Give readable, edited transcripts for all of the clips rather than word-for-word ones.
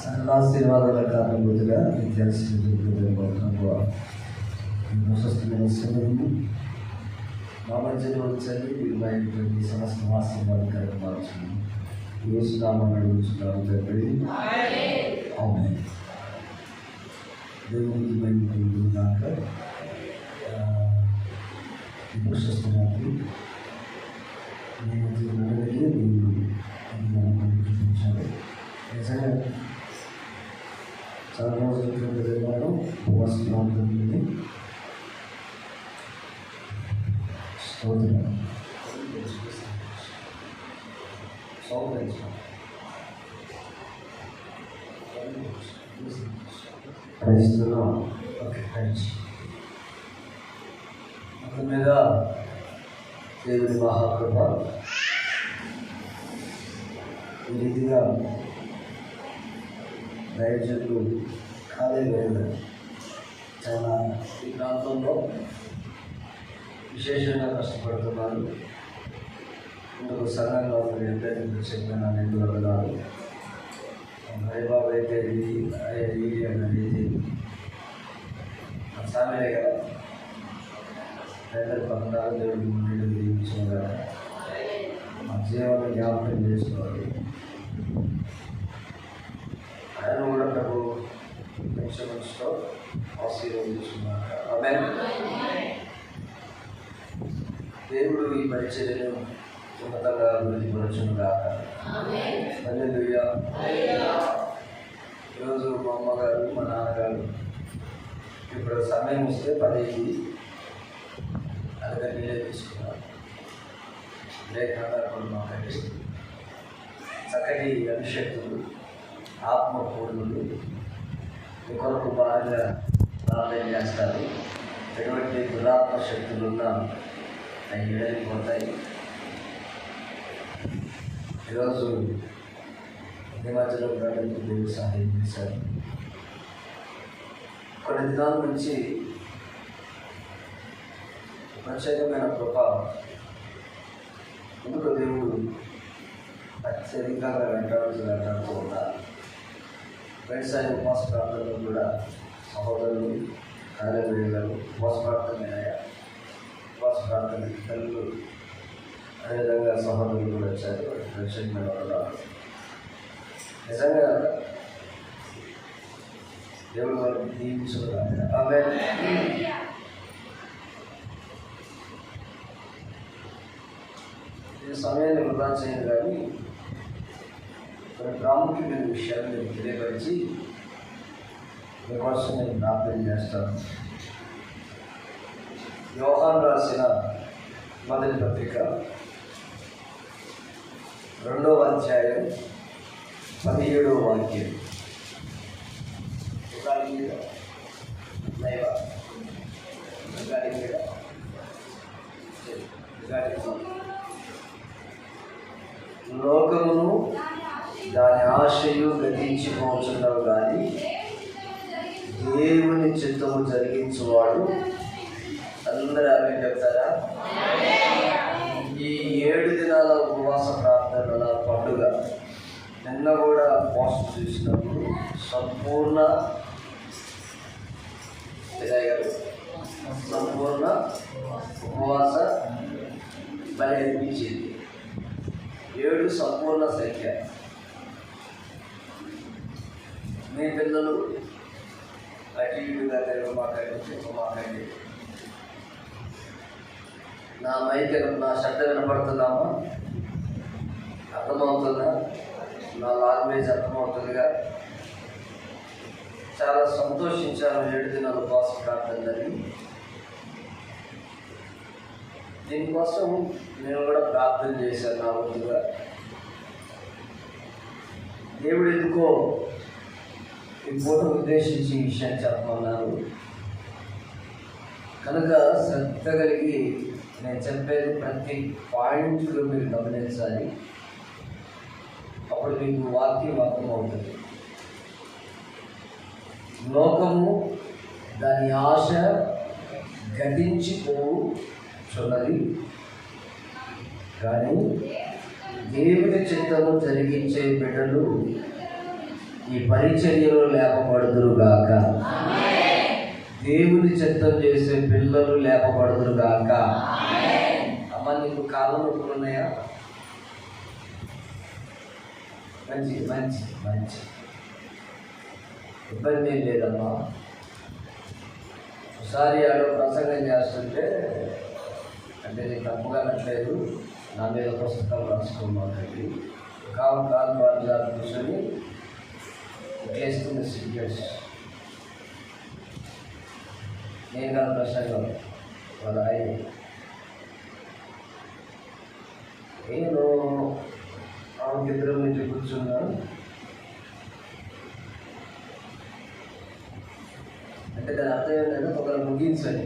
సకలాశీర్వాదాల కారణంగా ప్రశస్తమైన సమయము మా మధ్యలో వచ్చాయి. మీరు మా ఇంటి సమస్త ఆశీర్వాద కార్యక్రమాలు యేసునామమున అడుగుచున్నాము తండ్రి, ఆమేన్. దేవునికి మహిమ కలుగును గాక. ప్రశస్తమైనది నేను చూపించాను. నిజంగా చాలా రోజుల క్రితం జరిగాను. ఉపవాసం ఉంటుంది. స్తోత్రం. క్రైస్తవులు మొత్తం మీద దేవుడి మహాకృప ఈ రీతిగా దైవజనులు ఖాళీ లేదు. చాలా ఈ ప్రాంతంలో విశేషంగా కష్టపడుతున్నారు. ఇందుకు సంఘంగా ఎంతైనా చెప్పిన రెండు వర్గాలు హరిబాబు అయితే ఇది అనేది సామెలే కదా. పేదలు పక్కనాలు దేవుడి ముందు దీవించగా మా జీవన జ్ఞాపకం చేసుకోవాలి. ఆయన కూడా ప్రభు మంచితో ఆశీర్వదించుకున్నాక ఆమేన్. దేవుడు ఈ పరిచర్యను ఉన్నతంగా అభివృద్ధిపరచునుగాక. హల్లెలూయా. ఈరోజు మా అమ్మగారు మా నాన్నగారు ఇప్పుడు సమయం వస్తే 10కి అందుకని నీళ్ళే తీసుకున్నారు. లేకుండా మాకండి చక్కటి అభిషక్తులు ఆత్మపూర్ణులు మీ కొరకు బాగా ప్రార్థన చేస్తారు. ఎటువంటి దురాత్మ శక్తులున్నా అవి వెళ్ళిపోతాయి. ఈరోజు హిమాచల్ ప్రదేశ్ దేవుడు సహాయం చేశారు. కొన్ని దినాల నుంచి ప్రత్యేకమైన కృప ఎందుకు దేవుడు అత్యధికంగా వెంటాడుతూ ఉన్నారు. వ్యవసాయ ఉపవాస ప్రార్థనలు కూడా సహోదరులు కార్యక్రమాలు ఉపవాస ప్రార్థనయ్యాయి. ఉపవాస ప్రార్థన తల్లులు అదేవిధంగా సహోదరులు కూడా వచ్చారు. ప్రత్యేకమైన ఉన్నారు. నిజంగా దేవుడు వారిని దీవించుకున్నారు. ఆమేన్. ఈ సమయాన్ని వృధా చేయను కానీ కొన్ని ప్రాముఖ్యమైన విషయాలు నేను తెలియపరిచి మీకోసం నేను ప్రార్థన చేస్తాను. యోహాను రాసిన మొదటి పత్రిక 2వ అధ్యాయం 17వ వాక్యం. లోకమును దాని ఆశయు గతించిపోతున్నవి కానీ దేవుని చిత్తము జరిగించువాడు. అందరూ ఆమె చెప్తారా? ఈ 7 దినాల ఉపవాస ప్రార్థనల పండుగ నిన్న కూడా పోస్ట్ చూసినప్పుడు సంపూర్ణ ఉపవాస బలి అనిపించింది. 7 సంపూర్ణ సంఖ్య. మీ పిల్లలు అటు ఇటుగా తిరగమాకండి. నా మైక్ నా శబ్దం వినపడుతున్నామా? అర్థమవుతుందా? నా లాంగ్వేజ్ అర్థమవుతుందిగా? చాలా సంతోషించాను 7 దినాల ఉపవాస ప్రార్థనలని. దీనికోసం నేను కూడా ప్రార్థన చేశాను. నా వంతుగా దేవుడు ఎందుకో ఈ పూట ఉద్దేశించి ఈ విషయాన్ని చెప్పమన్నారు కనుక శ్రద్ధ కలిగి నేను చెప్పేది ప్రతి పాయింట్లో మీరు గమనించాలి. అప్పుడు మీకు వాక్యం అర్థమవుతుంది. లోకము దాని ఆశ గతించిపోచున్నది కానీ దేవుని చిత్తము జరిగించే బిడ్డలు ఈ పరిచర్యలో లేపబడుదురుగాక. దేవుని చిత్తం చేసే పిల్లలు లేపబడుదురుగాక. అమ్మ, నీకు కాళ్ళ నొప్పులు ఉన్నాయా? మంచి మంచి మంచి ఇబ్బంది ఏం లేదమ్మా. ఒకసారి ఆడో ప్రసంగం చేస్తుంటే, అంటే నేను తప్పుగా అనట్లేదు, నా మీద పుస్తకాలు రాసుకోమాకండి, కాలు బాగా కూర్చొని వేస్తున్న సిగ్నల్స్ నేను కాదు ప్రసంగం వాళ్ళ ఆయన. నేను ఆమెకిద్దరం నుంచి కూర్చున్నాను. అంటే దాని అర్థం ఏంటంటే ఒకరు ముగించండి.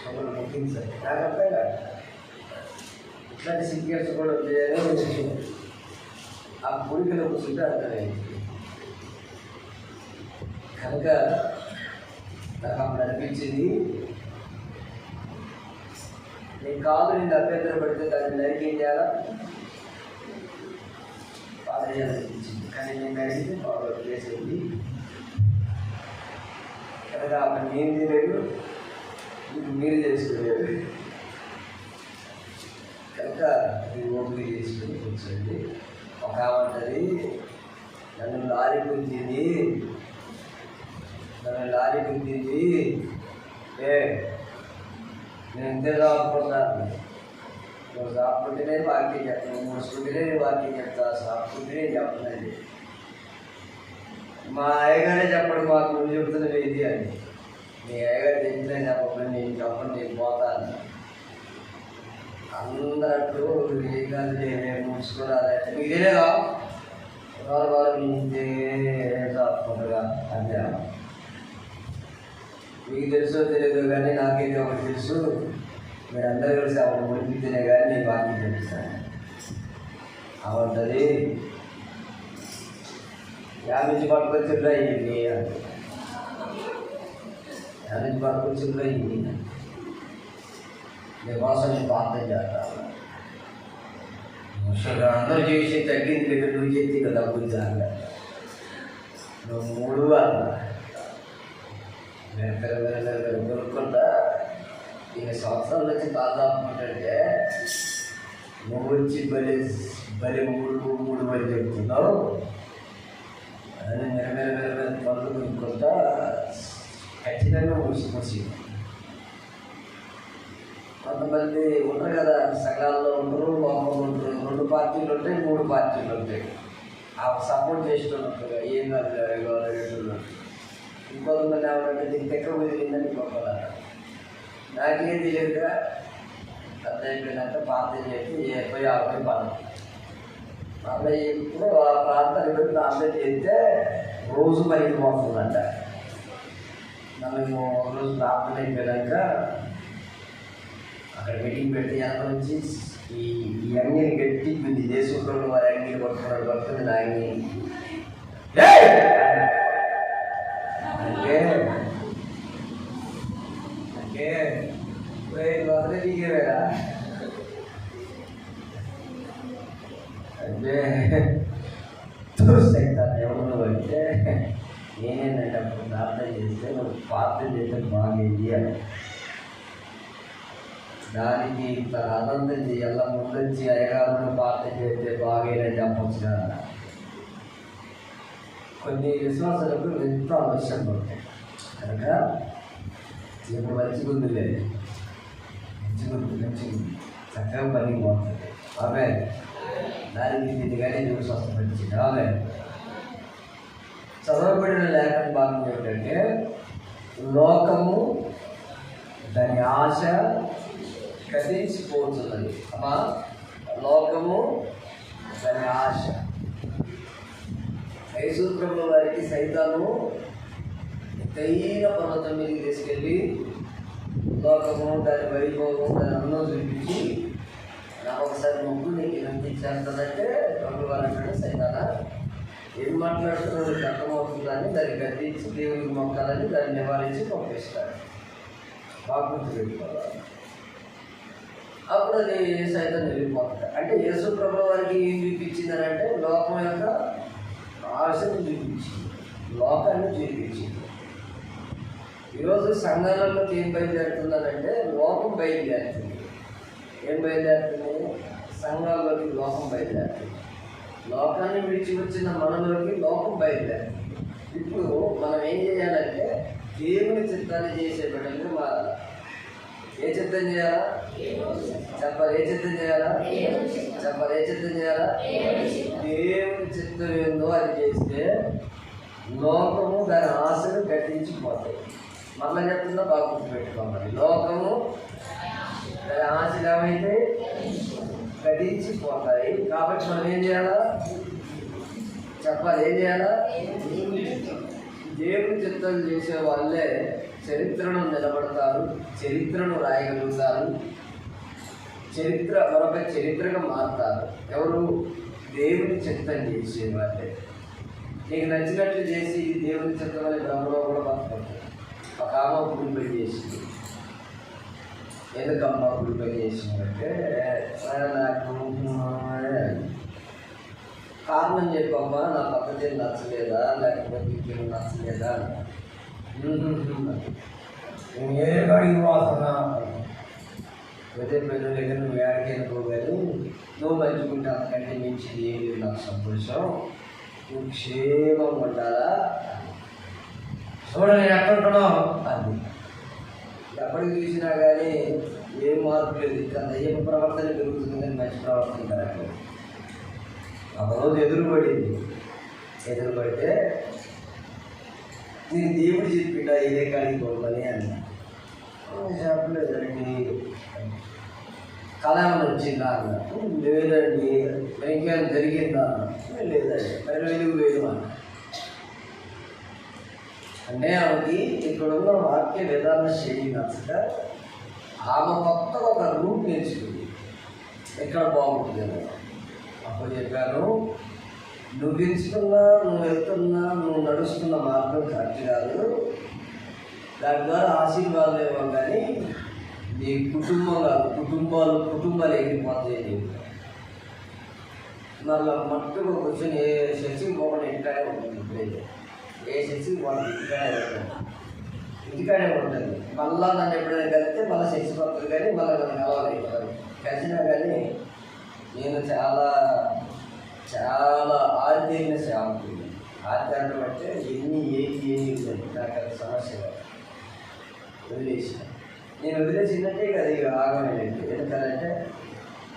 ఒకరు ముగించండి. నాకు అర్థం కాదు. ఇట్లాంటి సీక్రెట్స్ కూడా ఉంటాయని ఆ పూడికలో కూర్చుంటే అర్థమైంది. కనుక నాకు అప్పుడు అనిపించింది, నీ కాదు నేను అభ్యంతరం పడితే దాన్ని నరికేం చేయాలా, పాదయాలనిపించింది. కానీ నేను అడిగితే బాగా చేసేది. కనుక అప్పుడు నేను తినలేదు, మీరు చేసుకోలేదు. కనుక మీరు ఓపిక చేసుకుని కూర్చోండి. ఒక ఆమంటది, నన్ను లారీ గుంజింది, నేను ఇంతే సాపుకుంటాను. నువ్వు సాపుకుంటేనే వాక్యం చెప్తాను, మూసుకుంటేనే వాక్యం చెప్తా, సాపుకుంటేనే చెప్పలేదు. మా అయ్యగారే చెప్పడం మాకు నువ్వు చెప్తున్నది ఏది అని. మీ అయ్యగారు చెప్తే చెప్పకుండా నేను చెప్పండి, నేను పోతాను. అందరూ ఏ కాదు నేను మూసుకున్నారంటే మీకు తెలియదా, వాళ్ళు ఇంతే సాపుకుంటుగా అంటే మీకు తెలుసో తెలియదు కానీ నాకైతే ఒకటి తెలుసు, మీరు అందరూ కలిసి ఆవిడ మునిపితేనే కానీ నేను వాక్యం చెప్తాను. అవంటది యామించి పట్టుకొచ్చిండ్రా ఇవి, యామించి పట్టుకొచ్చిండ్రా ఇవి, నీకోసం నేను ప్రార్థన చేస్తాను. అందరూ చేసి తగ్గింది దగ్గర నువ్వు చెప్తే ఇక తగ్గుతాను. నువ్వు 3 అన్నా కొనుక్కుంటా. 2 సంవత్సరాల నుంచి దాదాపుకుంటే నువ్వు వచ్చి బలి 3 బలి చెప్తున్నావు అని మెరమెర పనులు కొనుక్కుంటా. ఖచ్చితంగా మూసి కొంతమంది ఉంటారు కదా, సంఘాల్లో ఉంటారు, లోపల ఉంటారు. 2 పార్టీలు ఉంటాయి, 3 పార్టీలు ఉంటాయి. ఆ సపోర్ట్ చేసిన ఉంటారు, ఏం కాదు. ఇంకొంతమంది ఏమంటే దీనికి ఎక్కువ కుదిరిందని ఇంకొకరు. నాకేం తెలియదుగా, అర్థం అయిపోయినాక ప్రార్థన చేసి పోయి ఆపై పడదు. అలా ఇప్పుడు ఆ ప్రార్థన చేస్తే రోజు పైకి పోతుందంట. మేము రోజు ప్రార్థన అయిపోయాక అక్కడ మీటింగ్ పెట్టి వెనక నుంచి ఈ అంగిని గట్టి కొంచెం దేశంలో వారి అంగిని పట్టుకున్నాడు, పడుతుంది నా అంగిని దిగేవేరా అంటే ఎవరు అంటే నేనేంటంటే అప్పుడు ప్రార్థన చేస్తే నువ్వు ప్రార్థన చేస్తే బాగేది అని. దానికి తన ఆనందం చేయాల ముందొచ్చి అయ్యగారు ప్రార్థన చేస్తే బాగేదని చెప్పచ్చు కదా. కొన్ని విశ్వాసాలకు ఎంతో ఆవశ్యకత ఉంటాయి. కనుక ఇప్పుడు మంచిగుంది చక్కగా పనికి పోతుంది. ఆమె దానికి దీనిగానే చూసి స్వస్థపరిచింది. ఆమె చదవబడిన లేఖన భాగం ఏమిటంటే, లోకము దాని ఆశ కదిలిసిపోతున్నది. అమ్మా, లోకము దాని ఆశ. యేసుప్రభుల వారికి సైతాను ఎత్తైన పర్వతం మీదకి తీసుకెళ్ళి లోకము దాని వైభవము దాని అన్నం చూపించి, నాకు ఒకసారి మొగ్గు నీకు వినిపించేస్తుందంటే ప్రభు వారు అంటాడు, సైతానా ఏం మాట్లాడుతున్నాడు అర్థమవుతుందని దాన్ని గద్దించి దేవుడికి మొక్కాలని దాన్ని నివారించి పంపిస్తాడు. బాగుంది పెట్టుకోవాలి. అప్పుడు అది సైతం వెళ్ళిపోతుంది. అంటే యేసు ప్రభువు వారికి ఏం చూపించిందని అంటే లోకం యొక్క ఆశను చూపించింది, లోకాన్ని చూపించింది. ఈరోజు సంఘాలలోకి ఏం బయలుదేరుతుందంటే లోకం బయలుదేరుతుంది. ఏం బయలుదేరుతుంది? సంఘాల్లోకి లోకం బయలుదేరుతుంది. లోకాన్ని విడిచి వచ్చిన మనలోకి లోకం బయలుదేరుతుంది. ఇప్పుడు మనం ఏం చేయాలంటే దేవుని చిత్తాన్ని చేసే బిడ్డలు మారాలి. ఏ చిత్తం చేయాలా చెప్పాలి? ఏ చిత్తం చేయాలా చెప్పాలి? ఏ చిత్తం చేయాలా? దేవుని చిత్తం ఏందో అది చేస్తే లోకము దాని ఆశను గట్టించిపోతాయి. మళ్ళీ చెప్తున్నా బాగా గుర్తుపెట్టుకోవాలి. లోకము దాని ఆశలు ఏమైతే గట్టించిపోతాయి. కాబట్టి మనం ఏం చేయాలా చెప్పాలి? ఏం చేయాలా? దేవుని చిత్తం చేసే వాళ్ళే చరిత్రను నిలబడతారు, చరిత్రను రాయగలుగుతారు, మరొక చరిత్రగా మారుతారు. ఎవరు? దేవుని చిత్తం చేసే వాళ్ళే. నీకు నచ్చినట్లు చేసి ఇది దేవుని చిత్తం అనే భ్రమలో కూడా బతుకుంటుంది. ఒక ఆమె గుడి పని చేసింది. ఎందుకమ్మ గుడి పని చేసిందంటే నాకు కారణం చెప్పమ్మా, నా పద్ధతి నచ్చలేదా లేకపోతే ఇంకేం నచ్చలేదా? నేను ఏ కాడికి పోతున్నా అదే పెళ్ళి దగ్గర నువ్వు ఏడికైనా పోగాను, నువ్వు మంచుకుంటే అంతకంటే మించింది ఏం లేదు నాకు సంతోషం, నువ్వు క్షేమంగా ఉండాలా. చూడండి నేను ఎక్కడుంటున్నావు అది ఎప్పటికి చూసినా కానీ ఏం మార్పు లేదు. ఇక్కడ దయ్యం ప్రవర్తన పెరుగుతుంది కానీ మంచి ప్రవర్తన కరెక్ట్. ఒకరోజు ఎదురుపడితే నేను దేవుడు చెప్పిండా ఏ కాడికి పోమని అన్నా. చెప్పలేదండి. కళ ఏమైనా వచ్చిందా అన్న. లేదండి. ఇంకేమైనా జరిగిందా అన్న. లేదండి. మరి వెలుగు లేదు అన్న. అంటే ఆమెకి ఇక్కడున్న వాక్య విధాన శైలి నచ్చక ఆమె కొత్తగా ఒక రూట్ నేర్చుకుంది. ఎక్కడ బాగుంటుంది అని అప్పుడు చెప్పాను, నువ్వు ఎంచుకున్నా, నువ్వు వెళ్తున్నా, నువ్వు నడుస్తున్న మార్గం కరెక్ట్ కాదు. దాని ద్వారా ఆశీర్వాదం ఏమో కానీ నీ కుటుంబం కాదు, కుటుంబాలు ఎగిరిపోతాయి. మళ్ళీ మట్టుగా కూర్చొని ఏ చర్చికి పోకుండా ఇంటికాడే ఉంటుంది. ఇప్పుడైతే ఏ చర్చికి పోవాలి ఇంటికాడే ఉంటుంది. మళ్ళీ నన్ను ఎప్పుడైనా కలిస్తే మళ్ళీ చర్చి పడుతుంది కానీ మళ్ళీ నన్ను కలవాలి. కలిసినా కానీ నేను చాలా ఆర్థిక సేవకుడు. ఆర్థికం అంటే ఏమీ లేదు, నాకు అది సమస్య కాదు. వదిలేసిన నేను వదిలేసిందంటే ఇక అది ఆగమేనండి. ఎందుకంటే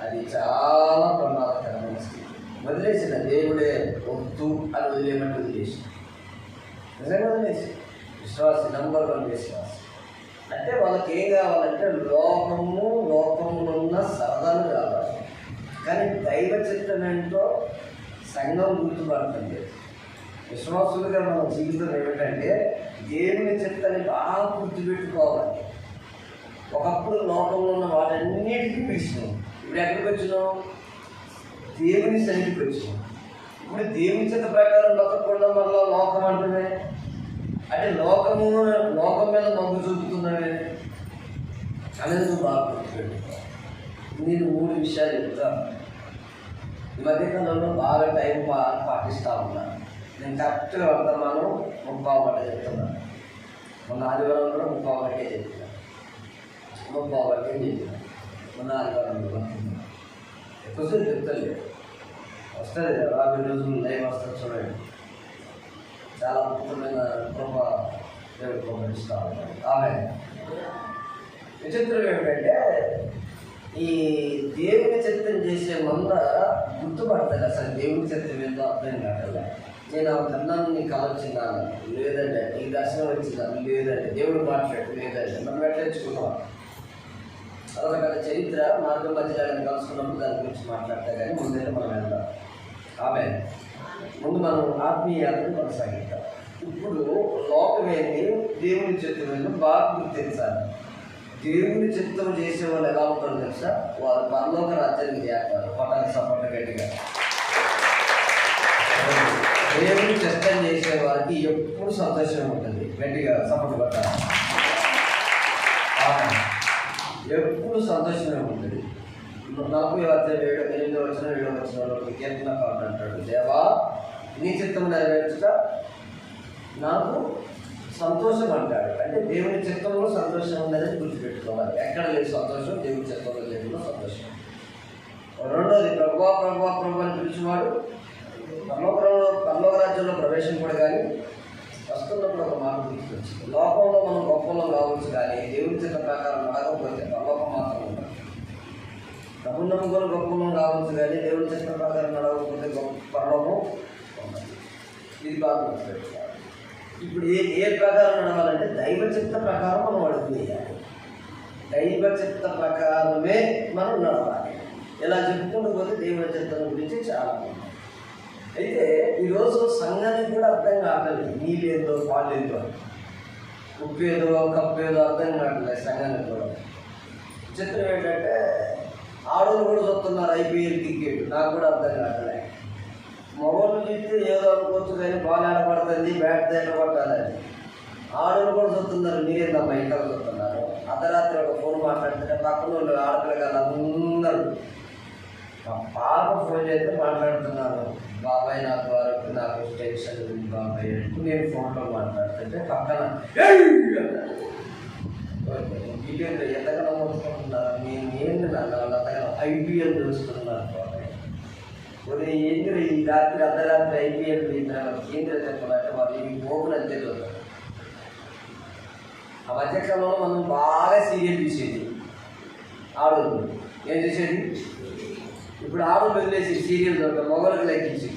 అది చాలా ప్రమాదకరమైన స్థితి. వదిలేసిన దేవుడే వద్దు అని వదిలేమంటే వదిలేసిన, నిజంగా వదిలేసి విశ్వాసం నంబర్ 1 విశ్వాసం. అంటే వాళ్ళకి ఏం కావాలంటే లోకంలో ఉన్న సరదాలు కావాలి. కానీ దైవ చిత్తం ఏంటో సంఘం గుర్తుపడుతుంది. విశ్వాసులుగా మన జీవితం ఏమిటంటే దేవుని చిత్తాన్ని బాగా గుర్తుపెట్టుకోవాలి. ఒకప్పుడు లోకంలో ఉన్న వాటన్నిటికీ పిలిచినాం, ఇప్పుడు ఎక్కడికి వచ్చినాం? దేవుని సన్నిధికి వచ్చినాం. ఇప్పుడు దేవుని చిత్త ప్రకారం బతకకుండా వల్ల లోకం అంటున్నాయి. అంటే లోకం మీద మొగ్గు చూపుతున్నావే అనేది నువ్వు బాగా గుర్తుపెట్టుకో. నేను 3 విషయాలు చెప్తాను. ఈ మధ్యకాలంలో బాగా టైం పాటిస్తూ ఉన్నాను. నేను కరెక్ట్గా వర్తమానం 3:15 చెప్తున్నాను. మొన్న ఆదివారం కూడా 3:15 చెప్తున్నాను. 3:15 చెప్పినాను మొన్న ఆదివారంలో వర్తమానం. ఎక్కువసేపు చెప్తలేదు, వస్తుంది 50 రోజులు లైవ్ వస్తుంది చూడండి. చాలా అద్భుతమైన కృప దేవుడు కృపణిస్తూ ఉన్నాడు. ఆమె విచిత్రం ఏమిటంటే ఈ దేవుని చిత్తం చేసే మంద గుర్తుపడతాడు. అసలు దేవుని చిత్తం ఏందో అర్థం కాదు. నేను ఆ కన్నాను నీకు కళ వచ్చిందా? లేదండి. ఈ దర్శనం వచ్చిందా? లేదండి. దేవుడు మాట్లాడు? లేదండి. మనం ఎట్లెచ్చుకున్నాం అదొక చరిత్ర. మార్గం మధ్యలో కలుసుకున్నప్పుడు దాని గురించి మాట్లాడతా కానీ ముందైతే మనం వెళ్దాం. ఆమె ముందు మనం ఆత్మీయాలను కొనసాగిద్దాం. ఇప్పుడు లోకం ఏంటి, దేవుని చిత్తం ఏంటో బాగా గుర్తించాలి. దేవుని చిత్తం చేసే వాళ్ళు ఎలా ఉంటారో తెలుసా? వాళ్ళు పరలోక రాజ్యానికి చేస్తారు. పట్టాలి సపోర్ట్ గట్టిగా. దేవుని చిత్తం చేసే వారికి ఎప్పుడు సంతోషం ఉంటుంది. గట్టిగా సపోర్ట్ పట్టాలి. ఎప్పుడు సంతోషమే ఉంటుంది. 40:7 కీర్తనకారుడు అంటాడు, దేవా నీ చిత్తం నెరవేర్చుట నాకు సంతోషం అంటాడు. అంటే దేవుని చిత్తంలో సంతోషం ఉందని గుర్తుపెట్టుకోవాలి. ఎక్కడ లేదు సంతోషం, దేవుని చిత్తంలో దేవుడిలో సంతోషం. రెండోది, ప్రభువా ప్రభువా ప్రభు అని పిలిచేవాడు పరలోక రాజ్యంలో ప్రవేశింపడు. కానీ వస్తున్నప్పుడు ఒక మాట గుర్తుకొచ్చింది, లోకంలో మనం గొప్పలో కావచ్చు కానీ దేవుని చిత్త ప్రకారం నడకపోతే పరలోకం మాత్రం ఉండదు. డబ్బు నమ్ముకొని గొప్పలో కావచ్చు కానీ దేవుని చిత్త ప్రకారం నడవకపోతే పరలోకం ఉండదు. ఇది బాగా గుర్తుపెట్టుకోవాలి. ఇప్పుడు ఏ ప్రకారం నడవాలంటే దైవ చిత్త ప్రకారం మనం అడుగు వేయాలి. దైవ చిత్త ప్రకారమే మనం నడవాలి. ఇలా చెప్పుకుంటూ పోతే దైవ చిత్తం గురించి చాలా ఉంది. అయితే ఈరోజు సంఘానికి కూడా అర్థం కావట్లేదు. నీళ్ళేందో పాలేందో, ఉప్పేదో కప్పేదో అర్థం కావట్లేదు సంఘానికి కూడా. చిత్రం ఏంటంటే ఆడోళ్ళు కూడా చూస్తున్నారు IPL క్రికెట్, నాకు కూడా అర్థం కావట్లేదు. మగవాళ్ళు చూస్తే ఏదో అనుకోవచ్చు కానీ బాల్ ఆడపడుతుంది, బ్యాట్ దగ్గర పట్టాలని. ఆడోళ్ళు కూడా చూస్తున్నారు, మీరేందమ్మా ఇంట్లో చూస్తున్నారు. అర్ధరాత్రి ఒక ఫోన్ మాట్లాడుతుంటే పక్కన వాళ్ళు ఆడపిల్లగాళ్ళు అందరూ. మా పాప ఫోన్ చేస్తే మాట్లాడుతున్నాను, బాబాయ్ నాకు టెన్షన్ ఉంది బాబాయ్ అంటూ నేను ఫోన్లో మాట్లాడుతుంటే పక్కన ఎంతగానో మొత్తుకుంటున్నారు. నేను ఏంటి నన్ను అంతగానో IPL చూస్తున్నారు బాబాయ్. ఉదయం ఏంటి ఈ రాత్రి అర్ధరాత్రి IPL ఏంటి చెప్పాలంటే వాళ్ళు ఈ ఓపెన్ అంతే చూస్తారు. ఆ మధ్యకాలంలో మనం బాగా సీరియల్ చూసేది ఆడోళ్ళు. ఏం చూసేది? ఇప్పుడు ఆడోళ్ళు వదిలేసి సీరియల్ చూడటం, మొగలకు లెక్కించి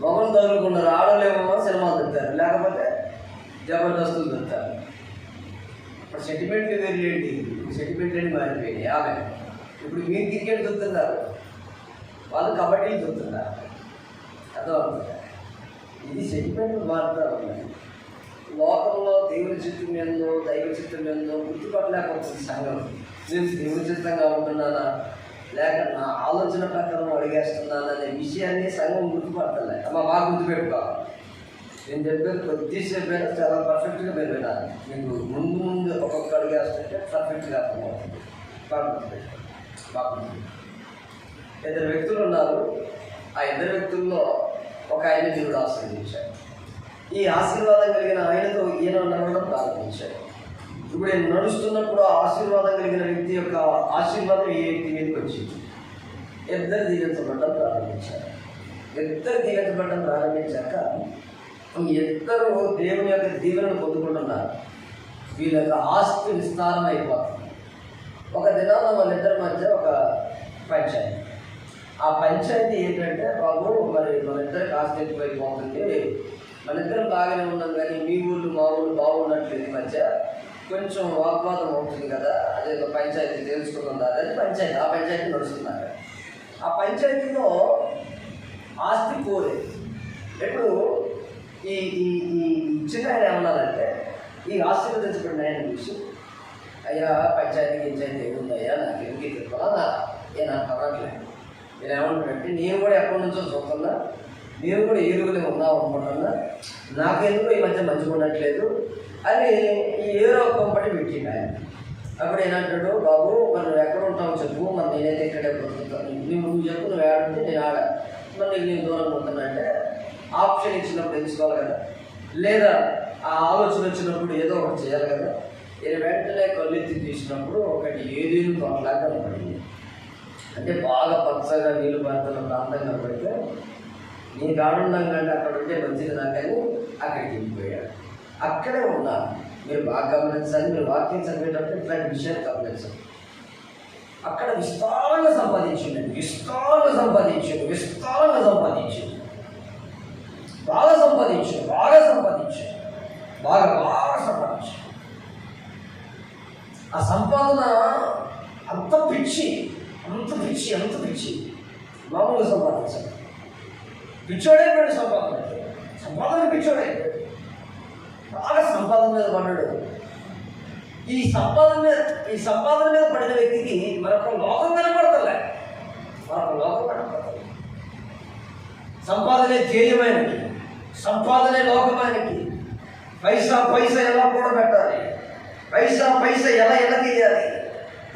మొగలు తగులుకున్నారు. ఆడోళ్ళు ఏమో సినిమాలు చూస్తారు, లేకపోతే జబర్దస్తులు చూస్తారు. ఇప్పుడు సెంటిమెంట్లు వేరేంటి, సెంటిమెంట్ అని మారిపోయింది ఆమె. ఇప్పుడు మీరు క్రికెట్ చూస్తున్నారు, వాళ్ళు కబడ్డీ చూస్తున్నారు. అర్థమవుతుంది. ఇది సెంటిమెంట్లు మారుతూ ఉన్నాయి. లోకంలో దేవుని చిత్తం ఏందో దైవ చిత్తం ఏందో గుర్తుపట్టలేకపోతుంది సంఘం. నేను దేవుని చిత్తంగా ఉంటున్నానా లేక నా ఆలోచన ప్రకారం అడిగేస్తున్నాను అనే విషయాన్ని సంఘం గుర్తుపడతలే. అమ్మ బాగా గుర్తుపెట్టుకోవాలి. నేను చెప్పేది కొద్దిసేపు చాలా పర్ఫెక్ట్గా మీరు వినాలి. మీకు ముందు ఒక్కొక్క అడిగేస్తుంటే పర్ఫెక్ట్గా అర్థమవుతుంది. బాగా గుర్తుపెట్టుకోవాలి. బాగా గుర్తుపెట్టుకోవాలి. 2 వ్యక్తులు ఉన్నారు. ఆ 2 వ్యక్తుల్లో ఒక ఆయన దేవుడు ఆశీర్వదించాడు. ఈ ఆశీర్వాదం కలిగిన ఆయనతో ఈయన నడవడం ప్రారంభించాడు. ఇప్పుడు నేను నడుస్తున్నప్పుడు ఆ ఆశీర్వాదం కలిగిన వ్యక్తి యొక్క ఆశీర్వాదం ఈ వ్యక్తి మీదకి వచ్చింది. 2 దీవించబడడం ప్రారంభించారు. 2 దీవించబడడం ప్రారంభించాక 2 దేవుని యొక్క దీవెనను పొందుకుంటున్నారు. వీళ్ళ యొక్క ఆస్తి విస్తారం అయిపోతుంది. ఒక దినాన వాళ్ళిద్దరి మధ్య ఒక పంచాయతీ. ఆ పంచాయతీ ఏంటంటే, బాబు మరి మన ఇద్దరికి ఆస్తి ఎక్కువైపోతుంది, మన ఇద్దరం బాగానే ఉన్నాం కానీ మీ ఊళ్ళు మా ఊళ్ళు బాగున్నట్లేదు, ఈ మధ్య కొంచెం వాగ్వాదం అవుతుంది కదా, అదేదో పంచాయతీ తెలుసుకుందా అని ఆ పంచాయతీ నడుస్తున్నారు. ఆ పంచాయతీలో ఆస్తి పోలేదు. ఇప్పుడు ఈ ఈ ఈ చిన్న ఆయన ఏమన్నారంటే, ఈ ఆశీర్వదించబడిన ఆయన చూసి, అయ్యా పంచాయతీ ఏముందయ్యా నాకు ఎందుకు చెప్పాలా నాకు అవ్వట్లేదు. నేను ఏమంటానంటే, నేను కూడా ఎప్పటి నుంచో చూస్తున్నా, నేను కూడా ఏరుగులే ఉన్నావు అనుకుంటున్నా, నాకెందుకు ఈ మధ్య మంచిగా ఉండట్లేదు అని ఈ ఏరో కొంపటి పెట్టిండు ఆయన. అప్పుడు ఏమంటాడు, బాబు మరి నువ్వు ఎక్కడ ఉంటావు చెప్పు, మరి నేనైతే ఇక్కడే బ్రతుకుతాను, నువ్వు చెప్పు, నువ్వు ఏడంటే నేను ఆడ, మరి నేను దూరంగా ఉంటున్నా అంటే ఆప్షన్ ఇచ్చినప్పుడు తెలుసుకోవాలి కదా, లేదా ఆ ఆలోచన వచ్చినప్పుడు ఏదో ఒకటి చేయాలి కదా. నేను వెంటనే కళ్ళెత్తి తీసినప్పుడు ఒకటి ఏదేను తోటలాగా కనపడింది. అంటే బాగా పచ్చగా నీళ్ళు పారుతున్న ప్రాంతం కనపడితే, నీ గాడుండం కంటే అక్కడ ఉంటే మంచిది నాకని అక్కడికి వెళ్ళిపోయాడు. అక్కడే ఉన్నారు. మీరు బాగా గమనించాలి, మీరు వాక్యం చదివేటప్పుడు ఇట్లాంటి విషయాలు గమనించాలి. అక్కడ విస్తారంగా సంపాదించింది, బాగా సంపాదించాడు, ఆ సంపాదన అంత పిచ్చి మామూలుగా సంపాదించాలి. పిచ్చోడైపోయాడు, సంపాదన పిచ్చోడైపోయాడు. బాగా సంపాదన మీద పడ్డాడు. ఈ సంపాదన మీద పడిన వ్యక్తికి మరొక లోకం కనపడతలే. సంపాదనే ధ్యేయమైనది, సంపాదనే లోకమైనది. పైసా ఎలా కూడబెట్టాలి, పైసా ఎలా తీయాలి,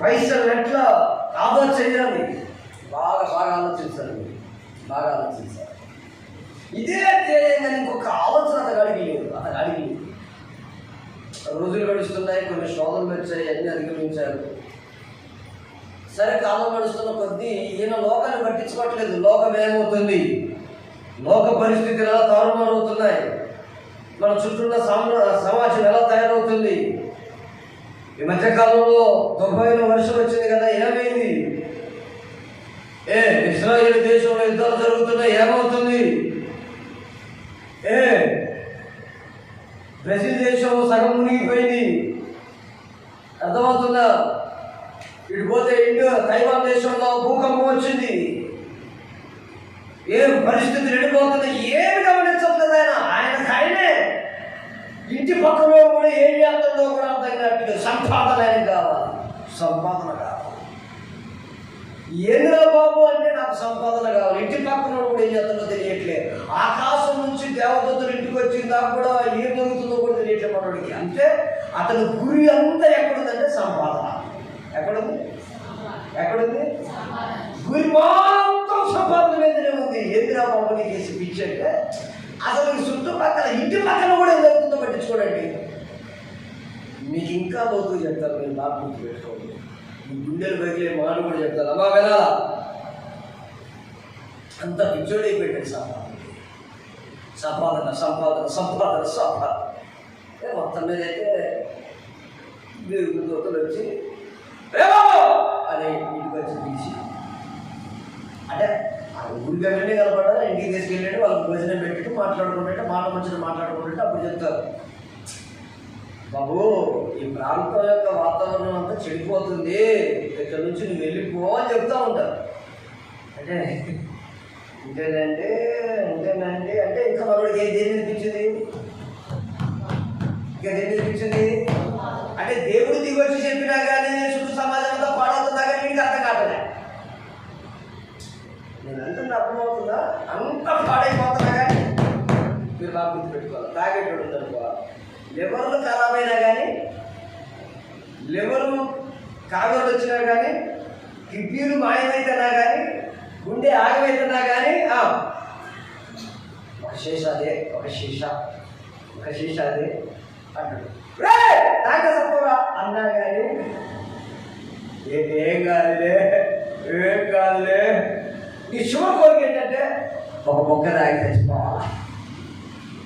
పైసలు ఎట్లా బాగా చేయాలి, బాగా బాగా ఆలోచించాలి, బాగా ఆలోచించాలి. ఇదే ధ్యేయంగా ఇంకొక ఆలోచన అతగాడికి లేదు. రోజులు గడుస్తున్నాయి, కొన్ని శోధనలు వచ్చాయి, అన్నీ అధిగమించారు. సరే, కాలం గడుస్తున్న కొద్దీ ఈయన లోకాన్ని పట్టించుకోవట్లేదు. లోకం ఏమవుతుంది, లోక పరిస్థితులు ఎలా తారుమారవుతున్నాయి, మన చుట్టూ సమాజం ఎలా తయారవుతుంది. ఈ మధ్యకాలంలో దుబాయ్లో వర్షం వచ్చింది కదా, ఏమైంది? ఇజ్రాయేల్ దేశంలో యుద్ధాలు జరుగుతున్నాయి, ఏమవుతుంది? బ్రెజిల్ దేశం సగం మునిగిపోయింది, అర్థమవుతుందా? ఇటు పోతే తైవాన్ దేశంలో భూకంపం వచ్చింది. ఏం పరిస్థితులు ఎడిపోతుంది, ఏమి గమనించట్లేదు ఆయనే. ఇంటి పక్కన కూడా ఏం చేస్తుందో కూడా అర్థం కావట్లేదు. సంపాదన కావాలి. ఏంద్రా బాబు అంటే నాకు సంపాదన కావాలి. ఇంటి పక్కన కూడా ఏం చేస్తుందో తెలియట్లేదు. ఆకాశం నుంచి దేవదూతలు ఇంటికి వచ్చిన దాకా కూడా ఏం జరుగుతుందో కూడా తెలియట్లేదు మనోడికి. అంటే అతని గురి అంతా ఎక్కడుందంటే సంపాదన. ఎక్కడుంది? గురి మొత్తం సంపాదన మీదనే ఉంది. ఏందిరా బాబు నీకు వేసి పిచ్చి అంటే అసలు చుట్టుపక్కల ఇంటి పక్కన కూడా ఏం జరుగుతుందో పట్టించుకోండి. మీకు ఇంకా లోతుగా చెప్తారు, మీరు బాగా గుర్తు పెట్టుకోండి. ఈ గుండెలు పగిలే మాను కూడా చెప్తారు, అమ్మా వినాలా? అంత పిచ్చోడైపోయాడు సంపాదన. మొత్తం మీద అయితే దేవుడి దూతలు వచ్చి అని ఇంటికి వచ్చి తీసి, అంటే ఆ ఊరికి వెళ్ళి కనపడ్డా, ఇంటికి తీసుకెళ్ళాడు, వాళ్ళకి భోజనం పెట్టి మాట్లాడుకుంటే మాట్లాడుకుంటే అప్పుడు చెప్తారు, బాబు ఈ ప్రాంతం యొక్క వాతావరణం అంతా చెడిపోతుంది, ఇక్కడ నుంచి నువ్వు వెళ్ళిపో అని చెప్తా ఉంటారు. అంటే ఇంతేనండి అంటే ఇంకా మనోడికి దేని అనిపించింది? అంటే దేవుడు దిగి వచ్చి చెప్పినా కానీ చుట్టూ సమాజం అంతా పాడవుతుందా కానీ నీకు అర్థం కావట్లే. నేను అంటున్నా అర్థమవుతుందా? అంత పాడైపోతున్నా కానీ మీరు బాగా గుర్తు పెట్టుకోవాలి. తాగేటోడు ఉందనుకో, లివర్లు ఖరాబ్ అయినా కానీ, లివర్లు కాగలు వచ్చినా కానీ, కిడ్నీలు మాయమైతేనా కానీ, గుండె ఆగమైతేనా కానీ ఒక శీష అదే అంటాడు. తాగకపోరా అన్నా కానీ ఏం కాదులే. నీ చివరి కోరిక ఏంటంటే ఒక మొక్క తాగి తెచ్చిపోవాలి.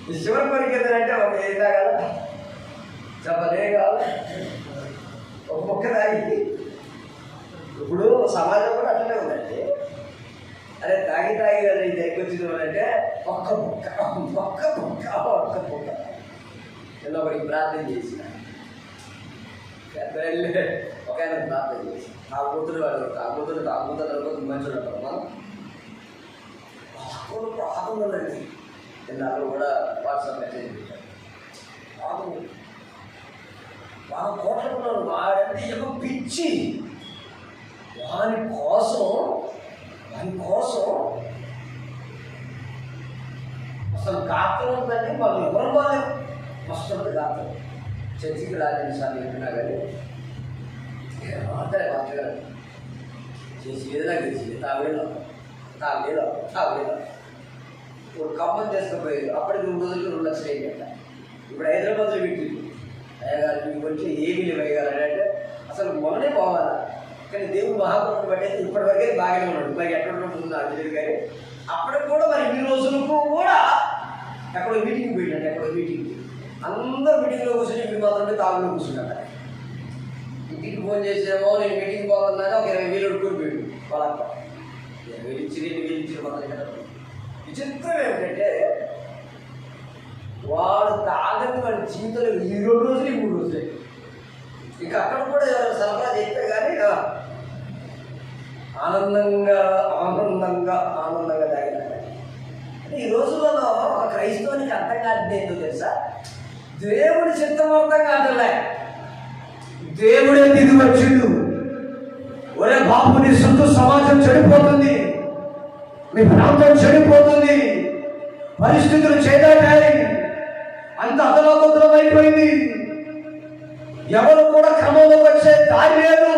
ఈ చివరి కోరిక ఏంటంటే ఒక ఏం తాగాల చెప్పలే కావాలి, ఒక మొక్క తాగి. ఇప్పుడు సమాజం కూడా అట్లనే ఉందండి. అరే తాగి కదా ఇది ఎక్కువ అంటే ఒక్క బుక్క నేను ఒకరికి ప్రార్థన చేసిన, ఒక ఆయన ప్రార్థన చేసి ఆ కూతురు మంచిగా ఆగుందండి. నాకు కూడా వాట్సాప్ మెసేజ్ పెట్టాను. బాగా కోట్లుకున్నాను, వాడంటే ఏమో పిచ్చి. వాని కోసం అసలు గాత్రం ఉందండి. వాళ్ళు ఎవరు బాగాలేదు, మస్తు గాత్రం. చర్చికి రాజని సార్లు చెప్పినా కానీ మాట్లాడారు చేసి ఏదైనా గెలిచింది తాగలేదు. ఇప్పుడు ఖమ్మం చేసుకుపోయారు, అప్పటికి 2 రోజులు 2 లక్షలు అయ్యిందంట. ఇప్పుడు హైదరాబాద్లో పెట్టింది. అయ్యగారు మీకు వచ్చి ఏమీ లేవు అయ్యగారు అంటే అసలు మొన్ననే పోవాలా, కానీ దేవుడు మహాప్రభుని బట్టి ఇప్పటివరకే బాగానే ఉన్నాడు. మరి ఎక్కడ ఉంటుంది నాకు తెలియదు, కానీ అప్పటికి కూడా మరి ఇన్ని రోజులకు కూడా ఎక్కడో మీటింగ్ పోయిందంటే, అందరూ మీటింగ్లో కూర్చొని ఇప్పుడు మాత్రమే తాగులో కూర్చున్నాడు. ఇంటికి ఫోన్ చేసేమో నేను మీటింగ్ పోతున్నాను, ఒక 20,000 కూలిపోయాడు వాళ్ళ 20,000 ఇచ్చిన మాత్రం కదా. విచిత్రం ఏమిటంటే వాడు తాగని వాడి జీవితంలో ఈ 2 రోజులు 3 రోజులు ఇంకా అక్కడ కూడా ఎవరైనా సరఫరా చేస్తే కానీ ఆనందంగా తాగిన. అంటే ఈ రోజులలో ఒక క్రైస్తవునికి అర్థం కాదు ఏంటో తెలుసా? దేవుడి చిత్తం అర్థం కాదులే, దేవుడే దిగి వచ్చిండు. ఒరే బాబు, నీ సొంత సమాజం చెడిపోతుంది, మీ ప్రాంతం చెడిపోతుంది, పరిస్థితులు చేదాటాయి, అంత అదలోకదలం అయిపోయింది, ఎవరు కూడా క్రమంలో వచ్చే దారి లేదు,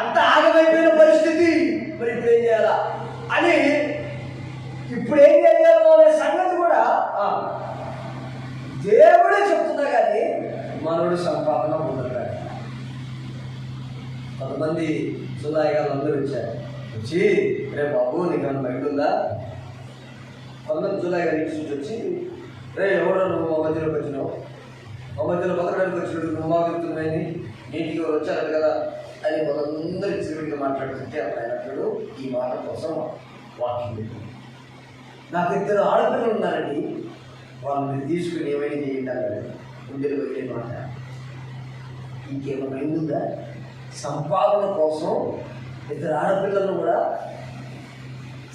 అంత ఆగమైపోయిన పరిస్థితి. అని ఇప్పుడు ఏం చేయాలో అనే సంగతి కూడా దేవుడే చెప్తున్నా కానీ మనోడు సంపాదన పొందగాడు. కొంతమంది సులాయిగాళ్ళు అందరూ వచ్చారు. వచ్చి రే బాబు నీకు అన్న మైండ్ ఉందా? కొంతమంది సులాయిగా ఇంటి నుంచి వచ్చి రే ఎవడో నువ్వు మా మధ్యలోకి వచ్చినావు, మా మధ్యలో బతకడానికి వచ్చినాడు, నువ్వు మా వ్యక్తులైంది నీటికి ఎవరు వచ్చారు కదా అని కొందరు చిరుడిగా మాట్లాడుతుంటే అప్పుడు ఈ మాట కోసం వాకింగ్. నాకు ఇద్దరు ఆడపిల్లలు ఉన్నారండి, వాళ్ళని తీసుకుని ఏమైనా చేయండి అన్నాడు. గుండెలు వెళ్ళే మాట. ఇంకేమైనా ఉందా? సంపాదన కోసం ఇద్దరు ఆడపిల్లలను కూడా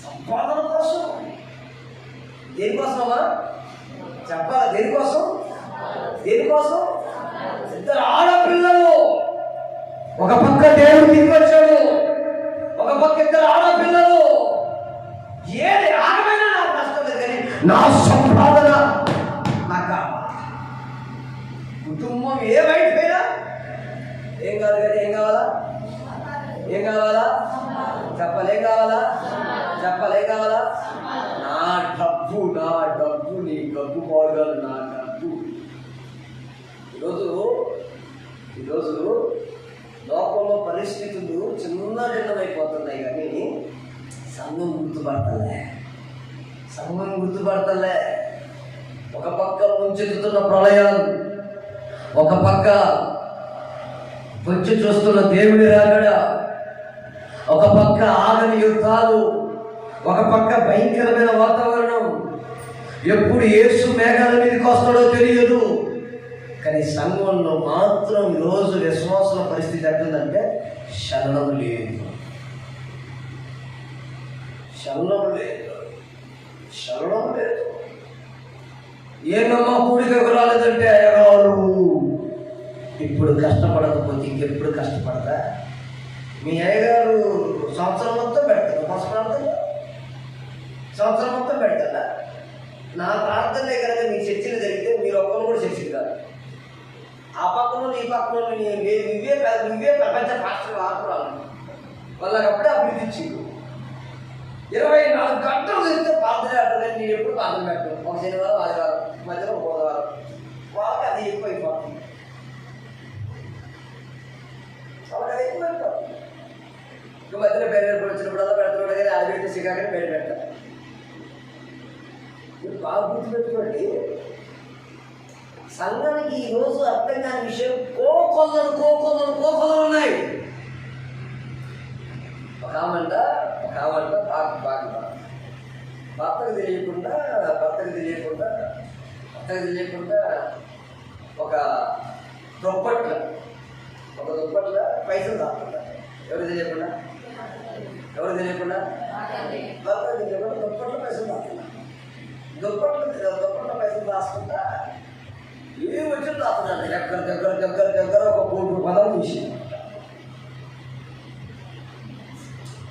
సంపాదన కోసం. దేనికోసమా చెప్పాలా? దేనికోసం? దేనికోసం? ఇద్దరు ఆడపిల్లలు. ఒక పక్క దేవుడు తిరిగి వచ్చాడు, ఒక పక్క ఇద్దరు ఆడపిల్లలు. ఏది ఆగమైనా నాకు నష్టం లేదు, కానీ నా సంపాదన నాకు కావాలి. కుటుంబం ఏమైపోయినా ఏం కాదు, కానీ ఏం కావాలా? ఏం కావాలా? చెప్పలేం కావాలా? చెప్పలేం కావాలా? నా డబ్బు, నా డబ్బు, నీ డబ్బు పాడుగాలు, నా డబ్బు. ఈరోజు లోకంలో పరిస్థితులు చిన్నమైపోతున్నాయి, కానీ సంఘం గుర్తుపడతలే. ఒక పక్క ముంచెత్తుతున్న ప్రళయాలు, ఒక పక్క వచ్చి చూస్తున్న దేవుడి రాగడ, ఒక పక్క ఆగని యుద్ధాలు, ఒక పక్క భయంకరమైన వాతావరణం. ఎప్పుడు యేసు మేఘాల మీదకి వస్తాడో తెలియదు, కానీ సంఘంలో మాత్రం ఈరోజు విశ్వాసుల పరిస్థితి ఎట్లుందంటే శరణం లేదు. ఏమమ్మా కూడికకు రాలేదంటే అయ్యగారు ఇప్పుడు కష్టపడకపోతే ఇంకెప్పుడు కష్టపడతా? మీ అయ్యగారు సంవత్సరం మొత్తం పెడతారు, సంవత్సరం మొత్తం పెడతాడా? నా ప్రార్థనే కనుక మీ చర్చలు జరిగితే మీరు ఒక్కరు కూడా చర్చలు కాదు. ఆ పక్కన ఈ పక్కన నువ్వే ప్రపంచ పాస్టర్ ఆకురాలు వాళ్ళకి అప్పుడే అభివృద్ధి ఇచ్చింది. 24 గంటలు తిరిగితే ప్రార్థన ఆడుతుంది. నేను ఎప్పుడు ప్రార్థన పెట్టాను, ఒక శనివారం ఆదివారం మధ్యలో ఒక బుధవారం. వాళ్ళకి అది ఎక్కువ అయిపోతుంది. వాళ్ళకి అది ఎక్కువ అయిపోతుంది. నువ్వు మధ్యలో పేరు వచ్చినప్పుడల్లా పెడుతున్నాడు, కానీ అది పెడితే సిగాకని పేరు పెడతాను. మీరు బాగా గుర్తుపెట్టుకోండి. సంఘానికి ఈరోజు అర్థం కాని విషయం కోకొల్లలు ఉన్నాయి. ఒక ఆమంట భర్తకు తెలియకుండా ఒక దుప్పట్ల పైసలు దాక్కుంటా. ఎవరు తెలియకుండా భర్తకు తెలియకుండా దుప్పట్ల పైసలు దాక్కుంటా. దుప్పట్ల పైసలు దాచుకుంటా ఏమి వచ్చి దాస్తున్నాడు. దగ్గర ఒక 1 కోటి రూపాయలు తీసి,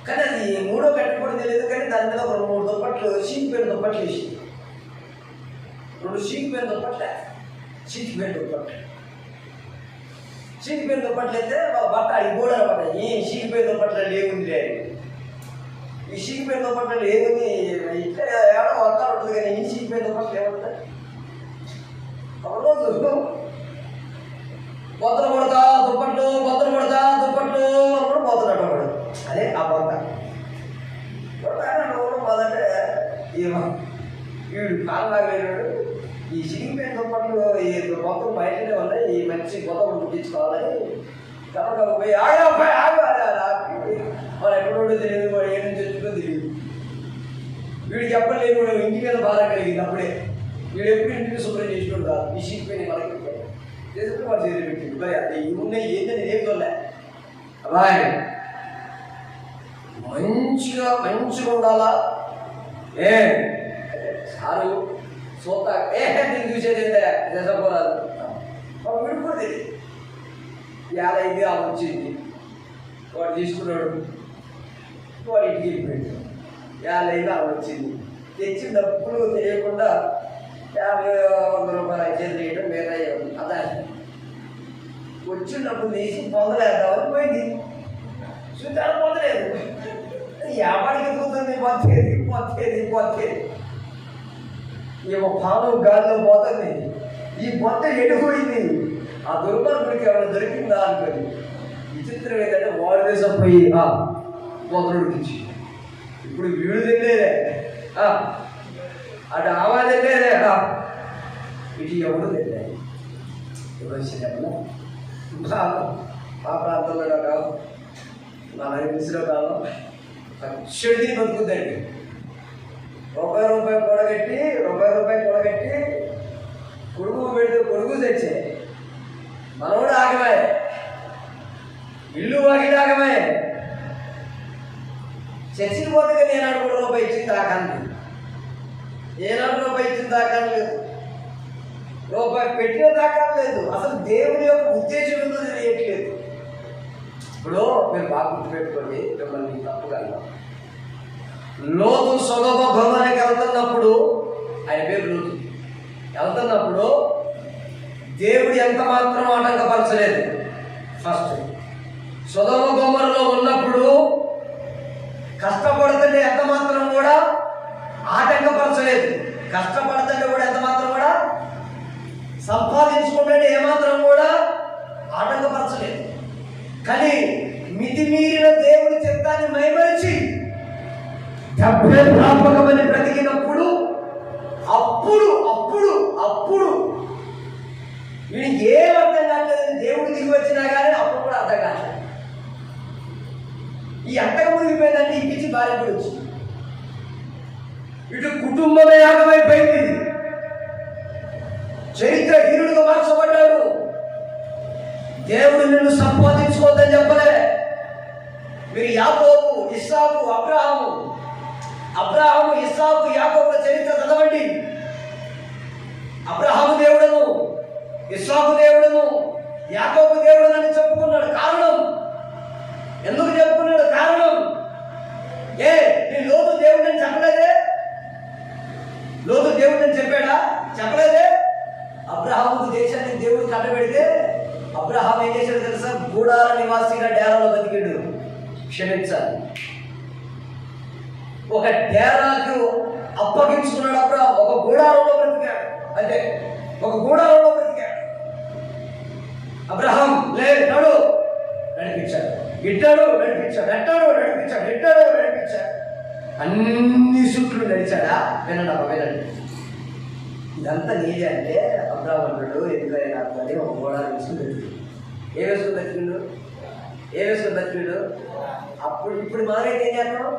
కానీ అది మూడో కట్టుబడి తెలియదు. కానీ దాని మీద 2-3 దుప్పట్లు చీకిపోయిన దుప్పట్లు వేసి, 2 చీకిపోయిన దుప్పట్లు అయితే బట్ట అడిగిపోడు అనమాట. ఈ చీకిపోయిన దుప్పట్లు లేవుంది, ఈ చీకిపోయిన దుప్పట్లు లేవుని ఇట్లా ఏడో వర్తాలు ఉంటుంది, కానీ ఈ చీకిపోయిన దుప్పట్లు ఏముంటుంది? ఒకరోజు బొత్తలు కొడతా దుప్పట్లు అప్పుడు పోతున్నాడు ఒకడు. అదే ఆ బొత్త మొదటే వీడు కాలంలాగా వెళ్ళాడు. ఈ చిరిగిపోయిన దుప్పట్లు ఈ మొత్తం బయటనే ఉన్నాయి, ఈ మంచి కొత్త ముట్టించుకోవాలని కనుక పోయి ఆగా వాళ్ళు ఎక్కడో తెలియదు, వాడు ఏ నుంచి వచ్చిందో తెలియదు. వీడికి చెప్పలేదు, ఇంటి మీద బాధ కలిగింది. అప్పుడే వీడు ఎప్పుడు ఇంటిని శుభ్రం చేసినోడు కాదు. ఈ చీకిపోయిన మనకి చేసినప్పుడు వాడు చేతి పెట్టింది. మరి అది ఉన్నాయి ఏంటని ఏం చూడలే. అలాగే మంచిగా ఉండాలా? సారు సోత నేను చూసేది నిజపోరాదు. విడిపోతే తెలియదు. 50 ఆమె వచ్చింది, వాడు తీసుకున్నాడు, వాడు ఇంటికి వెళ్ళిపోయాడు. 50 ఆమె వచ్చింది, తెచ్చిన డబ్బులు తెలియకుండా 50-100 రూపాయలు చేతి వేయడం వేరే అదా. వచ్చిన డబ్బులు తీసి పొందలేద్దామని పోయింది. చూద్దాం పొందలేదు. ఎవరికి పోతుంది? పోతే ఏమో పాము గాలిలో పోతుంది. ఈ బొత్త ఎడిపోయింది. ఆ దుర్మార్గుడికి ఎవరైనా దొరికిందా అనుకోని. విచిత్రం ఏంటంటే వాడు దేశం పోయి పోతనుడికి ఇచ్చి ఇప్పుడు వీడు తెలియదే, అటు ఆవా తెలియదే, ఇటు ఎవడు తెలియదు. ఎవరు చెప్పినా మా ప్రాంతంలో కాదు, మా నడిపిసిలో కాదు, చెడు బతుకుద్దండి. రూపాయి కూడగట్టి కొడుకు పెడితే కొడుకు తెచ్చే మనోడు ఆగమే, ఇల్లు వాకిలి ఆగమే. చర్చికి పోతే ఏనాడు కూడా రూపాయి ఇచ్చింది దాకాను, ఏనాడు రూపాయి ఇచ్చింది దాకాను లేదు, రూపాయి పెట్టిన దాకాను లేదు. అసలు దేవుని యొక్క ఉద్దేశం ఏంటో తెలియట్లేదు. ఇప్పుడు మీరు బాగా గుర్తుపెట్టుకోండి, మిమ్మల్ని తప్పుగా. లోతు సొదొమ గొమొర్రాకి వెళ్తున్నప్పుడు, ఆయన పేరు లోతు, వెళ్తున్నప్పుడు దేవుడు ఎంత మాత్రం ఆటంకపరచలేదు. ఫస్ట్ సొదొమ గొమొర్రాలో ఉన్నప్పుడు కష్టపడుతుంటే ఎంత మాత్రం కూడా ఆటంకపరచలేదు. కష్టపడుతుంటే కూడా ఎంత మాత్రం కూడా సంపాదించుకుంటే ఏమాత్రం కూడా ఆటంకపరచలేదు. కానీ మితిమీరిన దేవుడి చిత్తాన్ని మైమరిచి డబ్బే ప్రాపకమని బ్రతికినప్పుడు అప్పుడు వీడికి ఏం అర్థం కావట్లేదని దేవుడు దిగి వచ్చినా కానీ అప్పుడు కూడా అర్థం కావట్లేదు. ఈ అంతకు మునిగిపోయిందంటే ఈ పిచ్చి భార్య కూడా వచ్చింది. ఇటు కుటుంబమే యాగమైపోయింది. చరిత్ర హీనుడిగా మార్చబడ్డాడు. దేవుడు నిన్ను సంపాదించుకోవద్దని చెప్పలే. మీరు యాకోబు, ఇస్సాకు, అబ్రాహాము, ఇస్సాకు, యాకోబుల చరిత్ర చదవండి. అబ్రాహాము దేవుడును, ఇస్సాకు దేవుడును, యాకోబు దేవుడును అని చెప్పుకున్నాడు. కారణం ఎందుకు చెప్పుకున్నాడు? కారణం నీ లోతు దేవుడని చెప్పలేదే. లోతు దేవుడని చెప్పాడా? చెప్పలేదే. అబ్రాహాము దేశాన్ని దేవుడు కట్టబెడితే అబ్రాహాం ఏం చేశాడు తెలుసా? గూడాల నివాసిగా డేరాలో బతికాడు. క్షమించాలి, ఒక డేరాకు అప్పగించుకున్నాడు అబ్రాహాం. ఒక గూడారంలో బ్రతికాడు, అంటే ఒక గూడారంలో బ్రతికాడు. అబ్రాహాం నడు నడిపించాడు, ఇట్టాడు నడిపించాడు, ఇట్టాడు నడిపించాడు. అన్ని చుట్లు నడిచాడా? వినండి. ఇదంతా నీదే అంటే అబ్రాహాం అంటాడు, ఎందుకైనా అని ఒక గోడా వేసుకుని బతికిండు. ఏ వేసుకుని బతికిండు? అప్పుడు ఇప్పుడు మనమైతే ఏం చేస్తాం?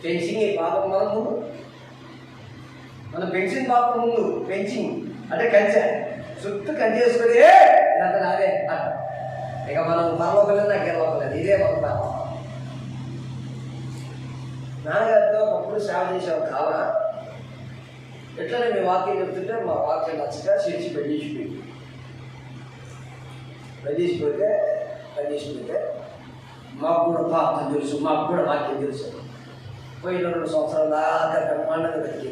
ఫెన్సింగ్ పాపం మనం పెన్షన్ పాపం ముందు ఫెన్సింగ్ అంటే కంచె చుట్టూ కంచె వేసుకొని ఇదంతా నాదే అంట. ఇక మనం పరలోకలేదు, నాకు గెలవలేదు, ఇదే మన నాన్నగారితో ఒకప్పుడు సేవ చేసావు కావున ఎట్లనే మీ వాక్యం చెప్తుంటే మా వాక్యం నచ్చక చేసి పెళ్ళిసిపోతే మాకు కూడా పాపం తెలుసు, మాకు కూడా వాక్యం తెలుసు. పోయిన 2 సంవత్సరాల దాకా బ్రహ్మాండంగా బతికి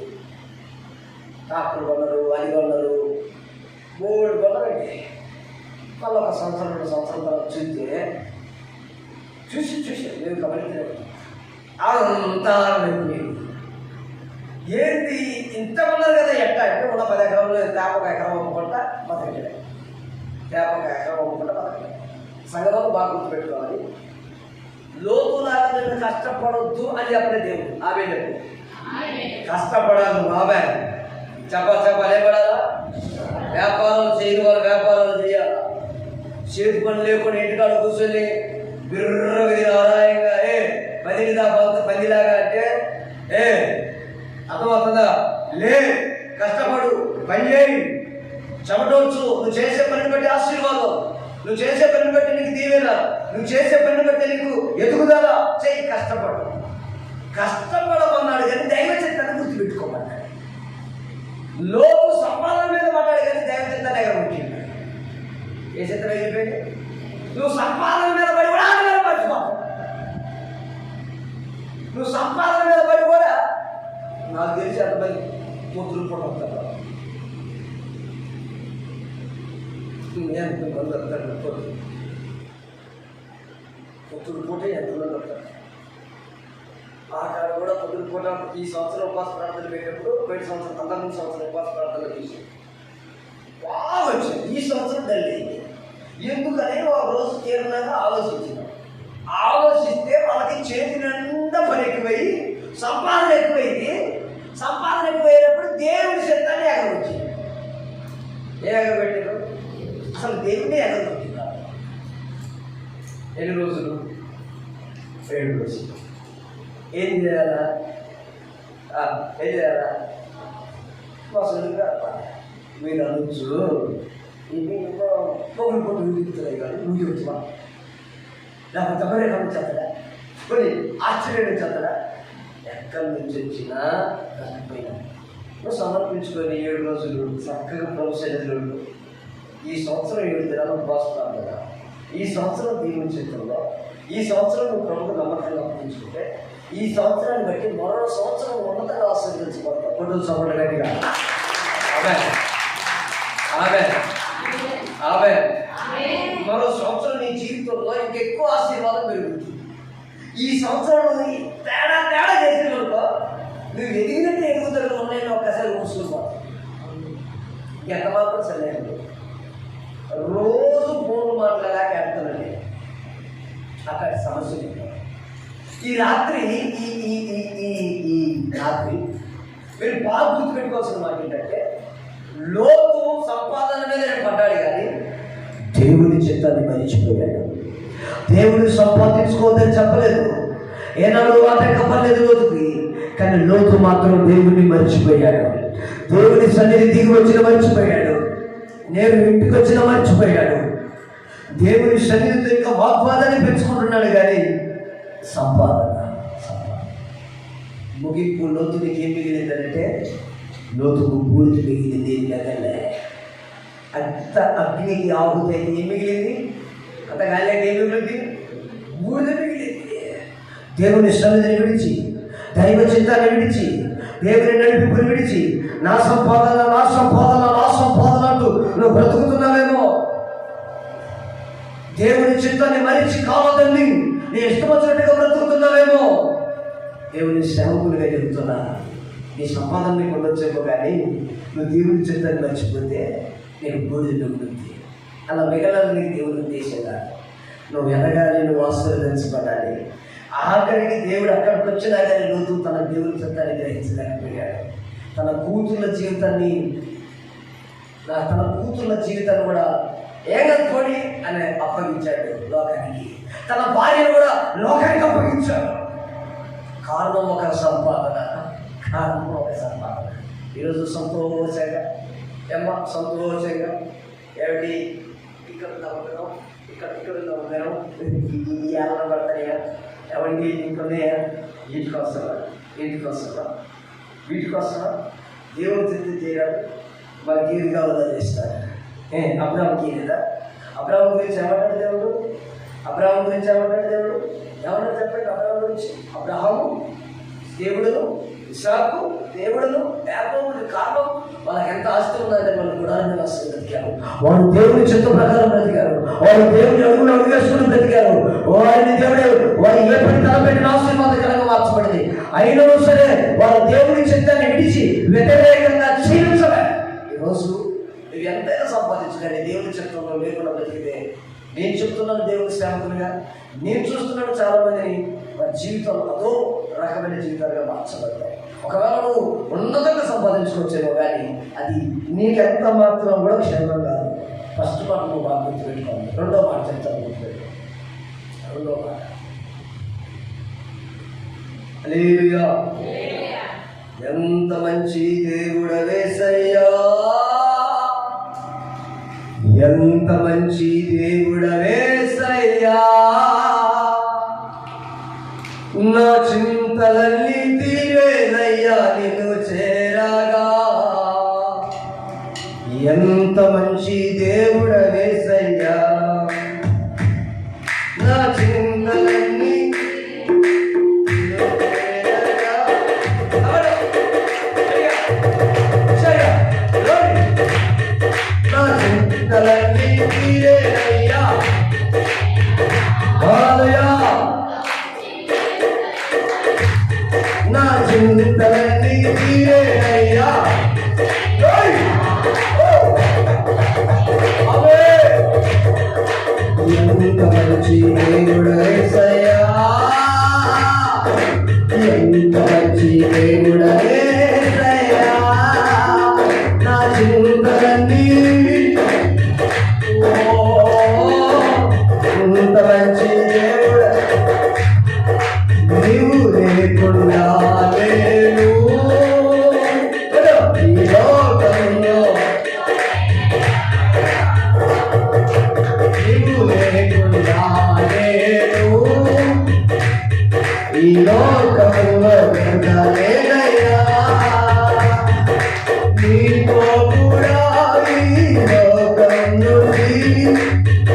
ట్రాక్టర్ కొన్నారు, అది కొన్నారు, 3 కొన్నారండి. మళ్ళీ 1 సంవత్సరం 2 సంవత్సరాల తర్వాత చూసి మేము గమనించలేదు. అంతా ఏంటి ఇంత ఉన్నారు కదా, ఎట్టా అంటే ఉన్న 10 ఎకరంలో తేప 1 ఎకరం అమ్ముకుంటా బతకలే. సంగతంలో బాగా గుర్తుపెట్టుకోవాలి. లోతులాగా నేను కష్టపడొద్దు అని చెప్పలే దేవుడు. ఆమె కష్టపడాలి బాబాయ్, చెప్పలేపడాలా? వ్యాపారాలు చేయని వాళ్ళు వ్యాపారాలు చేయాలి. చేతి పని లేకుండా ఇంటికాడ కూర్చొని బిర్రగా ఆదాయంగా పందిలాగా అంటే అర్థమవుతుందా? కష్టపడు, పని చేయి, చెమటోచ్చు. నువ్వు చేసే పనిని బట్టి ఆశీర్వాదం, నువ్వు చేసే పనిని బట్టి నీకు దీవెన, నువ్వు చేసే పనిని బట్టి నీకు ఎదుగుదల. చెయ్యి, కష్టపడమన్నాడు కానీ దైవ చిత్తాన్ని గుర్తుపెట్టుకోమన్నాడు. లోపు సంపాదన మీద పడ్డాడు కానీ దైవ చిత్తాన్ని దగ్గర ముట్టింది. ఏ చిత్రం అయిపోయింది? నువ్వు సంపాదన మీద పడి కూడా మర్చిపోతావు. నువ్వు సంపాదన మీద పడి కూడా నాకు తెలిసి అంతమంది ముద్దులు కూడా వస్తారు. పొద్దుపూట ఎంతలో దొరుకుతారు. ఆ కాడ కూడా పొద్దుపూట ఈ సంవత్సరం ఉపవాస ప్రార్థన పెట్టినప్పుడు పోయిన సంవత్సరం 19 సంవత్సరం ఉపవాస ప్రార్థన చూసి బాగా వచ్చింది. ఈ సంవత్సరం డల్ అయింది. ఎందుకని ఒక రోజు తీరినాక ఆలోచిస్తే వాళ్ళకి చేతి నిండా పని ఎక్కువయ్యి సంపాదన ఎక్కువైంది. సంపాదన ఎక్కువైనప్పుడు దేవుడి చిత్తాన్ని ఎగరొచ్చింది. ఏ ఎగరబెట్టారు? అసలు దేవుడిని ఎగరబెట్టినారు. ఎన్ని రోజులు? 7 రోజులు. ఏం చేయాలా? అసలు మీరు అనొచ్చు, ఇవి పొగలు పొట్టు విడుగుతున్నాయి కానీ నువ్వు చెప్తున్నా, లేకపోతే మరే కమిటీ చేస్తాడా, కొన్ని ఆశ్చర్యం చేస్తాడా? ఎక్కడి నుంచి వచ్చినా రాకపోయినా నువ్వు సమర్పించుకొని 7 రోజులు చక్కగా ప్రొఫెసర్లు ఈ సంవత్సరం 7 దినాలు ఉపవాసం కదా. ఈ సంవత్సరం దేవుని చేతుల్లో, ఈ సంవత్సరం నువ్వు ప్రభుత్వ నమ్మకంగా అర్పించుకుంటే ఈ సంవత్సరాన్ని బట్టి మరో సంవత్సరం ఉన్నతంగా ఆశీర్వదించబడతావు. కొడుకు సపోర్ట్ గట్టిగా ఆమె మరో సంవత్సరం నీ జీవితంలో ఇంకెక్కువ ఆశీర్వాదం పెరుగుతుంది. ఈ సంవత్సరం తేడా చేసిన వరకు నువ్వు ఎదిగినట్టు ఎదుగుదల ఉన్నాయని ఒక్కసారి కూర్చున్నావు. ఎంత మాత్రం సరైనది. రోజు ఫోన్లు మాట్లాడలేక వెళ్తానండి. అక్కడ సమస్య ఈ రాత్రి ఈ రాత్రి మీరు బాగా గుర్తుపెట్టుకోవాల్సిన మాట ఏంటంటే, లోతు సంపాదన మీద పడ్డాడు కానీ దేవుని చిత్తాన్ని మరిచిపోయాడు. దేవుని సంపాదించుకోవద్దని చెప్పలేదు, ఏనాడు ఆటంకపడలేదు లోతుకి. కానీ లోతు మాత్రం దేవుని మర్చిపోయాడు. దేవుని సన్నిధి దిగి వచ్చిన మర్చిపోయాడు. నేను ఇంటికి వచ్చిన మర్చిపోయాడు. దేవుని సన్నిధితో ఇంకా వాగ్వాదాన్ని పెంచుకుంటున్నాడు కానీ సంపాదన ముగింపు లోతునికి ఏం మిగిలిందంటే, లోతుకు బూడిద మిగిలింది. గగలే అంత అగ్నికి ఆహుతైతే ఏం మిగిలింది? అంత గాలికి ఏం మిగిలింది? బూడిద మిగిలింది. దేవుని సన్నిధిని విడిచి, దైవ చిత్తాన్ని విడిచి, దేవుని నడిపింపుని విడిచి నా సంపాదన అంటూ నువ్వు బ్రతుకుతున్నావేమో. దేవుని చిత్తాన్ని మరిచి కావద్దని నీ ఇష్టం వచ్చినట్టుగా బ్రతుకుతున్నావేమో. దేవుని సేవకులుగా చెబుతున్నా, నీ సంపాదన నీకు ఉండొచ్చేమో కానీ నువ్వు దేవుని చిత్తాన్ని మర్చిపోతే నీకు బూడిద ఉంటుంది. అలా మిగలాలి నీకు దేవుని ఉద్దేశంగా. నువ్వు ఎదగాలి, నువ్వు ఆశీర్వదించబడాలి. ఆఖరికి దేవుడు అక్కడికి వచ్చినా కానీ లోతు తన దేవుని చిత్తాన్ని గ్రహించలేకపోయాడు. తన కూతుర్ల జీవితాన్ని కూడా ఏగతోడి అని అప్పగించాడు లోకానికి. తన భార్యను కూడా లోకానికి అప్పగించాడు. కారణం ఒక సంపాదన. ఈరోజు సంతోషంగా ఏమిటి ఇక్కడ నమ్మకం, ఇక్కడ నమ్మకం ఏమన్నా పడతాయా? ఎవరికి ఇంకొన్నాయా? వీటికి వస్తావా? దేవుడు తిరిగి చేయాలి. మనకి ఏది కావాలో చేస్తాడు. అబ్రాహాంకి లేదా? అబ్రాహాం గురించి ఏమంటాడు దేవుడు? ఏమన్నా చెప్పండి. అబ్రాహాం గురించి, అబ్రాహాము దేవుడును, ఇస్సాకు దేవుడును, యాకోబుకి కారణం వాళ్ళకి ఎంత ఆస్తి ఉందంటే వాళ్ళు గుడాన్ని వస్తుంది బ్రతికారు. వాడు దేవుని చిత్త ప్రకారం బ్రతికారు. వాడు దేవుని అడుగులు అడుగేసుకుని బ్రతికారు. వారిని దేవుడు వారు ఏ పని తలపెట్టిన ఆశీర్వాదకరంగా మార్చబడింది. అయినా సరే వారు దేవుని చిత్తాన్ని విడిచి వ్యతిరేకంగా జీవించలే. ఈరోజు నువ్వు ఎంతైనా సంపాదించలేని దేవుని చిత్తంలో లేకుండా బ్రతికితే, నేను చెప్తున్నాను దేవుని సేవకులుగా, నేను చూస్తున్నాను చాలా మందిని వారి జీవితంలో అదో రకమైన జీవితాలుగా మార్చబడతాయి. ఒకవేళ నువ్వు ఉన్నతంగా సంపాదించుకోవచ్చేమో కానీ అది నీకెంత మాత్రం కూడా క్షేమం కాదు. ఫస్ట్ మాట నువ్వు బాగా గుర్తుపెట్టుకోవాలి. రెండో మాట చెప్తాను, గుర్తుపెట్టు. రెండో మాట, హల్లెలూయా, ఎంత మంచి దేవుడవేసయ్యా, ఎంత మంచి దేవుడవేసయ్యా, నా చింతలన్నీ తీరేనయ్యా నిన్ను చేరగా. ఎంత మంచి దేవుడవేసయ్యా, నా చింతలన్నీ తీరేనయ్యా. హల్లెలూయా. మంచి దేవుడు యేసయ్యా, ఎంత మంచి దేవుడు యేసయ్యా, నా చింతలన్నీ ఎంత మంచి దేవుడు, నీవు లేకుండా నేను ఈ లోకంలో, నీవు లేకుండా నేను ఈ లోకంలో లేదయ్యా, నీతో కూడా ఈ లోకం నుండి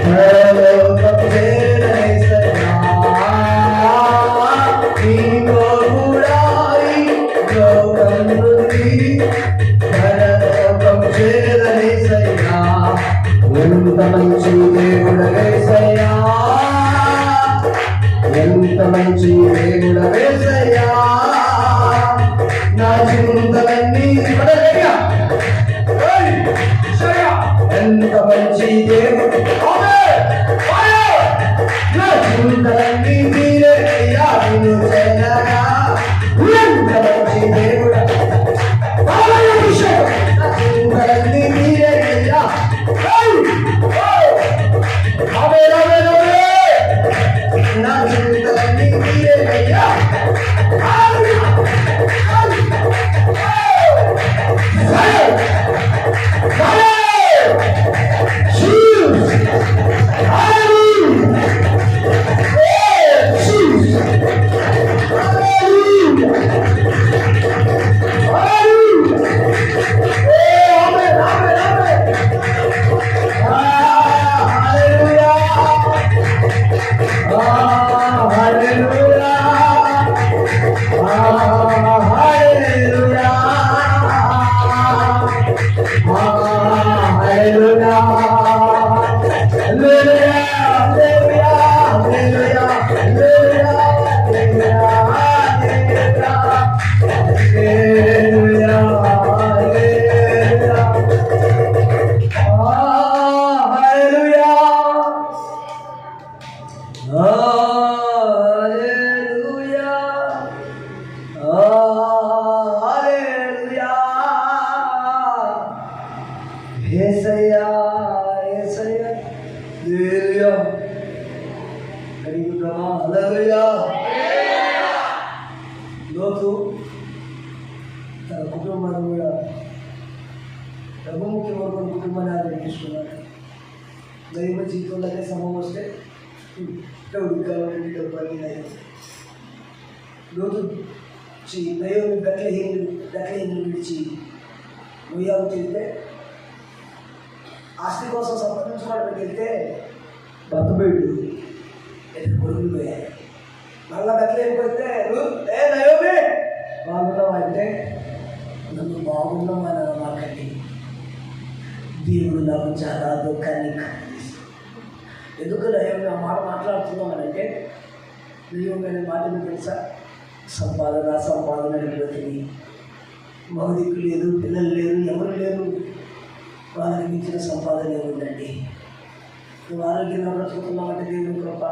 పరలోకం చేరేసయ్యా, నీతో కూడా ఈ లోకం నుండి పరలోకం చేరేసయ్యా, ఎంత మంచి దేవుడు యేసయ్యా, ఎంత మంచి దేవుడు యేసయ్యా, నా చింతలన్నీ ఎంత మంచి దేవుడు, నా చింతలన్నీ మీరేయ్యా, నిన్ను చేరగా ఎంత మంచి దేవుడు, నా చింతలన్నీ మీరేయ్యా, నా చింతలన్నీ మీరేయ్యా, లోతు తన కుటుంబాన్ని కూడా ప్రభుముఖ్యమైన కుటుంబాన్ని ఆదరించుకున్నాడు. దైవ జీవితంలోనే సమయం వస్తే ఉడికాలని డబ్బు లోతు దైవం బెట్లహేముని విడిచి మొయ్యాకు వెళ్తే ఆస్తి కోసం సంపాదించుకోవడానికి వెళ్తే బతుబెడ్డు కొడుకులు పోయాయి. మళ్ళా బెట్లహేముకి వస్తే దైవమే బాగున్నామంటే నన్ను బాగున్నామని మాకండి, దేవుడు నాకు చాలా దుఃఖాన్ని కలిగిస్తాడు. ఎందుకు దైవం ఆ మాట మాట్లాడుతున్నామనంటే, దైవమైన మాట మీకు తెలుసా, సంపాదన వెళ్ళిపోతుంది, మగదిక్కు లేదు, పిల్లలు లేరు, ఎవరు లేరు, వాళ్ళకి మించిన సంపాదన ఏముందండి. నువ్వు ఆరోగ్యంగా బ్రతుకుతున్నావంటే దేవుని కృప,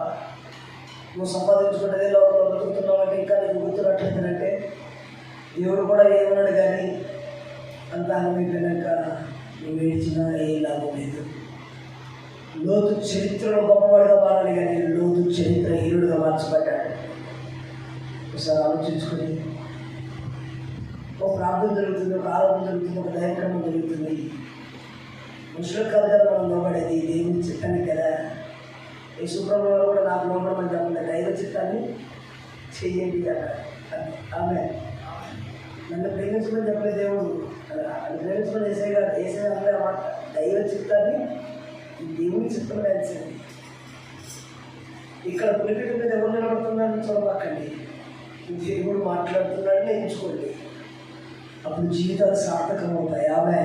నువ్వు సంపాదించుకుంటే లోపల బ్రతుకుతున్నావంటే ఇంకా నీకు గుర్తున్నట్లయితేనంటే దేవుడు కూడా ఏమన్నాడు, కానీ అంత అయిపోయినాక నువ్వు ఏడ్చినా ఏ లాభం లేదు. లోతు చరిత్రలో గొప్పవాడుగా మారాలి, కానీ లోతు చరిత్ర హీరుడుగా మార్చబడ్డాడు. ఒకసారి ఆలోచించుకొని, ఒక ప్రార్థన జరుగుతుంది, ఒక ఆరోపణ జరుగుతుంది, ఒక దైవక్రమం జరుగుతుంది. మనుషులకు కాదు కదా మనం లోబడేది, దేవుని చిత్తానికి కదా. ఈ సుబ్రహ్మణ్యంలో కూడా నాకు లోబడమని చెప్పండి, దైవ చిత్తాన్ని చెయ్యండి కదా. ఆమె నన్ను ప్రేమించమని చెప్పలేదు దేవుడు, అది ప్రేమించమని వేసే అన్నమాట. దైవ చిత్తాన్ని దేవుని చిత్తం వేసింది. ఇక్కడ పులిపిటి మీద ఎవరు నిలబడుతున్నాడని చూడమాకండి, దేవుడు మాట్లాడుతున్నాడని ఎంచుకోండి, అప్పుడు జీవితాలు సార్థకం అవుతాయి. ఆమె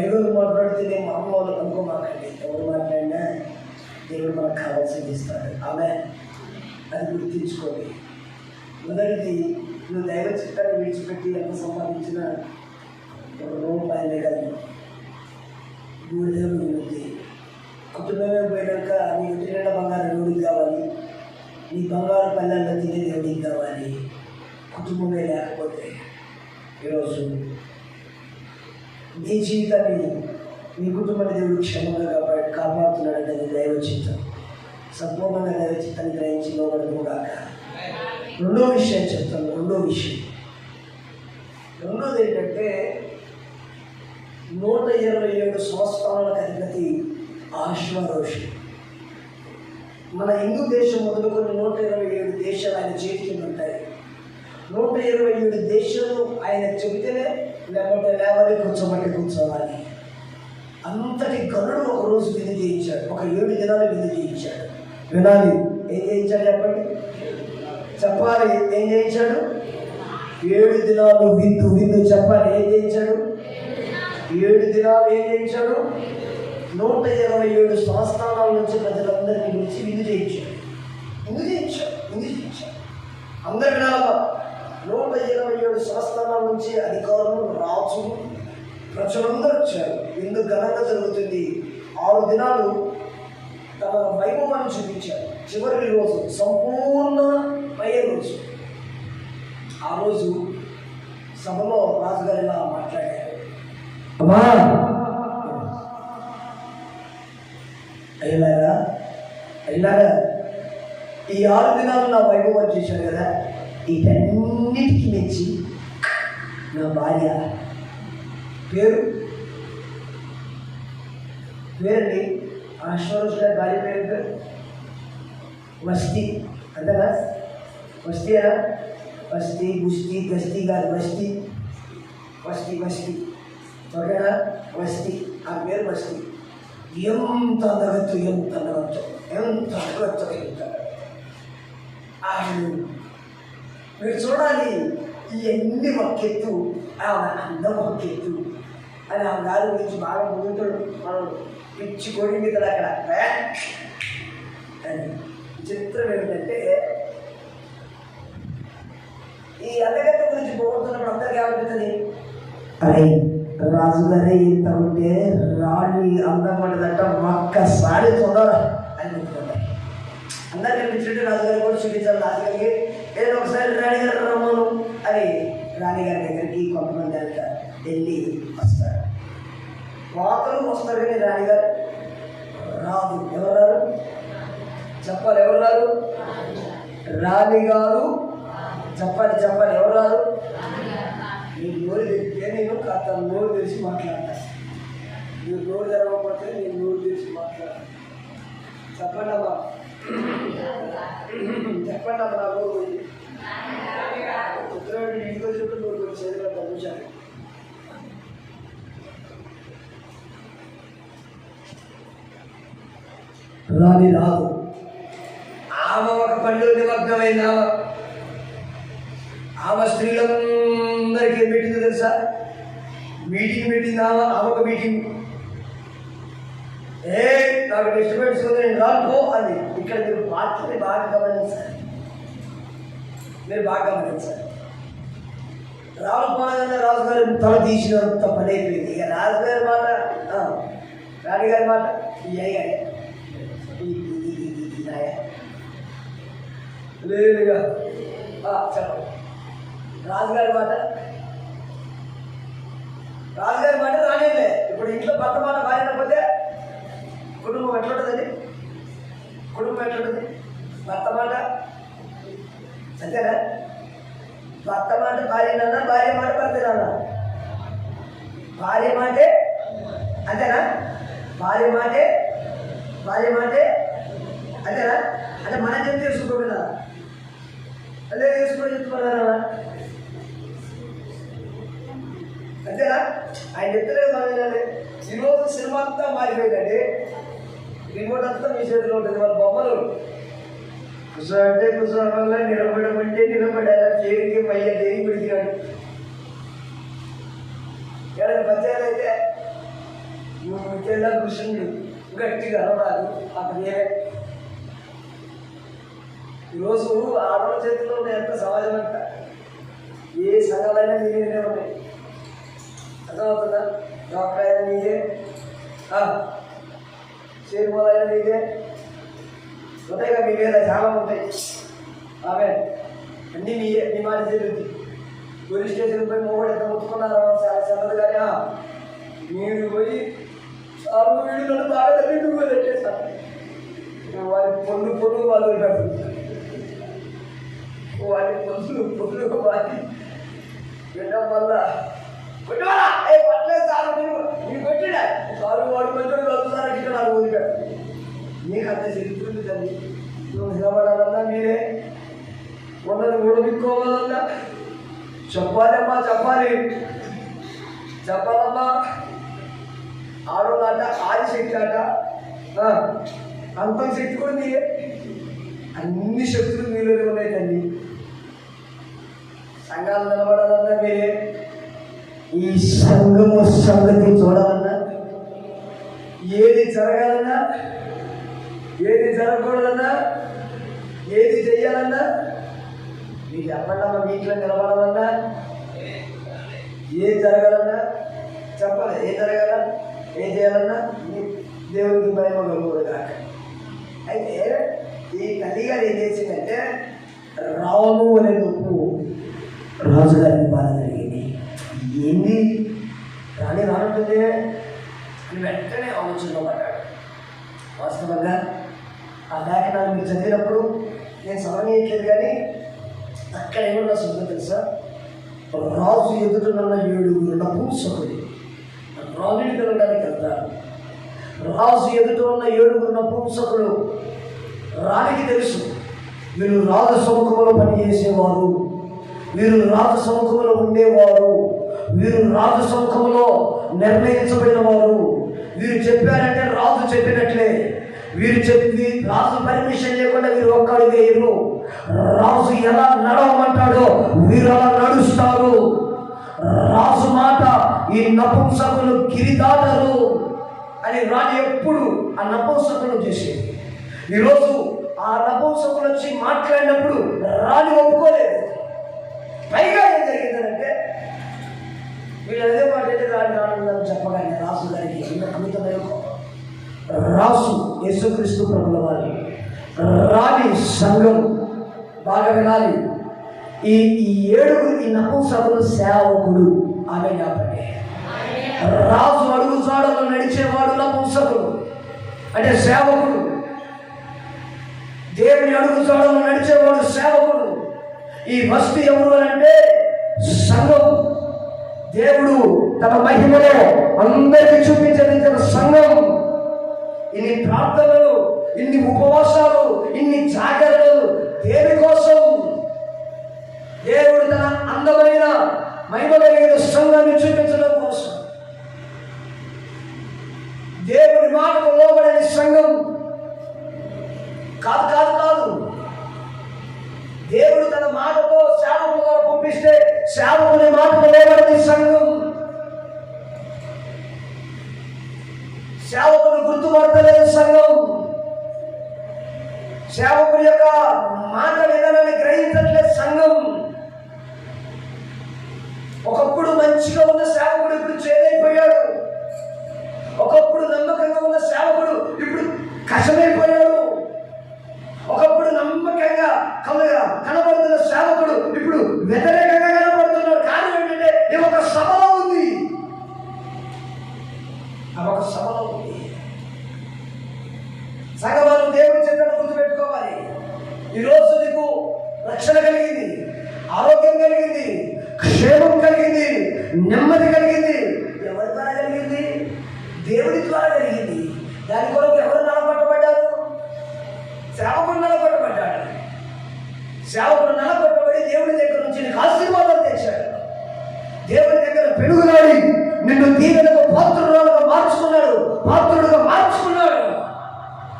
ఐదుగురు మాట్లాడితే నేను మా అమ్మ వాళ్ళు అనుకోమాకండి, ఎవరు మాట్లాడినా దేవుడు మనకు కావాల్సింది ఇస్తాడు. ఆమె అది గుర్తించుకోండి. మొదటిది, నువ్వు దైవ చిత్తాన్ని విడిచిపెట్టి ఎంత సంపాదించినా ఒక రూపాయలే కాదు, 3 దేవుడు ఉంది. కుటుంబమే పోయినాక నీ ఇంటి నిండా బంగారం దేవుడికి కావాలి, నీ బంగారు పల్లెల్లో తినే దేవుడికి కావాలి. కుటుంబమే లేకపోతే ఈరోజు నీ జీవితాన్ని, నీ కుటుంబాన్ని దేవుడు క్షేమంగా కాపాడుతున్నాడంటే అది దైవ చిత్తం. సంపూర్ణంగా దైవ చిత్తాన్ని గ్రహించి లోపడము కాక. రెండో విషయం చెప్తాను. రెండోది ఏంటంటే 127 సంవత్సరాలకు అధిపతి అశ్వరోషు. మన హిందూ దేశం మొదలుకొని 127 దేశాలు ఆయన చేతికి ఉంటాయి. 127 దేశాలు ఆయన చెబితేనే లేకపోతే లేవాలి, కూర్చోవాలి. అంతటి గనుడు ఒకరోజు విధి చేయించాడు. ఒక 7 దినాలు విధి చేయించాడు. వినాలి, ఏం చేయించాడు చెప్పాలి. ఏం చేయించాడు? 7 దినాలు విందు చెప్పాలి. ఏం చేయించాడు? 7 దినాలు ఏం చేయించాడు? 127 సంస్థానాల నుంచి ప్రజలందరినీ పిలిచి విందు చేయించాడు. అందరి వినాలా? 127 సంస్థానాల నుంచి అధికారులు, రాజులు, ప్రజలందరూ వచ్చారు. విందు ఘనంగా జరుగుతుంది. 6 దినాలు తన వైభవాన్ని చూపించారు. చివరి రోజు సంపూర్ణమయ్యే రోజు. ఆ రోజు సభలో రాజుగారు ఇలా మాట్లాడారు. అమ్మా అయ్యారా, ఈ 6 దినాలు నా వైభవం చేశాడు కదా, వీటన్నిటికీ మెచ్చి నా భార్య పేరండి అశ్వరోషు గారి భార్య పేరు వస్తి. అంతేనా? వస్తీనా? వస్తి, గుస్తి, గస్తీ కాదు, వస్తి. ఓకేనా? వస్తి. ఆ పేరు వస్తి. ఎంత అందగత్తు మీరు చూడాలి. ఇవన్నీ ఒకెత్తు, ఆమె అందం ఒకెత్తు అని ఆ గాలి గురించి బాగా ముందుతాడు. మనం పిచ్చి కోడి మీద అక్కడ అని. చిత్రం ఏమిటంటే ఈ అందగత్త గురించి పోగొడుతున్నప్పుడు అందరికీ ఏమవుతుంది? అరే రాజుగారే ఇంత ఉంటే రాణి అందం పడ్డదంట, ఒక్కసారి చూడాలి అని చెప్తున్నారు. అందరికీ పిలిచినట్టు రాజుగారి కూడా చూపించాలి. రాజుగారికి ఏదో ఒకసారి రాణిగారు రమ్మను అని రాణిగారి దగ్గరికి కొంతమంది అంతా వెళ్ళి వస్తారు. వాతలు వస్తారు కానీ రాణిగారు రాదు. ఎవరు రారు చెప్పాలి? ఎవరు రారు? రాణిగారు చెప్పాలి. ఎవరు రారు? మీరు నోరు తెరిస్తే నేను కాస్త నోరు తెరిచి మాట్లాడతాను. మీరు నోరు తెరవకపోతే నేను నోరు తెరిచి మాట్లాడతాను. చెప్పండి అమ్మా, నా నోరు పోయి ఉత్తరాడు ఇంటికి వచ్చినప్పుడు నోరు పోయి చేతిలో పంపించాలి. రాదు. ఆమె ఒక పనిలో నిమగ్నమైన ఆమె స్త్రీలందరికీ మీటింగ్ తెలుసా? మీటింగ్ పెట్టింది ఆమె ఒక మీటింగ్. నాకు డిస్టర్బెన్స్ ఉంది, నేను రానుకో అని. ఇక్కడ మీరు పార్టీని బాగా గమనించాలి. రావుపోగానే రాజుగారి తల తీసినంత పని అయిపోయింది. ఇక రాజుగారి మాట, రాణిగారి మాట లేదుగా చెప్పండి. రాజుగారి మాట రానిలే. ఇప్పుడు ఇంట్లో భర్త మాట భార్యకపోతే కుటుంబం ఎట్లుంటుందండి? భర్త మాట అంతేనా? భర్త మాట భార్యనన్నా, భార్య మాట భర్తనన్నా? భార్య మాటే అంతేనా? భార్య మాటే అంతేనా? అంటే మనం ఏం చేసుకోగలరా? అదే చేసుకొని చెప్తున్నారా? అంతేనా? ఆయన చెప్తలేదు. మనం ఏంటంటే ఈరోజు సినిమా అంతా మారిపోయిందండి. రిమోట్ అంతా మీ చేతిలో ఉంటుంది. వాళ్ళ బొమ్మలు కూర్చోంటే కూర్చోవాల, నిలబడమంటే నిలబడాల, చేరికి మయ్య దేని పిడిచాడు. ఏదైనా పంచాయతీ అయితే ముఖ్యంగా కృష్ణుడు గట్టిగా అనరాదు. అక్కడ ఈరోజు ఆడవాళ్ళ చేతిలో ఉన్న ఎంత సమాజం అంట. ఏ సంఘాలైనా మీరే ఉన్నాయి. అర్థమవుతుందా? డాక్టర్ అయినా మీరే, చేరుకోవాలని మీదే ఉంటాయిగా, మీ మీద చాలా ఉంటాయి. ఆమె అన్నీ మీ మాట జరుగుతుంది. పోలీస్ స్టేషన్ పోయి మొగడు ఎంత ముట్టుకున్నారో చాలా చల్లదు. కానీ మీరు పోయి చాలు వీడు నన్ను బాగా తల్లి పెట్టేస్తాను. వారి పొన్ను వాళ్ళు పెడుతుంది. వారి పొన్ను వారి పెట్టడం వల్ల పట్టలేదు సార్, మీరు పెట్టినా సారు వాడు కొంచెం కలుగుతారు. ఇక్కడ నాకు ఊరికాడు. మీకు అంత చరిత్రలు తల్లి. నువ్వు నిలబడాలన్నా మీరే, ఉన్నది ఊడబిక్కోవాలన్నా చెప్పాలమ్మా, చెప్పాలమ్మా. ఆడోళ్ళ ఆదిశక్తి అట, అంతం శక్తి కూడా మీరే. అన్ని శక్తులు మీలోనే ఉన్నాయి తల్లి. సంఘాలు నిలబడాలన్నా మీరే. ఈ సంఘము సంగతి చూడాలన్నా, ఏది జరగాలన్నా, ఏది జరగకూడదన్నా, ఏది చెయ్యాలన్నా మీకు చెప్పండమ్మా. మీ ఇంట్లో నిలబడాలన్నా, ఏది జరగాలన్నా చెప్పాలి. ఏం జరగాల, ఏం చేయాలన్నా దేవుడికి భయం కలుగుతుంది కాక. అయితే ఈ తల్లి గారు ఏం చేసిందంటే, రాము అనే నొప్పు రాజుగారిని బాధ జరిగింది. ఏంది రానుంటుంది అని వెంటనే ఆలోచనలో పడ్డాడు. వాస్తవంగా ఆ లేఖనాలు మీరు చదివినప్పుడు నేను సమన్వయట్లేదు, కానీ అక్కడ ఏమన్నా సుఖం తెలుసా? రాజు ఎదుటనున్న 7 నపుంసకులు రాజుని తినడానికి వెళ్తారు. రాజు ఎదుట ఉన్న 7 నపుంసకులు రాణికి తెలుసు, వీళ్ళు రాజు సముఖంలో పనిచేసేవారు, వీరు రాజు సముఖంలో ఉండేవారు, వీరు రాజు సముఖంలో నిర్ణయించబడిన వారు, వీరు చెప్పారంటే రాజు చెప్పినట్లే, వీరు చెప్పి రాజు పర్మిషన్ లేకుండా వీరు ఒక్క అడుగు వేయరు. రాజు ఎలా నడవమంటాడో వీరు అలా నడుస్తారు. రాజు మాట ఈ నపుంసకులు గిరిదాటరు అని రాణి ఎప్పుడు ఆ నపుంసకులు చేసేది. ఈరోజు ఆ నపుంసకులు వచ్చి మాట్లాడినప్పుడు రాణి ఒప్పుకోలేదు. పైగా ఏం జరిగిందంటే, వీళ్ళు అదే మాట అయితే రాణి చెప్పగానే రాజు గారికి అమితమైన రాజు యేసుక్రీస్తు ప్రభుల వారి రాణి సంఘం బాగా వినాలి. ఈ 7 ఈ నపుంసకులు సేవకుడు. ఆమె జ్ఞాపకే. రాజు అడుగు జాడలో నడిచేవాడు నపుంసకుడు అంటే సేవకుడు. దేవుని అడుగు జాడలో నడిచేవాడు సేవకుడు. ఈ వస్తు ఎవరు అంటే సంఘం. దేవుడు తన మహిమలో అందరికీ చూపించిన సంఘం. ఇన్ని ప్రార్థనలు, ఇన్ని ఉపవాసాలు, ఇన్ని జాగరణలు దేని కోసం? దేవుడు తన అందమైన మహిమ కలిగిన సంఘాన్ని చూపించడం కోసం. దేవుని మాటకు లోబడని సంఘం కాదు. దేవుడు తన మాటతో సేవకుల ద్వారా పంపిస్తే సేవకుని మాటకు లోబడని సంఘం. సేవకుని గుర్తుపడతలేదు సంఘం. సేవకుని యొక్క మాట విధానాన్ని గ్రహించట్లేదు సంఘం. ఒకప్పుడు మంచిగా ఉన్న సేవకుడు ఇప్పుడు చేదైపోయాడు. ఒకప్పుడు నమ్మకంగా ఉన్న సేవకుడు ఇప్పుడు కష్టమైపోయాడు. ఒకప్పుడు నమ్మకంగా కనబడుతున్న సేవకుడు ఇప్పుడు వ్యతిరేకంగా కనబడుతున్నాడు. కారణం ఏంటంటే ఇది ఒక సభలో ఉంది. ఒక సభలో ఉంది. సంఘవారు దేవుడి చిత్రాన్ని గుర్తుపెట్టుకోవాలి. ఈరోజు నీకు రక్షణ కలిగింది, ఆరోగ్యం కలిగింది, క్షేమం కలిగింది, నెమ్మది కలిగింది. ఎవరి ద్వారా కలిగింది? దేవుడి ద్వారా కలిగింది. దాని కొరకు ఎవరు నలగొట్టబడ్డారు? సేవకుడు నలగొట్టబడ్డాడు. సేవకుడు నలగొట్టబడి దేవుడి దగ్గర నుంచి నీకు ఆశీర్వాదాలు తెచ్చాడు. దేవుడి దగ్గర పెరుగులాడి నిన్ను దీవెనకు పాత్రుడుగా మార్చుకున్నాడు.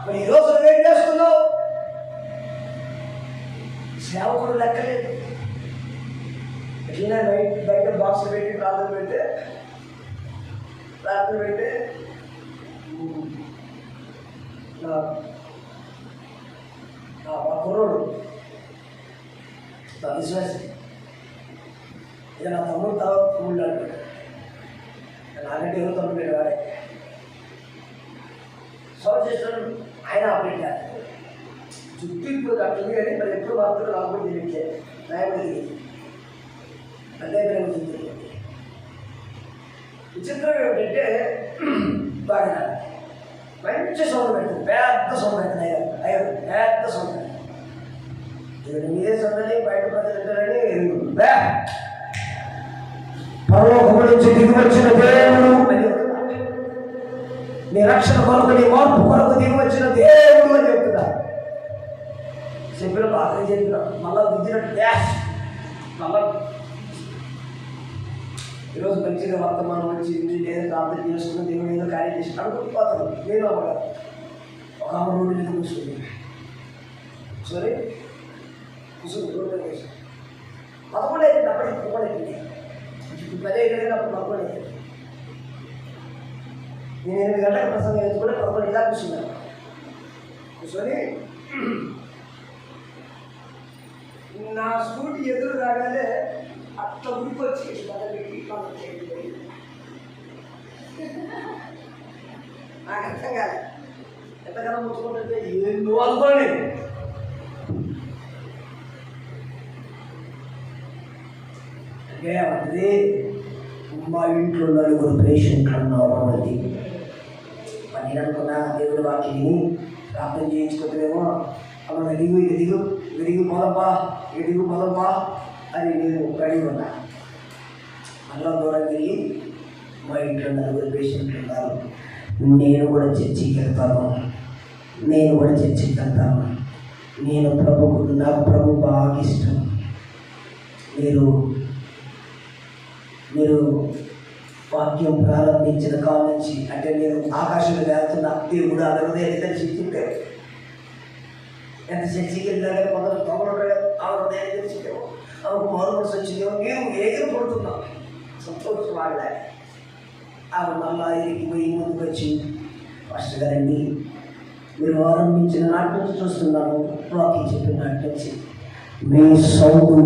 మరి ఈరోజు నువ్వేం చేస్తున్నావు? సేవకుడు లెక్కలేదు. ఎట్లా బయట బాక్స్ పెట్టి ప్రార్థన పెడితే మా కుర్రోడు నా విశ్వాసి, ఇక నా తమ్ముడు తమ్ముళ్ళు అంటాడు. నాకంటే ఎవరు తమ్ముడు వాడే. సో సౌండ్ చేస్తాడు ఆయన అప్డేట్ చేస్తాడు. చుట్టూ ఇప్పుడు కట్టుంది కానీ మరి ఎప్పుడు మాత్రం రాకుండా తెలియట్లే నాయకుడికి అంటే విచిత్రం ఏమిటంటే బాగా మంచి సౌండ్ పెడుతుంది, పెద్ద సౌండ్ పెడుతుంది. అయ్యో పెద్ద సౌండ్ పెడుతుంది. ఇక్కడ మీరే సౌండ్ బయట ప్రజలంటారని పరలోకము నుంచి దిగి వచ్చిన దేవుడు, నీ రక్షణ కొరకు నీ మార్పు కొరకు దిగి వచ్చిన దేవుడు అని చెప్తున్నారు. చెప్పిన బాగా చెప్పిన మళ్ళా దిద్దినట్టు డ్యాష్ మళ్ళా ఈరోజు మంచిగా వర్తమానం వచ్చింది లేదా ప్రార్థన చేసుకుని దేవుడు ఏదో కార్యం చేసి అనుకుంటుపోతాను. నేను ఒక ఆమె రోడ్డు మీద కూర్చుంది, సరే కూర్చుంది రోడ్డు మీద కూర్చుంది. పదకొండు అయిపోయింది, అప్పటికి పదకొండు అయిపోయింది. 10 అయిపోయింది, అప్పుడు 11 అయిపోయింది. నేను 8 గంటలకు ప్రసంగం ఎంచుకుంటే 11 ఇలా కూర్చున్నాను. కూర్చొని నా స్కూటీ ఎదురు రాగానే అట్లా ఉడికొచ్చి నాకు అర్థం కాదు. ఎంతకన్నా ముచ్చుకుంటుంటే ఏందో అనుకోండి. అంటే అది మా ఇంట్లో 4 పేషెంట్లు ఉన్నారు అది. నేను అనుకున్నా దేవుడి వాక్యని ప్రార్థన చేయించుకుంటేమో అమ్మ ఎదిగు పోదమ్మా అని నేను రెడీ ఉన్నా. మళ్ళా దూరం వెళ్ళి మా ఇంట్లో 4 పేషెంట్లు ఉన్నారు, నేను కూడా చర్చికి వెళ్తాను, నాకు ప్రభు బాగా ఇష్టం. మీరు వాక్యం ప్రారంభించిన కాలం నుంచి అంటే నేను ఆకాశంలో వెళ్తున్న దేవుడు ఆ హృదయాన్ని తెలిసి చెప్పారు. ఎంత చర్చికి వెళ్ళినా కానీ కొందరు తమ్ముడు ఆ హృదయాన్ని తెలిసిందేమో, ఆమెకు మారుమనసు వచ్చిందేమో, నేను ఎగిరి పడుతున్నాను సంతోషం వాడలే. ఆమె మళ్ళా ఎగిరికి పోయి ముందుకు వచ్చి ఫస్ట్ గారండి మీరు ఆరంభించిన నాటి నుంచి చూస్తున్నాను, వాక్యం చెప్పిన నాటి నుంచి మీ సౌండ్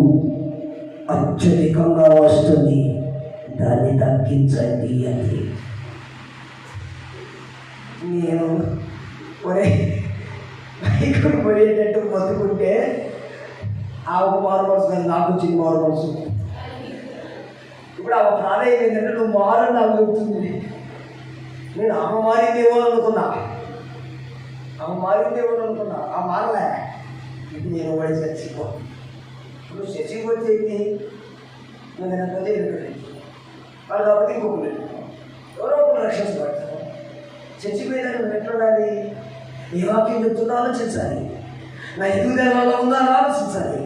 అత్యధికంగా వస్తుంది, దాన్ని తగ్గించండి అని. నేను ఇక్కడ పోయేటట్టు మొత్తుకుంటే ఆ మారు మనసు కానీ నాకు వచ్చింది మారు మనసు. ఇప్పుడు ఆ ప్రాణం ఏంటంటే నువ్వు మారని నాకు చెప్తుంది. నేను ఆమె మారిందేమో అనుకున్నా, ఆ మారలే. ఇప్పుడు నేను వాడి చర్చిపో, ఇప్పుడు చర్చిపోతే ఏంటి, నేను పోతే వాళ్ళు కాబట్టి ఇంకొకరు ఎవరో ఒకరు రక్షించబడతారు. చర్చిపోయినా నువ్వు ఎట్లుండాలి, ఏ వాక్యం చెప్తుందో ఆలోచించాలి, నా ఎదుగుదలలో ఉందో ఆలోచించాలి,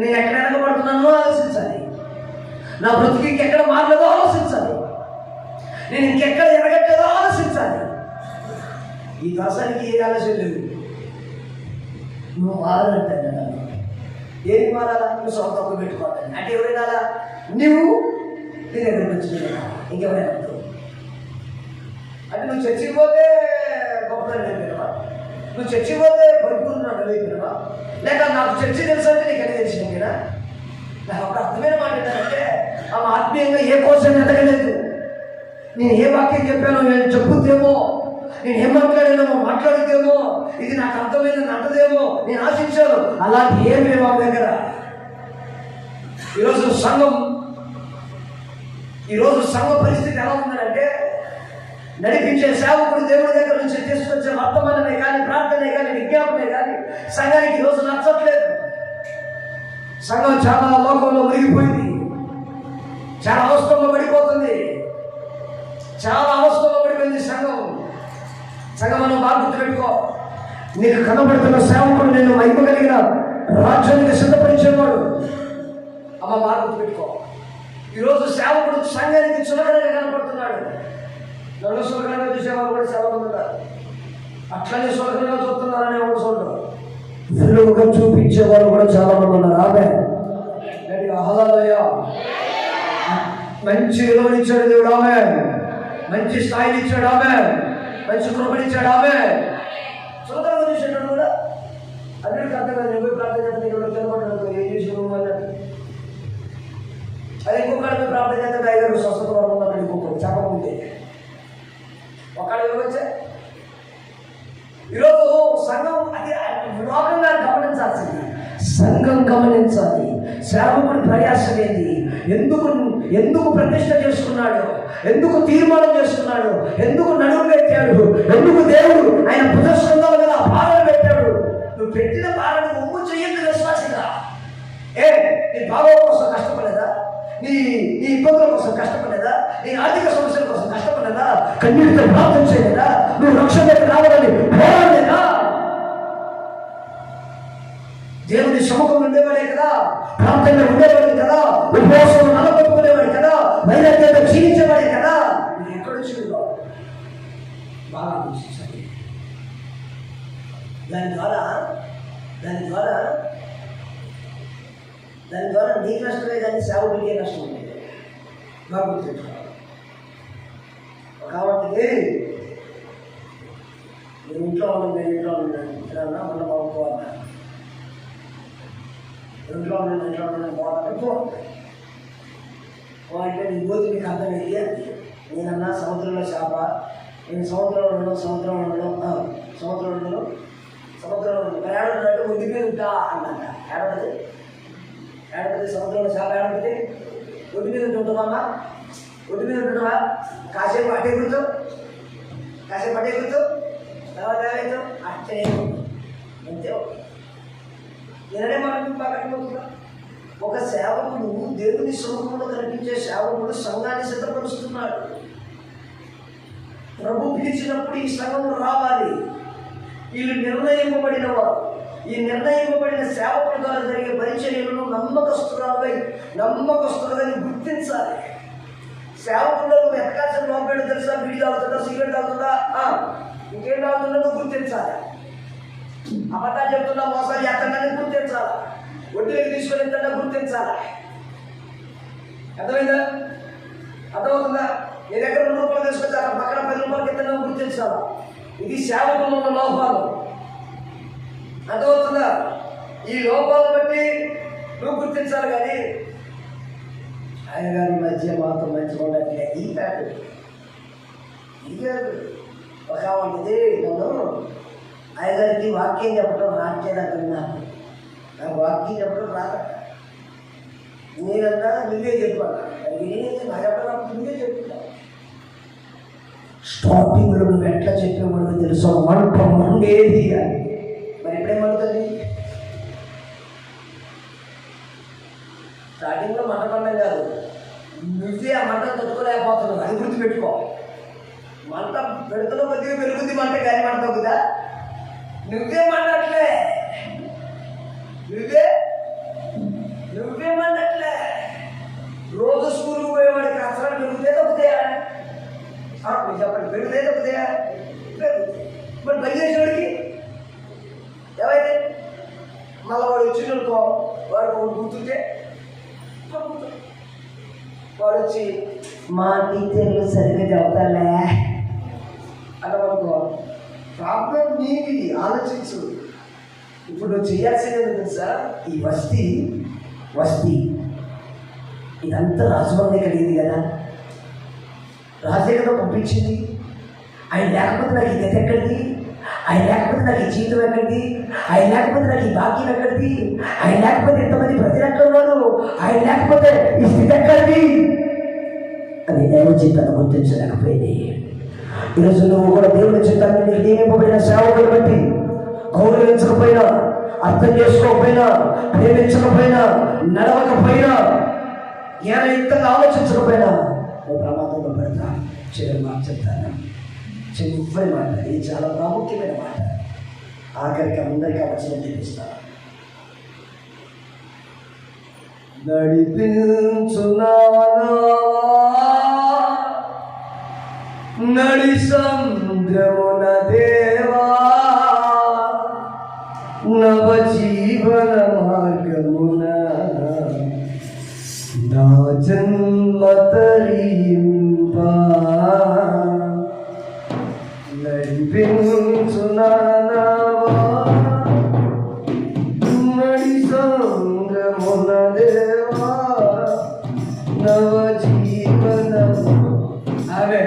నేను ఎక్కడ వెనకబడుతున్నానో ఆలోచించాలి, నా బ్రతుకు ఇంకెక్కడ మారలేదో ఆలోచించాలి, నేను ఇంకెక్కడ ఎరగట్టేదో ఆలోచించాలి. ఈ దశనికి ఏ ఆలోచన లేదు. నువ్వు మారాలంటే ఏది మారాలా, నువ్వు సొంతం పెట్టుకోవాలి అంటే ఎవరైనా నువ్వు నీ దగ్గర వచ్చిన ఇంకెవరైనా అంటే నువ్వు చర్చికి పోతే గొప్పదని అయిపోయినవా, నువ్వు చర్చికి పోతే పరిపూర్ణ అయిపోయినవా, లేక నాకు చర్చి తెలుసు అంటే నీకు ఎక్కడ తెలిసినా. నాకు ఒక అర్థమైన మాట ఏంటంటే ఆమె ఆత్మీయంగా ఏ కోసం ఎదగలేదు. నేను ఏ వాక్యం చెప్పానో నేను చెప్పుద్దేమో, నేను ఏం మాట్లాడితేమో ఇది నాకు అర్థమైందని అంటదేమో, నేను ఆశించాను. అలాంటి ఏమి మా దగ్గర ఈరోజు సంఘ పరిస్థితి ఎలా ఉందంటే నడిపించే సేవకుడు దేవుడి దగ్గర నుంచి తీసుకొచ్చే వర్తమానమే కానీ, ప్రార్థనే కానీ, విజ్ఞాపనే కానీ సంఘానికి ఈరోజు నచ్చట్లేదు. సంఘం చాలా లోకంలో మునిగిపోయింది, చాలా అవస్థలో పడిపోతుంది, సంఘం మనం బాగా గుర్తుపెట్టుకో. నీకు కనబడుతున్న సేవకుడు నేను మహిమ కలిగిన రాజ్యానికి సిద్ధపరిచేవాడు. అమ్మ బాగా గుర్తుపెట్టుకో. ఈరోజు సేవకుడు సంఘానికి చులకనగా కనపడుతున్నాడు. నన్ను సులకనగా చూసేవాళ్ళు కూడా సేవకులు ఉంటారు, అట్లనే సులకనగా చూస్తున్నారనే వాళ్ళు చూడరు. విలువగా చూపించే వాళ్ళు కూడా చాలా మంది ఉన్నారు. ఆమె హల్లెలూయా. మంచి విలువనిచ్చాడు దేవుడు, ఆమె మంచి స్థాయిని ఇచ్చాడు, ఆమె మంచి కృపనిచ్చాడు, ఆమె సులకనగా చూసేటాడు కూడా. అన్నిటికీ అర్థం కాదు. నేను ప్రార్థన చేస్తాను, ఇక్కడ కనపడ్డాడు ఏం చేసి అన్నట్టు. అది ఇంకొకటి ప్రార్థన చేస్తే ఐదారు స్వస్థత వరకు ఇంకొకటి చెప్పకుంటే ఒకళ్ళు ఇవ్వచ్చే సంఘం గమనించాలి. సేవకుడి ప్రయాసం ఏంది, ఎందుకు ప్రతిష్ట చేసుకున్నాడు, ఎందుకు తీర్మానం చేసుకున్నాడు, ఎందుకు నడుము పెట్టాడు, ఎందుకు దేవుడు ఆయన భుజస్కంధాల మీద భారం పెట్టాడు. నువ్వు పెట్టిన భారాన్ని ఒమ్ము చెయ్యదు విశ్వాసిగా. నీ భావం కోసం కష్టపడలేదా, నీ ఇబ్బందుల కోసం కష్టపడలేదా, నీ ఆర్థిక సమస్యల కోసం కష్టపడలేదా, కన్నీటితో ప్రార్థన చేయలేదా, నువ్వు రక్షణకు రావాలని పోరాడలేదా, దేవుని సముఖం ఉండేవాడే కదా, ప్రాంతంలో ఉండేవాడు కదా, ఉపవాసం నలగొట్టుకునేవాడు కదా, వైరాగ్యంతో క్షీణించేవాడే కదా. నేను ఎక్కడొచ్చిందో బాగా ఆలోచించాలి. దాని ద్వారా నీకు నష్టమే కానీ సేవకుడికి ఏ నష్టం ఉంది బాగా గుర్తుంచుకోవాలి. కాబట్టి నేను ఇంట్లో ఉన్నాను మన బాగుపోవాలి, ఇంట్లో ఉన్నాను అంటే నీ పోతే నీకు అర్థమైంది. నేనన్నా సముద్రంలో చేప, నేను సముద్రంలో ప్రయాణం ఒడ్డు మీద ఉంటా అన్నాక ఏడపది సముద్రంలో చేప ఏడపది ఒడ్డు మీద ఉంటుందమ్మా, ఒడ్డు మీద ఉంటున్నావా, కాసేపు అటే కూర్చో తర్వాత ఏమైతే అట్టే అంతే. నేనే మనం బాగా ఒక సేవకుడు దేవుని స్వరూపంలో కనిపించే సేవకుడు సంఘాన్ని సిద్ధపరుస్తున్నాడు. ప్రభు పిలిచినప్పుడు ఈ సంఘం రావాలి. వీళ్ళు నిర్ణయింపబడిన వారు. ఈ నిర్ణయింపబడిన సేవకుల ద్వారా జరిగే పరిచర్యలను నమ్మకస్తులుగా గుర్తించాలి. సేవకుల్లో ఎక్కడాల్సిన లోపేడు తెలుసా, బీడి తాగుతుందా, సిగరెట్ తాగుతుందా, ఇంకేం తాగుతుందో గుర్తించాలి. అబద్ధాలు చెప్తున్నా, మోసాలు చేస్తానని గుర్తించాలి. ఒడ్డులోకి తీసుకొని వెళ్తున్నా గుర్తించాలి. అర్థమవుతుందా? నీ దగ్గర 2 రూపాయలు తీసుకొచ్చి అక్కడ పక్కన 10 రూపాయలకి ఎత్తున్నా గుర్తించాలా. ఇది సేవకుల్లో ఉన్న లోపాలు. అర్థమవుతుందా? ఈ లోపాలు బట్టి నువ్వు గుర్తించాలి. కానీ ఆయన గారి మధ్య మాత్రం మంచిగా ఉండట్లే ఈ కాదు ఒక ఇదే నన్ను ఆయన గారికి వాక్యం చెప్పడం రాట్లేదని నాకు వాక్యం చెప్పడం రాక నేనన్నా నువ్వే చెప్పాను. నేనైతే నా చెప్పినప్పుడు నువ్వే చెప్తున్నా. స్టార్టింగ్లో నువ్వు ఎట్లా చెప్పేవాడు తెలుసు, మంట మండేది అని. మరి ఎప్పుడేమంటుంది? స్టార్టింగ్లో మంట పండం కాదు, నువ్వే ఆ మంటను తట్టుకోలేకపోతున్నావు. అది గుర్తుపెట్టుకో. మంట పెడుతున్న కొద్దిగా పెరుగుద్ది మంట, కానీ మంట తగ్గుదా? నువ్వే మండట్లే, నువ్వేమన్నట్లే. రోజు స్కూల్కి పోయేవాడికి అక్షరాలు పెరుగుతే తగ్గుతాయా? మీరు చెప్పండి, పెరుగుతే తగ్గుతాయా? మరి పని చేసేవాడికి ఏమైతే మళ్ళీ వాడు వచ్చిననుకో, వాడికి ఒకటి గుర్తుంటే వాడు వచ్చి మా టీచర్లు సరిగ్గా చెబుతాలే అన్నమనుకో, ప్రాబ్లం నీకు. ఆలోచించు. ఇప్పుడు నువ్వు చేయాల్సింది తెలుసా? ఈ వస్తీ ఇదంతా రాజువల్లే కలిగింది కదా, రాజే కదా పంపించింది. ఆయన లేకపోతే నాకు ఈ గత ఎక్కడిది, ఆయన లేకపోతే నాకు ఈ జీవితం ఎక్కడిది, ఆయన లేకపోతే నాకు ఈ భాగ్యం ఎక్కడిది, ఆయన లేకపోతే ఎంతమంది ప్రజలు ఎక్కడ ఉన్నారు, ఆయన లేకపోతే ఈ స్థితి ఎక్కడిది అని దేవుని చిత్తాన్ని గుర్తించలేకపోయింది. ఈరోజు నువ్వు కూడా దేవుని చిత్తాన్ని నీకు నియమింపబడిన సేవకులు బట్టి గౌరవించకపోయినా, అర్థం చేసుకోకపోయినా, ప్రేమించకపోయినా, నడవకపోయినా, జ్ఞానయుక్తంగా ఆలోచించకపోయినా నువ్వు ప్రమాదంలో పెడతా. చివరి మాట చెప్తాను, చివరి మాట. ఇది చాలా ప్రాముఖ్యమైన మాట. ఆఖరికి అందరికీ అవసరం చూపిస్తా. నడి సముద్రమున దేవా, నవ జీవన మార్గమున నా జన్మ తరింప నడిపించునావా. నడి సముద్రమున దేవా, నవ జీవన అవే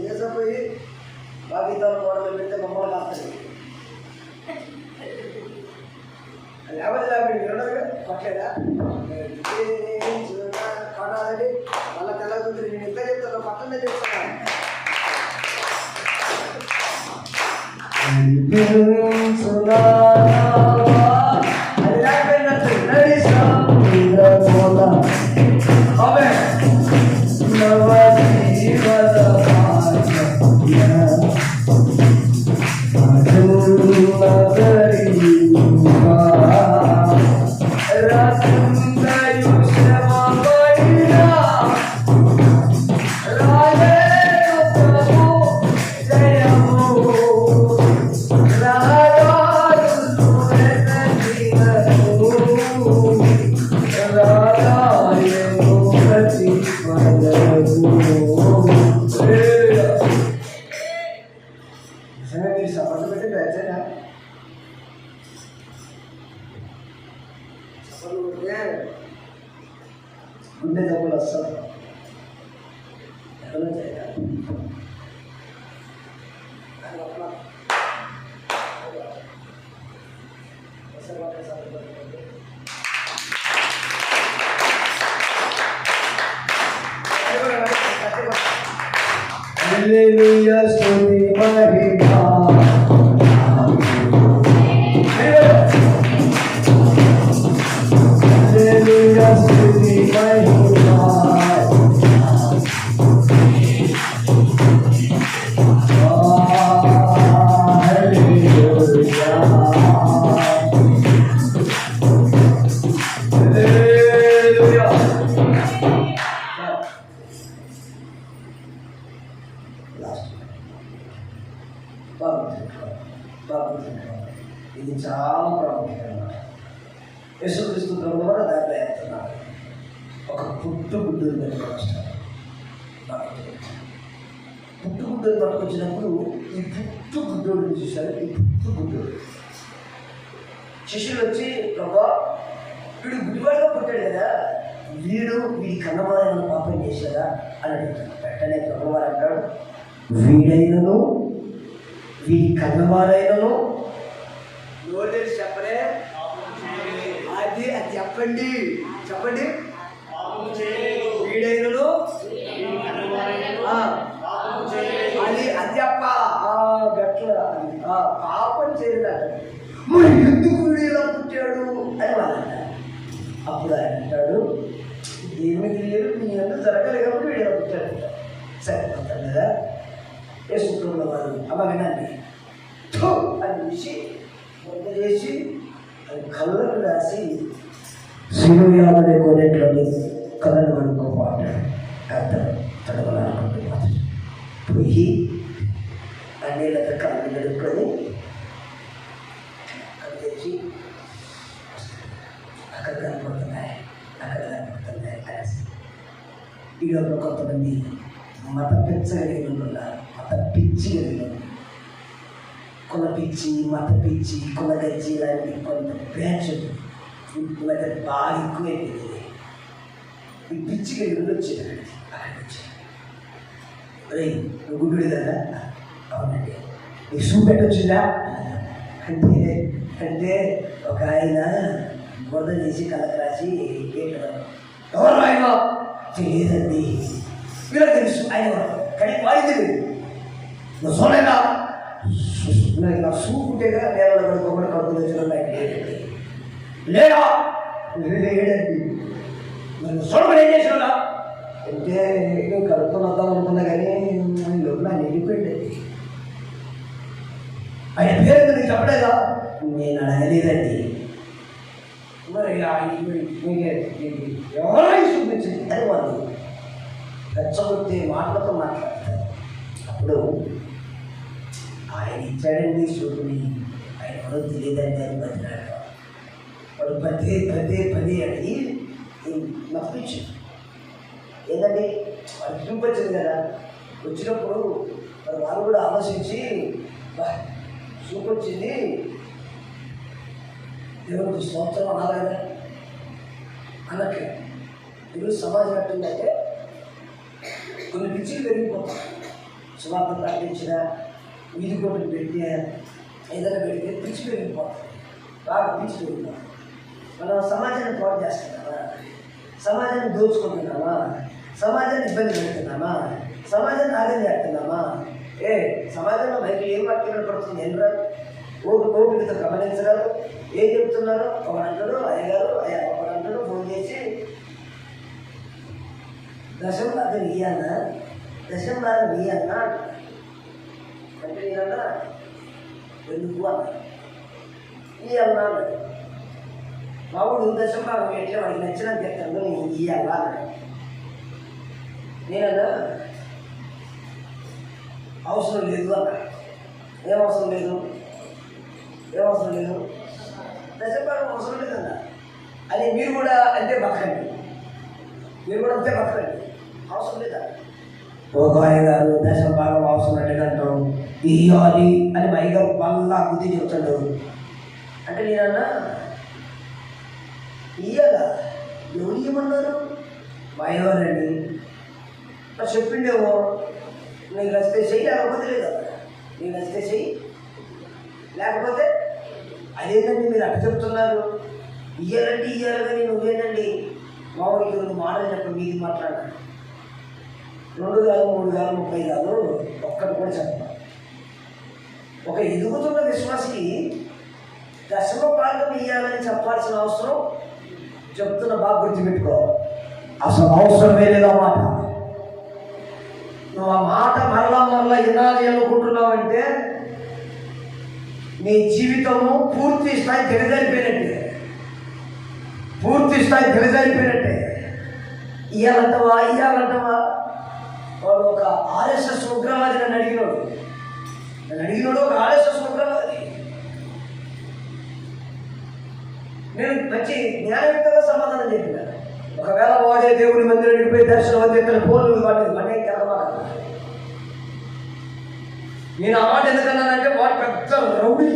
దేశం పోయి పాకిస్తాన్ గోడలు పెడితే పట్టలేదా కాడాలండి మళ్ళీ తెల్లగుతుంది. నేను ఎంత చెప్తాను పట్టనే చెప్తాను. సపోర్ట్ పెట్టి పెంచారా సపోర్ట్ పెడితే గుండె జబ్బులు వస్తుంది. ఎక్కడ చేయాలి హల్లెలూయా స్తుతి మహిమ హల్లెలూయా స్తుతి మహిమ హల్లెలూయా హల్లెలూయా. ఇది చాలా ప్రాముఖ్యమైన యేసుక్రీస్తు ప్రభువు కూడా దాంట్లో వేస్తున్నాడు. ఒక పుట్టుగుడ్డుని పట్టుకొస్తాడు. పుట్టుగుడ్డుని పట్టుకొచ్చినప్పుడు ఈ పుట్టుగుడ్డోడిని చూశారు. ఈ పుట్టుగుడ్డోడు శిష్యులు వచ్చి ప్రభా వీడు గుడివాడిగా పుట్టాడు కదా, వీడి కన్నవారైన పాపం చేశాడా అని అడుగుతాడు. వెంటనే ప్రభువారు అంటాడు, వీడైనను వీడి కన్నవారైనను నోటేసి చెప్పలే, అది చెప్పండి చెప్పండి, వీడైనను అది చెప్ప గట్ల పాపం చేయలేదు. మరి ఎందుకు వీడు ఇలా పుట్టాడు అని వాళ్ళంట. అప్పుడు ఆయన అంటాడు, ఏమి తెలియదు, నీ ఎందుకు జరగలేదు కాబట్టి వీడు ఇలా పుట్టాడు. సరే అంటారు కదా. యేసుక్రీస్తు వారు అమ్మ వినండి అని చూసి వంట చేసి అది కళ్ళకు రాసి శిలువయాలనే కొనేటువంటి కళ్ళను కడుక్కోపాటాడు. అర్థం తడవలాడుకుంటున్నాడు. పోయి ఆ నీళ్ళతో కళ్ళు గడుపుకొని తెచ్చి అక్కడ కనపడుతున్నాయి ఈరోజు కొంతమంది మత పిచ్చ కలిగి ఉన్నారు. మత పిచ్చి కలిగి ఉన్నారు. కుల పిచ్చి, మత పిచ్చి, కుల గచ్చి ఇలాంటి కొంత బ్యాచ్ మధ్య బాగా ఎక్కువైపోయింది. ఈ పిచ్చి కలిగి వచ్చేది అక్కడికి వచ్చి, రే నువ్వు గుడ్డు కదా, అవునండి నీకు సూ పెట్టొచ్చిందా అంటే ఒక ఆయన బురద చేసి కళ్ళకు రాసి ఎవరు ఆయన తెలియదండి, మీరు తెలుసు ఆయన కానీ వాడి తెలియదు. నువ్వు చూడలేదా నా సూ పుట్టేగా నేలలో కడుక్కోమని కడుపు తెచ్చిన లేదా లేడండి. నన్ను చూడమని ఏం చేసినా అంటే నువ్వు కడుపుకొని వద్దాం అనుకున్నా కానీ లోపల నిండిపోయింది. ఆయన పేరు నీకు చెప్పలేదా? నేను అడగలేదండి. మరి ఎవరో చూపించింది అని వాళ్ళు రెచ్చగొట్టే మాటలతో మాట్లాడతారు. అప్పుడు ఆయన ఇచ్చాడండి సూర్యుని, ఆయన ఎవరో తెలియదండి అని బతిలాడు. వాడు పదే అడిగి నప్పించు ఏంటండి వాడు చూపించింది కదా. వచ్చినప్పుడు మరి వాళ్ళు కూడా ఆలోచించి చూపొచ్చింది దేవుడికి స్తోత్రం అనాలి కదా అన్నట్లే. ఈరోజు సమాజం ఎట్టుందంటే కొన్ని పిచ్చిలు పెరిగిపోతాయి. సువార్త ప్రకటించిన వీధి కోటలు పెట్టి ఏదైనా పెడితే పిచ్చి పెరిగిపోతాయి. బాగా పిచ్చి పెరిగిపోతాయి. మనం సమాజాన్ని పాడు చేస్తున్నామా? సమాజాన్ని దోచుకుంటున్నామా? సమాజాన్ని ఇబ్బంది పెడుతున్నామా? సమాజాన్ని ఆగం చేస్తున్నామా? సమాజంలో మైకి ఏం వాక్యం పడుతుంది ఎన్నరా ఓపికతో గమనించగలరు. ఏం చెప్తున్నారు? ఒకడంటాడు అయ్యగారు ఒకడంటాడు ఫోన్ చేసి దశంభాగం ఇయ్యన్నా దశంభాగం ఇయ్యన్నా అంటే నేనన్నా ఎందుకు అన్నా ఇయ్యన్నా అన్నాడు. బాబుడు దశంభాగం ఎట్లా వాడికి నచ్చినంత చెప్తాను నేను ఇయ్యాలా అన్నాడు. నేనన్నా అవసరం లేదు అన్నా. ఏం అవసరం లేదు దశంభాగం అవసరం లేదన్నా. అది మీరు కూడా అంతే బతకండి, అవసరం లేదా? ఒక అయ్యగారు దశంభాగం అవసరం లేదంటాం, ఇయ్యాలి అని మా అయ్యగారు మళ్ళా బుద్ధి చెప్తాడు. అంటే నేనన్నా ఇయ్యాలా? ఎవరు ఇవ్వమన్నారు? మా అయ్యగారండి. మరి చెప్పిండేమో నీకు నచ్చితే చెయ్యి, లేకపోతే లేదా? నీకు నచ్చితే చెయ్యి, లేకపోతే అదేంటండి మీరు అట్ట చెప్తున్నారు? ఇయ్యాలంటే ఇయ్యాలి కానీ నువ్వేనండి మామూలుగా 2 మాటలు చెప్పండి, మీది మాట్లాడాలి. 2 కాదు 3 కాదు 30 కాదు, ఒక్కటి కూడా చెప్పాలి. ఒక ఎదుగుతున్న విశ్వాసికి దశమ భాగం ఇయ్యాలని చెప్పాల్సిన అవసరం చెప్తున్న బాగా గుర్తుపెట్టుకో. అసలు అవసరమే లేదా మాట. నువ్వు ఆ మాట మరలా వినాలి అనుకుంటున్నావంటే నీ జీవితము పూర్తి స్థాయి దిగజారిపోయినట్టే. ఇయ్యాలంటావా? వాడు ఒక ఆర్ఎస్ఎస్ ఉగ్రవాది నన్ను అడిగినాడు ఒక ఆర్ఎస్ఎస్ ఉగ్రవాది. నేను మంచి న్యాయయుక్తంగా సమాధానం చెప్పిన. ఒకవేళ వాడే దేవుని మందిరానికి పోయి దర్శనం అందించిన ఫోన్లు వాడేది మనే కలమాట. నేను ఆ మాట ఎందుకన్నానంటే వాడు పెద్ద రౌడీ.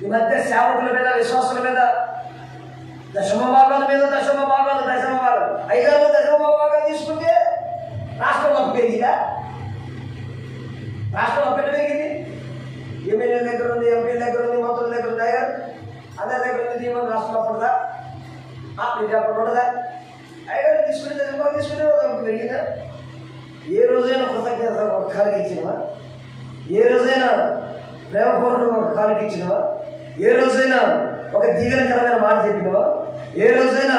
ఈ మధ్య సేవకుల మీద విశ్వాసుల మీద దశమ భాగాలు అయ్యారు. దశమ భాగాలు తీసుకుంటే రాష్ట్రం అప్పు పెరిగిందా? పెరిగింది. ఎమ్మెల్యేల దగ్గర ఉంది, ఎంపీల దగ్గర ఉంది, మంత్రుల దగ్గర ఉంది, అయ్యారు అందరి దగ్గర ఉంది. దీని రాష్ట్రం అప్పుడుదా మీరు అప్పుడు ఉండదా? అయ్యారు తీసుకుంటే దశమ భాగం తీసుకుంటే పెరిగిందా? ఏ రోజైనా కృతజ్ఞత ఒక కాలికి ఇచ్చినవా? ఏ రోజైనా ప్రేమపూర్వకం ఒక కాలికి ఇచ్చినవా? ఏ రోజైనా ఒక దీవెనకరమైన మాట చెప్పినవా? ఏ రోజైనా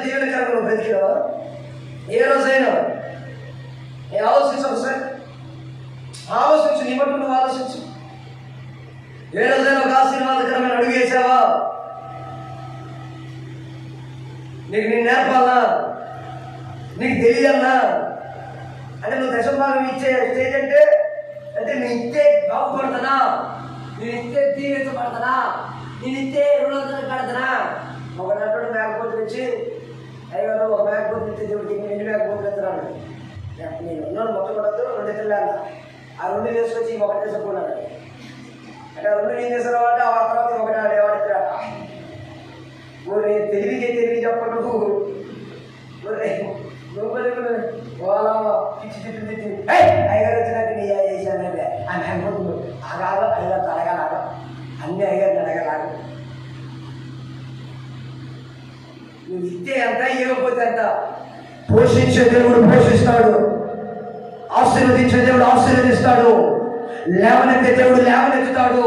దీవెనకరంగా బ్రతికినవా? ఏ రోజైనా ఆలోచించు, ఒకసారి ఆలోచించు, నీ మటుకు నువ్వు ఆలోచించు. ఏ రోజైనా ఒక ఆశీర్వాదకరమైన అడుగు వేసావా? నీకు నేను నేర్పాలా, నీకు తెలియాలన్నా అంటే నువ్వు దశభాగం ఇచ్చే స్టేజ్ అంటే నేను ఇస్తే బాగుపడతానా, నేను ఇస్తే దీవించబడతానా, నేను ఇస్తే రుణాలు కడతానా? ఒక నటుడు మేకపోతే తెచ్చి అయ్యారు ఒక మేకపోతే తెచ్చి దేవుడికి 2 మేకపోతే తెస్తున్నాడు. నేను ఉన్నాను మొత్తం పడద్దు 2 ఎత్తులాగా ఆ 2 వేసుకొచ్చి ఒకటి వేసుకున్నాడు. అంటే ఆ 2 ఏం చేశారు అంటే ఆ తర్వాత ఒకటి ఆడేవాడు. ఊరి తెలివి చెప్పండి నువ్వు వాళ్ళ పిచ్చి తిట్టి అయ్యగారు వచ్చినాక నీ చేశానంటే ఆ మేకపోతుంది ఆగాలో అయ్యగారు తడగలాగా అన్ని అయ్యగారిని అడగలాగా. నువ్వు ఇస్తే అంత ఇవ్వకపోతే అంత. పోషించే దేవుడు పోషిస్తాడు, ఆశీర్వదించే దేవుడు ఆశీర్వదిస్తాడు, లేవనెత్తే దేవుడు లేవనెత్తుతాడు.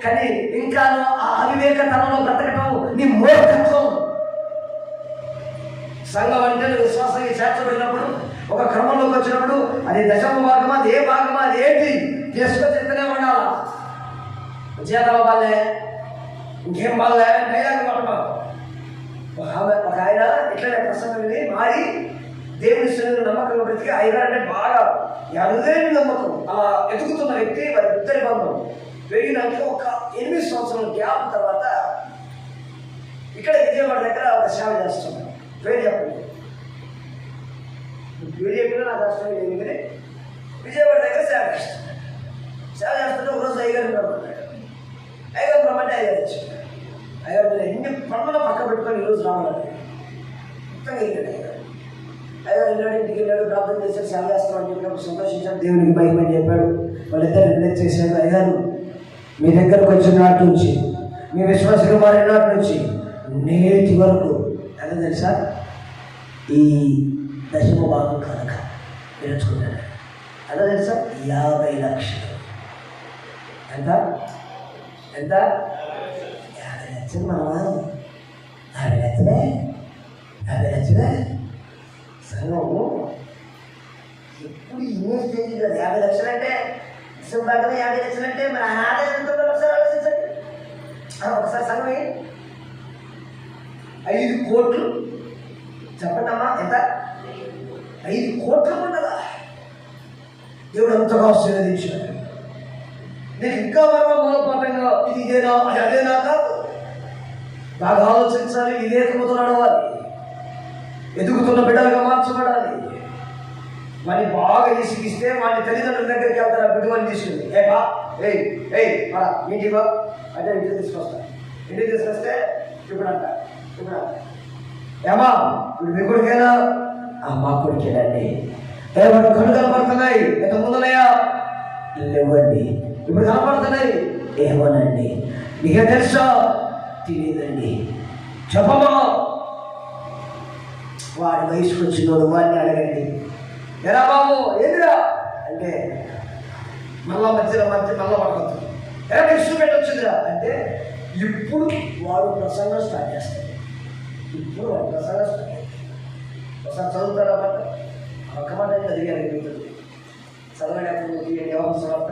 కానీ ఇంకా ఆ అవివేకతనంలో బ్రతకటం నీ మూర్ఖత్వం. సంఘం అంటే విశ్వాసంగా చేర్చబడినప్పుడు ఒక క్రమంలోకి వచ్చినప్పుడు అది దశమ భాగమా, అది ఏ భాగమా, అది ఏంటి చేసుకొని చెప్తూనే ఉండాలా. జీతాల వాళ్ళే ఇంకేం వాళ్ళే డైలాగ్ పట్టడం. ఒక ఆయన ఇట్లనే ప్రసంగం విని మారి దేవుని శ్రేణులు నమ్మకంగా బ్రతికి ఆయన అంటే బాగా ఎరుగైన నమ్మకం అలా ఎదుగుతున్న వ్యక్తి వారి ఇద్దరి బంధం పెరిగినాక ఒక 8 సంవత్సరాల గ్యాప్ తర్వాత ఇక్కడ విజయవాడ దగ్గర ఒక సేవ చేస్తున్నాను. పేరు చెప్పండి, పేరు చెప్పినా నాకు కష్టం లేదు. కానీ విజయవాడ దగ్గర సేవ చేస్తుంటే ఒకరోజు అయ్యగారిని రమ్మన్నాడు. అయ్యగారిని రమ్మంటే అయ్యగారు వచ్చాడు. అయ్యగారు మీరు ఎన్ని పనులు పక్క పెట్టుకొని ఈరోజు రావాలని మొత్తంగా వెళ్ళాడు. అయ్యగారు వెళ్ళాడు, ఇంటికి వెళ్ళాడు, ప్రార్థన చేశాడు, సేవ చేస్తామని చెప్పినప్పుడు సంతోషించాడు, దేవునికి మహిమని చెప్పాడు. వాళ్ళిద్దరు రిలీజ్ చేశాడు. అయ్యగారు మీ దగ్గరకు వచ్చిన నాటి నుంచి, మీ విశ్వాసకు మారిన నాటి నుంచి నేటి వరకు ఎలా తెలుసా? ఈ దశమ భాగం కనుక నేర్చుకున్నాను. ఎలా తెలుసా? 50 లక్షలు. ఎంత ఎంత 50 లక్షలు. మనమా 50 లక్షలే, 50 లక్షలే. సంఘము ఎప్పుడు ఇన్నే స్టేజ్ కాదు. 50 లక్షలు అంటే విషయం భాగమే 50 లక్షలు అంటే మన ఆదాయం ఎంత ఉందో ఒకసారి ఆలోచించండి. ఒకసారి సంఘం 5 కోట్లు చెప్పండి అమ్మా. ఎంత? 5 కోట్లు ఉండదా? దేవుడు అంతగా ఆశీర్వదించాడు. నీకు ఇంకా బాగా మూలపాఠంగా ఇది ఇదేనా అది అదేనా కాదు. బాగా ఆలోచించాలి. వివేకముతో నడవాలి. ఎదుగుతున్న బిడ్డలుగా మార్చబడాలి. వాడిని బాగా ఇసిగిస్తే వాడిని తల్లిదండ్రుల దగ్గరికి వెళ్తారు. ఆ బిడ్డని తీసుకుంది ఇంటికి బా అంటే ఇంటికి తీసుకొస్తా. ఇంటికి తీసుకొస్తే ఇప్పుడు ఏమా ఇప్పుడు మీ కొడుకేనా? మా కొడుకేనండి. ఏమన్నా కళ్ళు కనపడుతున్నాయి? ఎంత ముందున్నాయా? లేవండి. ఇప్పుడు కనపడుతున్నాయి? ఏమోనండి. నీకే తెలుసా? తెలియదండి. చెప్పమా. వాడి వయసుకు వచ్చినోడు వాడిని అడగండి. ఎరా బాబు ఏందిరా అంటే మళ్ళా మధ్యలో మళ్ళా పడుతుంది. ఎలా ఇన్స్ట్రుమెంట్ వచ్చిందిరా అంటే ఇప్పుడు వాడు ప్రసంగం స్టార్ట్ చేస్తాడు. ఇప్పుడు వాడు ప్రసంగం స్టార్ట్ చేస్తాడు. ఒకసారి చదువుతాడా మాట ఒక్క మాట చదివాను మిగులుతుంది. చదవలేకపోతే వ్యవహారం సమర్థ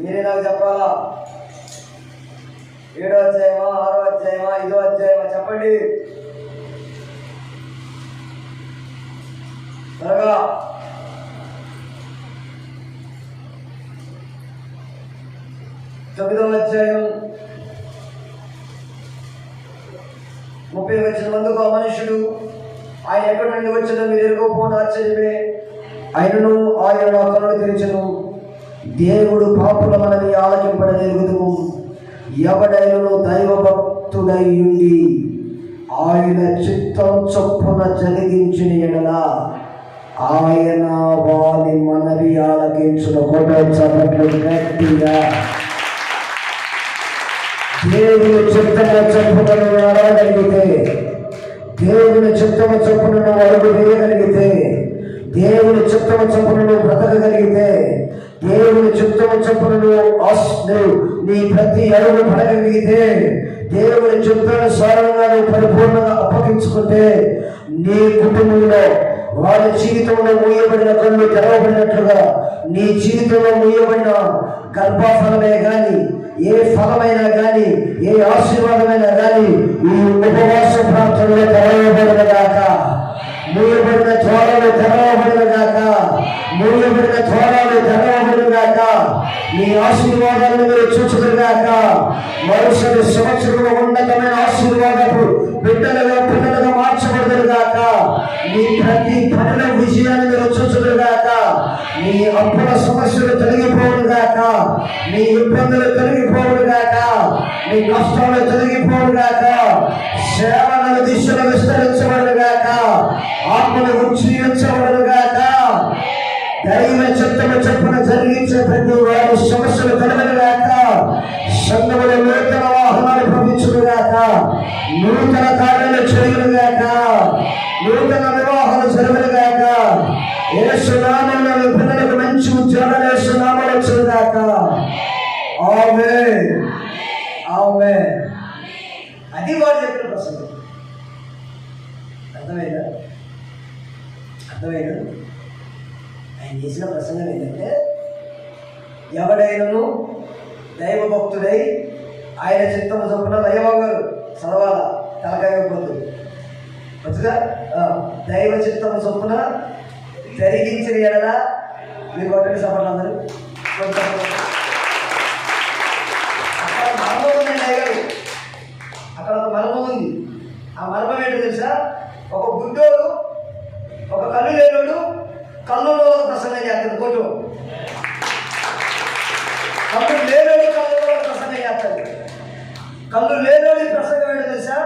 మీరే నాకు చెప్పాలా? 7వ అధ్యాయమా 6వ అధ్యాయమా 5వ అధ్యాయమా చెప్పండి త్వరగా. 9వ అధ్యాయం 30వ వచనం. అందుకు ఆ మనుషుడు ఆయన ఎక్కడి నుండి వచ్చాడో మీరు ఎరుగకపోవడం ఆశ్చర్యమే. ఆయనను ఆయన నా కన్నులు తెరిచెను. దేవుడు పాపుల మనని ఆలకింపడనేరుగుదుము. ఎవడైనను దైవభక్తుడై ఉండి ఆయన చిత్తం చొప్పున జరిగించిన ఎడల ఆయన వారి మనవి ఆలకించిన కొట్టలు గట్టిగా. దేవుని చిత్తము చొప్పున అడగగలిగితే, దేవుని చిత్తము చొప్పున అడుగు వేయగలిగితే, దేవుని చిత్తము చొప్పున బ్రతకగలిగితే, దేవుని చిత్తము చొప్పున నీ ప్రతి అడుగు పడగలిగితే, దేవుని చిత్తానుసారంగా నువ్వు పరిపూర్ణంగా అప్పగించుకుంటే నీ కుటుంబంలో వారి జీవితంలో మూయబడిన కళ్ళు తెరవబడినట్లుగా నీ జీవితంలో మూయబడిన గర్భఫలమే కానీ ఏ ఫలమైనా కానీ ఏ ఆశీర్వాదమైనా కానీ ఈ ఉపవాస ప్రాంతంలో తెరవబడినగాక. మూయబడిన ద్వారాలు తెరవబడినగాక. మూయబడిన ద్వారాలు తెరవబడినగాక. నీ ఆశీర్వాదాలను మీరు చూచుదురుగాక. మరుసటి సంవత్సరంలో ఉన్నతమైన ఆశీర్వాదపు పిల్లలుగా మార్చబడుదురుగాక. నీ ప్రతి పనుల విజయాన్ని మీరు చూచుదురుగాక. నీ అప్పుల సమస్యలు తొలగిపోవుగాక. నీ ఇబ్బందులు తొలగిపోవుగాక. నీ నష్టాలు తొలగిపోవుగాక. సేవలను దిశలు విస్తరించబడుగాక. ఆత్మను ఉజ్జీవించబడుగాక. దైవ చిత్తము చొప్పున జరిగించే ప్రతి వారి సమస్యలు తొలగలుగాక. సంఘముల నూతన వాహనాలు ప్రవహించుగాక. నూతన కార్యాలు జరుగుగాక. నూతన వివాహాలు జరుగుగాక. యేసు నామములో పిల్లలకు మంచి ఉద్యోగాలు యేసు నామములో వచ్చుగాక. ఆమేన్ ఆమేన్. అది వాడు చెప్పిన ప్రసంగం. అర్థమైందా? ఆయన చేసిన ప్రసంగం ఏంటంటే ఎవడైనను దైవభక్తుడై ఆయన చిత్తము చొప్పున దైవగారు చదవాల తలకాయ పొద్దు వచ్చుగా. దైవ చిత్తము చొప్పున జరిగించిన ఎడల మీరు కొట్టండి సభలు అందరూ. అక్కడ మర్మం ఉందండి అయ్యారు. అక్కడ ఒక మర్మం ఉంది. ఆ మర్మం ఏంటో తెలుసా? ఒక గుడ్డోడు ఒక కళ్ళు లేనోడు కళ్ళులో ప్రసంగం చేస్తాడు. కోటు కళ్ళు లేనోడు కళ్ళులో ప్రసంగం చేస్తాడు. కళ్ళు లేనోడి ప్రసంగం ఏంటో తెలుసా?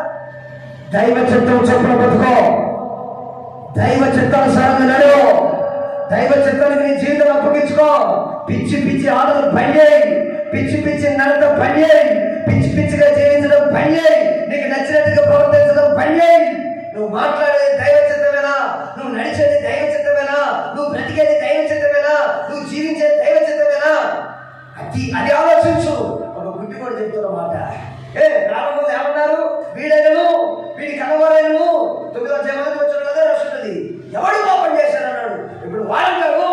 దైవ చిత్తం చొప్పున బతుకో, దైవ చిత్తానుసారంగా నడు, దైవ చిత్తానికి నీ జీవితం అప్పగించుకో. పిచ్చి పిచ్చి ఆటలు పనిచేయి, పిచ్చి పిచ్చి నడత పనిచేయి, పిచ్చి పిచ్చిగా జీవించడం పనిచేయి, నీకు నచ్చినట్టుగా ప్రవర్తించడం పనిచేయి. నువ్వు మాట్లాడేది దైవ చిత్తమేనా? నువ్వు నడిచేది దైవ చిత్తమేనా? నువ్వు బ్రతికేది దైవ చిత్తమేనా? నువ్వు జీవించేది దైవ చిత్తమేనా? అది ఆలోచించు. ఒక గుడ్డి కూడా చెప్తున్న మాట, ప్రారంభంలో ఏమన్నారు? వీడైనను వీడి కనవారైనను 9వ అధ్యాయం వచ్చిన కదా రాస్తున్నది, ఎవడు పాపం చేశారన్నాడు. ఇప్పుడు వాడంటాడు,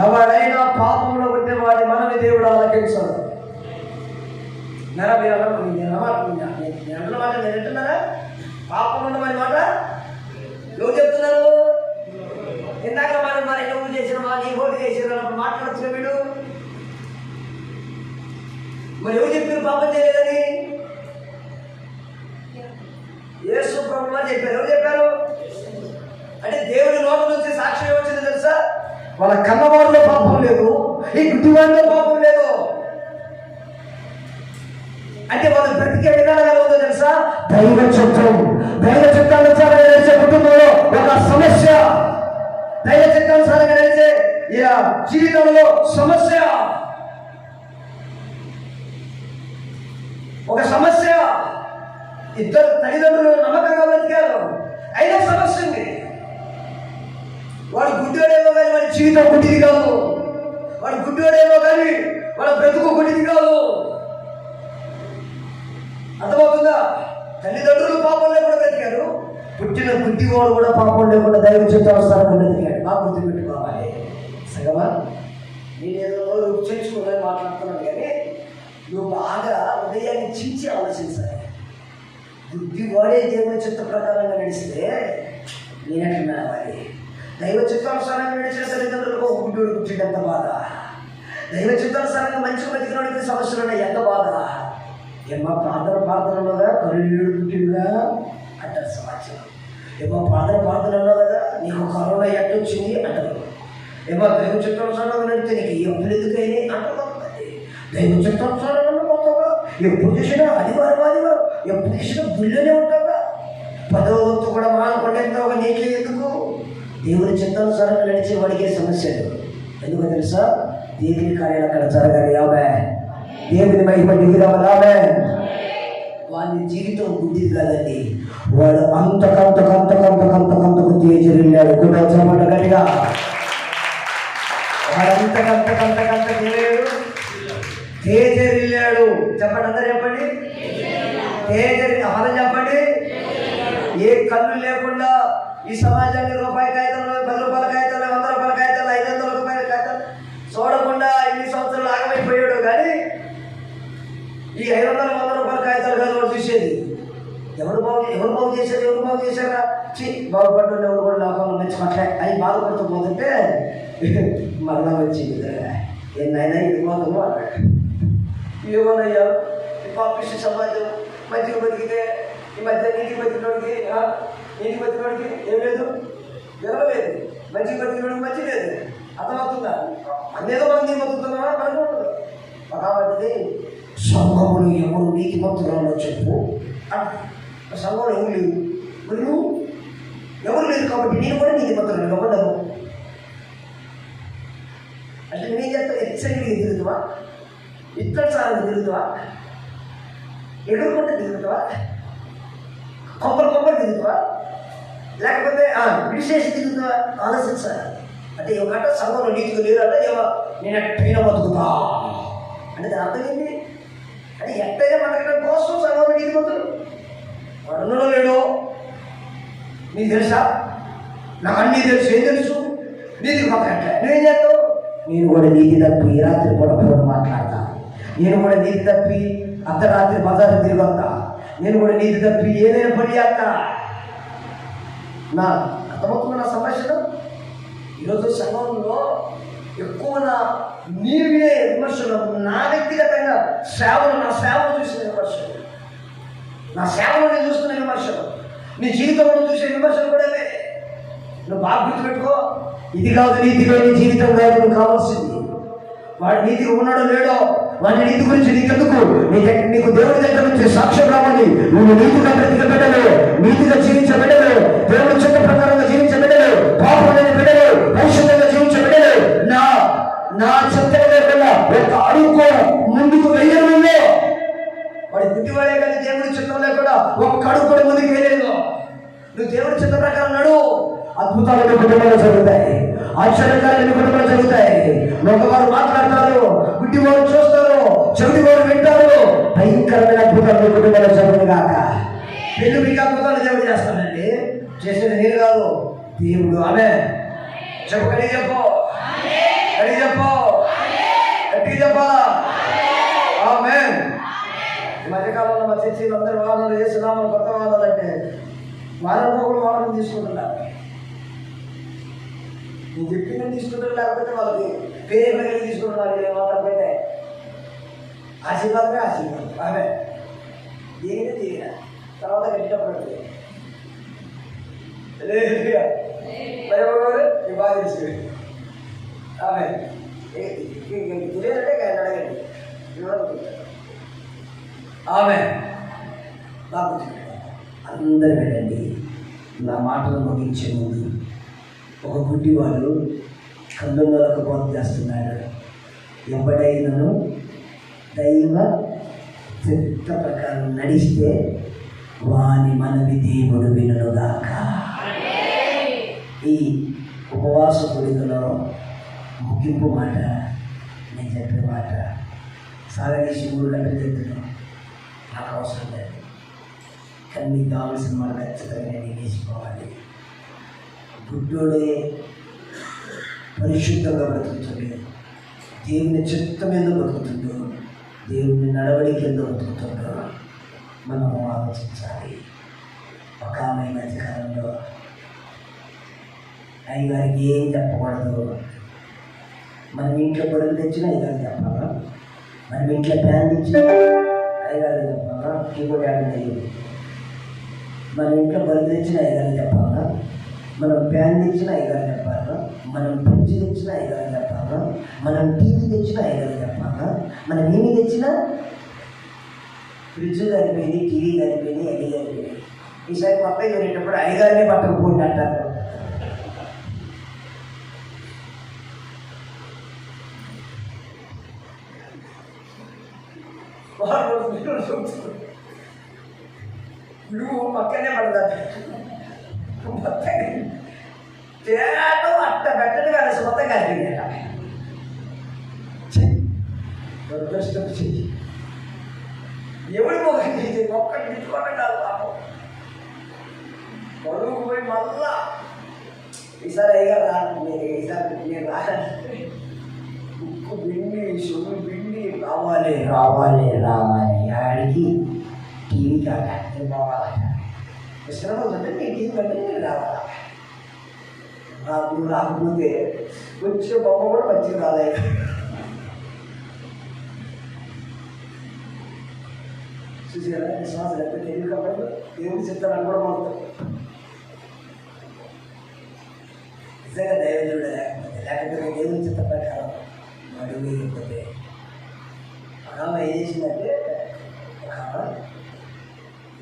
ఎవడైనా పాపంలో ఉంటే వాడి మనని దేవుడు ఆలకించాడు. నేనంటున్నారా? పాపం ఉండమని మాట ఎవరు చెప్తున్నారు? ఇందాక మరి నువ్వు చేసిన నీ ఓటు చేసిన మాట్లాడుతున్న వీడు మరి ఎవరు చెప్పారు పాపం చేయలేదని? యేసు ప్రభువు అని చెప్పారు. ఎవరు చెప్పారు? అంటే దేవుడి నోటి నుంచి సాక్ష్యం ఏమొచ్చింది తెలుసా? వాళ్ళ కన్నవారిలో పాపం లేదు, ఈ గుడ్డివారిలో పాపం లేదు. అంటే వాళ్ళు బ్రతికే విధానం ఎలా ఉందో తెలుసా? దైవ చిత్తం, దైవ చిత్తానుసారంగా నడిచే కుటుంబంలో ఒక సమస్య, దైవ చిత్తానుసారంగా నడిచే జీవితంలో సమస్య, ఒక సమస్య. ఇద్దరు తల్లిదండ్రులు నమ్మకంగా బ్రతికారు, అయినా సమస్య ఉంది. వాడు గుడ్డివాడేమో కానీ వాడి జీవితం గుడ్డిది కాదు, వాడు గుడ్డివాడేమో కానీ వాడు బ్రతుకు గుడ్డిది కాదు. అర్థమవుతుందా? తల్లిదండ్రులు పాపం లేకుండా బ్రతికారు, పుట్టిన గుడ్డివాడు కూడా పాపం లేకుండా దైవ చిత్తానుసారంగా బ్రతికాడు. బాగా గుర్తుపెట్టుకోవాలి. సగమా నేనేదో చేర్చుకోవాలని మాట్లాడుతున్నాను, కానీ నువ్వు బాగా ఉదయాన్ని చించి ఆలోచించాలి. గుడ్డివాడే దేవుని చిత్త ప్రకారంగా నడిస్తే నేనట్లా నడవాలి. దైవ చిత్తానుసారంగా నడిచిన తల్లిదండ్రులకు ఒక గుడ్డివాడు పుట్టిండు ఎంత బాధ, దైవ చిత్తానుసారంగా మంచి బతికినోడికి సమస్యలు ఉన్నాయి ఎంత బాధ. ఏమో ప్రార్థనలో కరుణీయుడు పుట్టిండుగా అంటారు సమాచారం. ఏమో ప్రార్థనలో కదా నీకు కరోనా ఎట్టొచ్చింది అంటారు. ఏమో దైవ చిత్తానుసారంగా నడితే నీకు ఎప్పుడు ఎందుకైనా అంటారు. దైవ చిత్తానుసారంగా పోతావా? ఎప్పుడు చేసినా ఆదివారం ఎప్పుడు చేసినా గుళ్ళోనే ఉంటావా? 10వ వంతు కూడా మానకుండా నీకే ఎందుకు? దేవుని చిత్తానుసారంగా నడిచే వాడికే సమస్యలు. ఎందుకో తెలుసా? దేవుని కార్యాలు అక్కడ జరగాలి. ఆమె దేవుని మహిమ దిగి రావాలి. వాడి జీవితం బుద్ధి కాదండి, వాడు అంతకంతకు తేజరిల్లాడు. కూడా చెప్పండి గట్టిగా, వాడు అంతకంత తేజరిల్లాడు. చెప్పండి, అందరూ చెప్పండి. అలా చెప్పండి. ఏ కళ్ళు లేకుండా ఈ సమాజాన్ని రూపాయి కాగితాలు, 10 రూపాయల కాగితాలు, 100 రూపాయల కాగితాలు, 500 రూపాయల కాగితాలు చూడకుండా ఇన్ని సంవత్సరాలు ఆగమైపోయాడు. కానీ ఈ 500, 100 రూపాయల కాగితాలు కాదు వాడు చూసేది. ఎవరు బాగు చేశారా? బాగుపడ్డా ఎవరు కూడా లోకంలో మెచ్చుకోవట్లే అని బాధపడుతూ పోతుంటే మరణం వచ్చింది. ఏమైనా ఇది మాత్రం అన్నాడు. ఏమన్నయ్యా ఈ పాపిష్టి సమాజం మంచిగా బతికితే ఈ మధ్య నీటికి బతికినోడికి ఏం లేదు, వినలేదు. మంచిగా బతికినోడికి మంచి లేదు. అర్థమవుతుందా? అన్నేదో మంది బతుకుతున్నావా అనుకుంటుంది. కాబట్టి సంఘములు ఎవరు నీతి మంత్రులలో చెప్పు. సంఘంలో ఎవరు లేవు, నువ్వు ఎవరు లేదు కాబట్టి నేను కూడా నీతి మంత్రులు ఇవ్వడము. అంటే నీ చేత ఎక్సైట్గా తిరుగుతావా, ఇత్తసారంగా తిరుగుతావా, ఎగురుకుంటే తిరుగుతావా, కొబ్బరి తిరుగుతావా, లేకపోతే విడిచేసి తిరుగుతావా? ఆలోచించాలి. అంటే ఏమంటే సంఘంలో నీతిగా లేరు అంటే ఏమో నేను ఎట్టయినా బతుకుతా అంటే దాని అర్థం ఏంటి? అంటే ఎట్టయినా బతకడం కోసం సంఘంలో నీతి మంత్రులు వాడులో లేడు. నీకు తెలుసా? నాకు అన్నీ తెలుసు. ఏం తెలుసు? నీతి బతకట్లే. నువ్వేం చేస్తావు? నేను కూడా నీతి తప్పి రాత్రి పూట మాట్లాడతా, నేను కూడా నీతి తప్పి అర్ధరాత్రి బజారు తిరిగి వస్తా, నేను కూడా నీతి తప్పి ఏదైనా పని చేస్తా. నా అర్థమవుతున్న నా సమస్యలు ఈరోజు సంఘంలో ఎక్కువ నీ వినే విమర్శలు, నా వ్యక్తిగతంగా నా సేవను చూసిన విమర్శలు, నా సేవను నేను చూస్తున్న విమర్శలు, నీ జీవితంలో చూసే విమర్శలు కూడా నువ్వు బాగా గుర్తుపెట్టుకో. ఇది కాదు నీతిగా నీ జీవితం కాదు నువ్వు కావాల్సింది. వాడు నీతిగా ఉన్నాడో లేడో వాడి నీతి గురించి నీకెందుకు? నీకు దేవుడి దగ్గర నుంచి సాక్ష్యం రావాలి. నువ్వు నీతిగా బ్రతికబెట్టలే, ఒక్కడు కూడా ముందుకు వెళ్ళలేదు. నువ్వు దేవుడి చిత్త ప్రకారం నడు, అద్భుతాలు నీ కుటుంబంలో జరుగుతాయి, ఆశ్చర్యకాలు నీ కుటుంబంలో జరుగుతాయి. మగవారు మాట్లాడతారు, గుడ్డివారు చూస్తారు, చెవిటివారు వింటారు. భయంకరమైన అద్భుతాలు నీ కుటుంబంలో జరుగుతుంది కాక. పెళ్లి మీకు అద్భుతాలు దేవుడు చేస్తానండి. చేసేది నేను కాదు, దేవుడు. ఆమె చెప్పు, కడిగి చెప్పు, కడిగి చెప్పు, గట్టిగా చెప్పాలా? ఆమె ఈ మధ్యకాలంలో మా చర్చలు అందరూ వాదనలు చేస్తున్నాము. కొత్త వాదనలు అంటే వారంలో కూడా వాదన తీసుకుంటున్నారు. నేను చెప్పింది తీసుకుంటారు, లేకపోతే వాళ్ళకి పేరు పేరు తీసుకుంటున్నారు. ఏమంటే ఆశీర్వాదమే ఆశీర్వాదం. ఆమె దేనిని తీయ తర్వాత కట్టినప్పుడు బాగా తీసుకుని ఆమె తెలియదంటే అడగండి. ఆమె నాకు అందరు వెళ్ళండి. నా మాటలు ముగించే ముందు ఒక గుడ్డివాడు కళ్ళకు బోధ చేస్తున్నాడు. ఎవడైనను దైవ చిత్త ప్రకారం నడిస్తే వాని మనవి దేవుడు వినుగాక. ఈ ఉపవాస కూడికలో ముగింపు మాట నేను చెప్పే మాట సాగదీసి 3 గంటలు చెప్తున్నాను. నాకు అవసరం లేదు, కానీ నీకు కావాల్సిన మాట ఖచ్చితంగా నేను వేసుకోవాలి. గుడ్డోడే పరిశుద్ధంగా బ్రతుకుతుంది, దేవుని చిత్తం ఎందుకు బ్రతుకుతుందో, దేవుని నడవడికి ఎందుకు బ్రతుకుతుందో మనం ఆలోచించాలి. ఒక ఆమె మధ్యకాలంలో అయ్యగారికి ఏం చెప్పకూడదు. మనం ఇంట్లో బరువు తెచ్చినా అయ్యగారికి చెప్పాలా, మనం ఇంట్లో ప్యాన్ తెచ్చినా అయ్యగారికి చెప్పాలా, కీబోర్డ్ యాడ్. మనం ఇంట్లో బరువు తెచ్చినా అయ్యగారికి చెప్పాలా, మనం ప్యాన్ తెచ్చినా అయ్యగారికి చెప్పాలా, మనం ఫ్రిడ్జ్ తెచ్చినా అయ్యగారికి చెప్పాలా, మనం టీవీ తెచ్చినా అయ్యగారికి చెప్పాలా, మనం ఏమి తెచ్చినా ఫ్రిడ్జ్ కలిపోయింది, టీవీ కలిపోయింది, అన్నీ కలిపోయింది. ఈసారి మా అబ్బాయి వెళ్ళేటప్పుడు అయ్యగారినే పట్టకపోండి అంటారు. నువ్వు పక్కనే పడతాడు తేటో అట్ట పెట్టడు కానీ మొత్తం కలిపి చెయ్యి ఎవరి మొక్కలు చేసి ఒక్కటి తిట్టుకోవడం కాదు పాపం. బరువు పోయి మళ్ళా ఈసారి అయ్యగారు ఈసారి నేను రానంటే ఉప్పు పిండి సొమ్ము పిండి రావాలి రావాలి రావాలి. ఆడికి టీవీ కాదు పోవాలట. శ్రమ ఉంటే నీ టీవీ కంటే నేను రావాలా. నాకు రాకపోతే వచ్చే బొమ్మ కూడా మంచిగా రాలేదు. చూసారా విశ్వాసం ఎంత తెలియదు కాబట్టి దేవుడు చెప్తాను కూడా మాకు నిజంగా దైవజనుడు లేకపోతే దేవుని చిత్త ప్రకారం అడుగు వేయకపోతే ఆమె ఏం చేసిందంటే